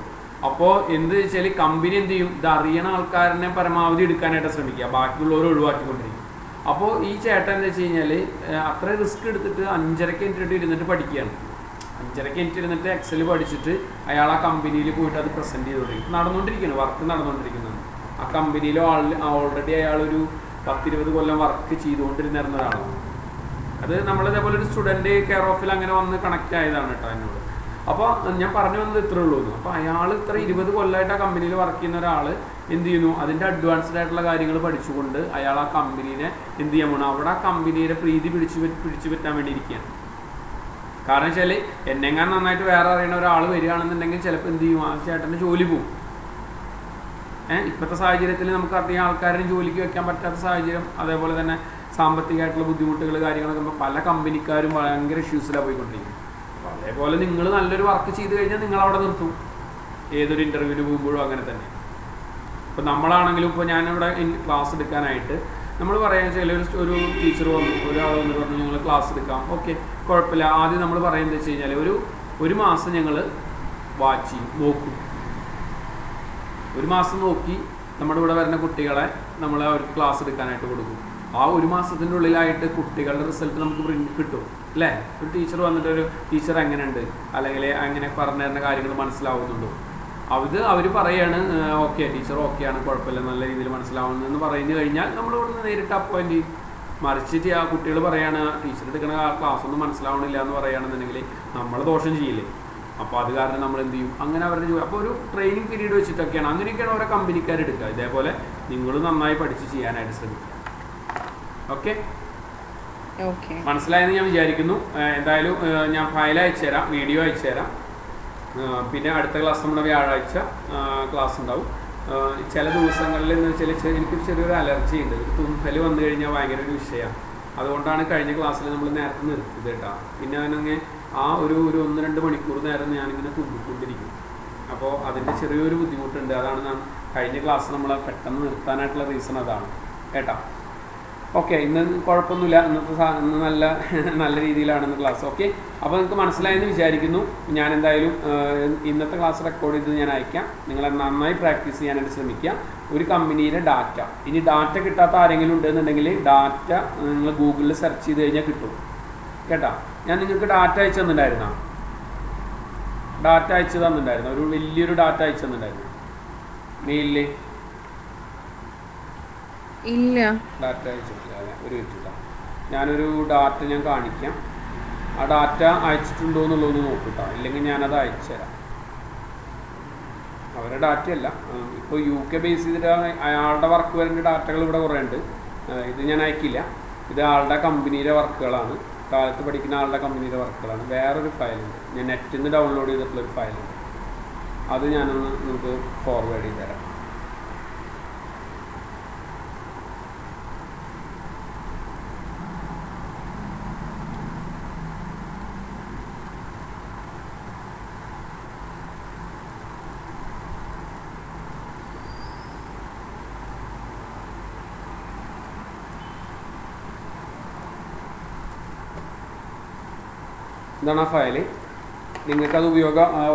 അപ്പോൾ എന്ത് വെച്ചാൽ കമ്പനി എന്ത് ചെയ്യും, ഇത് അറിയണ ആൾക്കാരനെ പരമാവധി എടുക്കാനായിട്ട് ശ്രമിക്കുക, ബാക്കിയുള്ളവർ ഒഴിവാക്കിക്കൊണ്ടിരിക്കും. അപ്പോൾ ഈ ചേട്ടൻ എന്താ വെച്ച് കഴിഞ്ഞാൽ അത്ര റിസ്ക് എടുത്തിട്ട് 5:30 ഇരുന്നിട്ട് പഠിക്കുകയാണ്. 5:30 ഇരുന്നിട്ട് എക്സൽ പഠിച്ചിട്ട് അയാൾ ആ കമ്പനിയിൽ പോയിട്ട് അത് പ്രസൻറ്റ് ചെയ്തുകൊണ്ടിരിക്കും. നടന്നുകൊണ്ടിരിക്കുകയാണ്, വർക്ക് നടന്നുകൊണ്ടിരിക്കുന്നതാണ്. ആ കമ്പനിയിൽ ഓൾറെഡി അയാളൊരു 10-20 കൊല്ലം വർക്ക് ചെയ്തുകൊണ്ടിരുന്നിരുന്ന ഒരാളാണ്. അത് നമ്മളിതേപോലെ ഒരു സ്റ്റുഡൻറ്റ് കെയർ ഓഫിൽ അങ്ങനെ വന്ന് കണക്ട് ആയതാണ് കേട്ടോ എന്നോട്. അപ്പോൾ ഞാൻ പറഞ്ഞു വന്നത് ഇത്രേ ഉള്ളൂ. അപ്പോൾ അയാൾ ഇത്ര 20 കൊല്ലമായിട്ട് ആ കമ്പനിയിൽ വർക്ക് ചെയ്യുന്ന ഒരാൾ എന്ത് ചെയ്യുന്നു, അതിൻ്റെ അഡ്വാൻസ്ഡ് ആയിട്ടുള്ള കാര്യങ്ങൾ പഠിച്ചുകൊണ്ട് അയാൾ ആ കമ്പനീനെ എന്ത് ചെയ്യാൻ പോകണം, അവിടെ ആ കമ്പനിയുടെ പ്രീതി പിടിച്ചു പറ്റാൻ വേണ്ടി ഇരിക്കുകയാണ്. കാരണം വെച്ചാൽ എന്നെങ്ങാൻ നന്നായിട്ട് വേറെ അറിയണ ഒരാൾ വരികയാണെന്നുണ്ടെങ്കിൽ ചിലപ്പോൾ എന്ത് ചെയ്യും, ആ ചേട്ടൻ്റെ ജോലി പോകും. ഇപ്പോഴത്തെ സാഹചര്യത്തിൽ നമുക്ക് അധികം ആൾക്കാരും ജോലിക്ക് വെക്കാൻ പറ്റാത്ത സാഹചര്യം, അതേപോലെ തന്നെ സാമ്പത്തികമായിട്ടുള്ള ബുദ്ധിമുട്ടുകൾ കാര്യങ്ങളൊക്കെ പല കമ്പനിക്കാരും ഭയങ്കര ഇഷ്യൂസിലാണ് പോയിക്കൊണ്ടിരിക്കും. അപ്പോൾ അതേപോലെ നിങ്ങൾ നല്ലൊരു വർക്ക് ചെയ്ത് കഴിഞ്ഞാൽ നിങ്ങളവിടെ നിർത്തും. ഏതൊരു ഇൻ്റർവ്യൂവിന് പോകുമ്പോഴും അങ്ങനെ തന്നെ. ഇപ്പോൾ നമ്മളാണെങ്കിലും ഇപ്പോൾ ഞാനിവിടെ ക്ലാസ് എടുക്കാനായിട്ട് നമ്മൾ പറയാൻ വെച്ചാൽ ഒരു ടീച്ചർ വന്നു, ഒരാൾ വന്നിട്ട് പറഞ്ഞു ഞങ്ങൾ ക്ലാസ് എടുക്കാം, ഓക്കെ കുഴപ്പമില്ല. ആദ്യം നമ്മൾ പറയുന്നത് വെച്ച് കഴിഞ്ഞാൽ ഒരു മാസം ഞങ്ങൾ വാച്ച് ചെയ്യും, നോക്കും. ഒരു മാസം നോക്കി നമ്മുടെ ഇവിടെ വരുന്ന കുട്ടികളെ നമ്മൾ അവർക്ക് ക്ലാസ് എടുക്കാനായിട്ട് കൊടുക്കും. ആ ഒരു മാസത്തിൻ്റെ ഉള്ളിലായിട്ട് കുട്ടികളുടെ റിസൾട്ട് നമുക്ക് കിട്ടും അല്ലേ. ഒരു ടീച്ചർ വന്നിട്ട് ഒരു ടീച്ചർ എങ്ങനെയുണ്ട് അല്ലെങ്കിൽ അങ്ങനെ പറഞ്ഞു തരുന്ന കാര്യങ്ങൾ മനസ്സിലാവുന്നുണ്ടോ, അവർ പറയാണ് ഓക്കെ ടീച്ചർ ഓക്കെയാണ്, കുഴപ്പമില്ല, നല്ല രീതിയിൽ മനസ്സിലാവുന്നതെന്ന് പറഞ്ഞു കഴിഞ്ഞാൽ നമ്മൾ ഇവിടുന്ന് നേരിട്ട് അപ്പോയിൻ്റ് ചെയ്യും. മറിച്ചിട്ട് ആ കുട്ടികൾ പറയാണ് ടീച്ചർ എടുക്കുന്ന ക്ലാസ് ഒന്നും മനസ്സിലാവണില്ല എന്ന് പറയുകയാണെന്നുണ്ടെങ്കിൽ നമ്മൾ ദോഷം ചെയ്യില്ലേ. അപ്പോൾ അത് കാരണം നമ്മൾ എന്ത് ചെയ്യും, അങ്ങനെ അവരുടെ ജോലി. അപ്പോൾ ഒരു ട്രെയിനിങ് പീരീഡ് വെച്ചിട്ടൊക്കെയാണ്, അങ്ങനെയൊക്കെയാണ് ഓരോ കമ്പനിക്കാർ എടുക്കുക. ഇതേപോലെ നിങ്ങൾ നന്നായി പഠിച്ച് ചെയ്യാനായിട്ട് ശ്രമിക്കുക. ഓക്കെ, മനസ്സിലായെന്ന് ഞാൻ വിചാരിക്കുന്നു. എന്തായാലും ഞാൻ ഫയൽ അയച്ചു തരാം, വീഡിയോ അയച്ചു തരാം. പിന്നെ അടുത്ത ക്ലാസ് നമ്മുടെ വ്യാഴാഴ്ച ക്ലാസ് ഉണ്ടാവും. ചില ദിവസങ്ങളിൽ എന്ന് വെച്ചാൽ എനിക്ക് ചെറിയൊരു അലർജി ഉണ്ട്, ഒരു തുമ്മൽ വന്നു കഴിഞ്ഞാൽ ഭയങ്കര ഒരു വിഷയമാണ്. അതുകൊണ്ടാണ് കഴിഞ്ഞ ക്ലാസ്സിൽ നമ്മൾ നേരത്തെ നിർത്തിയത് കേട്ടോ. പിന്നെ അതിനങ്ങനെ ആ ഒരു 1-2 മണിക്കൂർ നേരം ഞാനിങ്ങനെ തുമ്പിക്കൊണ്ടിരിക്കും. അപ്പോൾ അതിൻ്റെ ചെറിയൊരു ബുദ്ധിമുട്ടുണ്ട്. അതാണ് കഴിഞ്ഞ ക്ലാസ് നമ്മൾ പെട്ടെന്ന് നിർത്താനായിട്ടുള്ള റീസൺ അതാണ് കേട്ടോ. ഓക്കെ, ഇന്ന് കുഴപ്പമൊന്നുമില്ല. ഇന്ന് നല്ല രീതിയിലാണ് ഇന്ന് ക്ലാസ്. ഓക്കെ, അപ്പോൾ നിങ്ങൾക്ക് മനസ്സിലായെന്ന് വിചാരിക്കുന്നു. ഞാൻ എന്തായാലും ഇന്നത്തെ ക്ലാസ് റെക്കോർഡ് ചെയ്ത് ഞാൻ അയക്കാം. നിങ്ങൾ നന്നായി പ്രാക്ടീസ് ചെയ്യാനായിട്ട് ശ്രമിക്കുക. ഒരു കമ്പനിയിലെ ഡാറ്റ, ഇനി ഡാറ്റ കിട്ടാത്ത ആരെങ്കിലും ഉണ്ടെന്നുണ്ടെങ്കിൽ ഡാറ്റ നിങ്ങൾ ഗൂഗിളിൽ സെർച്ച് ചെയ്ത് കഴിഞ്ഞാൽ കിട്ടും കേട്ടോ. ഞാൻ നിങ്ങൾക്ക് ഡാറ്റ അയച്ചു തന്നിട്ടുണ്ടായിരുന്നോ? ഒരു വലിയൊരു ഡാറ്റ അയച്ചു തന്നിട്ടുണ്ടായിരുന്നു മെയിലിൽ. ഇല്ല, ഡാറ്റ അയച്ചിട്ടില്ല. ഒരു മിനിറ്റ്, ഞാനൊരു ഡാറ്റ ഞാൻ കാണിക്കാം. ആ ഡാറ്റ അയച്ചിട്ടുണ്ടോ എന്നുള്ളതൊന്ന് നോക്കൂട്ടോ, ഇല്ലെങ്കിൽ ഞാനത് അയച്ചുതരാം. അവരുടെ ഡാറ്റയല്ല, ഇപ്പോൾ UK ബേസ് ചെയ്തിട്ട് അയാളുടെ വർക്ക് വരുന്ന ഡാറ്റകൾ ഇവിടെ കുറേ ഉണ്ട്. ഇത് ഞാൻ അയക്കില്ല. ഇത് ആളുടെ കമ്പനിയിലെ വർക്കുകളാണ്, കാലത്ത് പഠിക്കുന്ന ആളുടെ കമ്പനിയിലെ വർക്കുകളാണ്. വേറൊരു ഫയലുണ്ട്, ഞാൻ നെറ്റിൽ നിന്ന് ഡൗൺലോഡ് ചെയ്തിട്ടുള്ളൊരു ഫയലുണ്ട്. അത് ഞാനൊന്ന് നിങ്ങൾക്ക് ഫോർവേഡ് ചെയ്ത് തരാം. ഇതാണ് ആ ഫയൽ. നിങ്ങൾക്കത്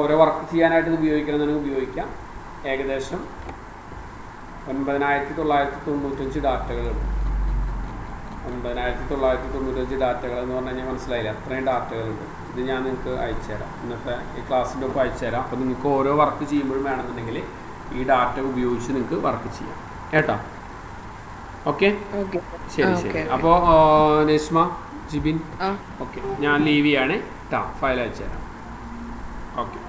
ഓരോ വർക്ക് ചെയ്യാനായിട്ട് ഇത് ഉപയോഗിക്കണമെന്നുണ്ടെങ്കിൽ ഉപയോഗിക്കാം. ഏകദേശം 9995 ഡാറ്റകളുണ്ട്. 9995 ഡാറ്റകൾ എന്ന് പറഞ്ഞു കഴിഞ്ഞാൽ മനസ്സിലായില്ല, അത്രയും ഡാറ്റകളുണ്ട്. ഇത് ഞാൻ നിങ്ങൾക്ക് അയച്ചുതരാം, ഇന്നത്തെ ഈ ക്ലാസ്സിൻ്റെ ഒപ്പം അയച്ചുതരാം. അപ്പോൾ നിങ്ങൾക്ക് ഓരോ വർക്ക് ചെയ്യുമ്പോഴും വേണമെന്നുണ്ടെങ്കിൽ ഈ ഡാറ്റ ഉപയോഗിച്ച് നിങ്ങൾക്ക് വർക്ക് ചെയ്യാം കേട്ടോ. ഓക്കെ, ശരി. അപ്പോൾ രേഷ്മ, ജിബിൻ, ഓക്കെ, ഞാൻ ലീവ് ചെയ്യാണ് കേട്ടോ. ഫയൽ അയച്ചു തരാം. ഓക്കെ.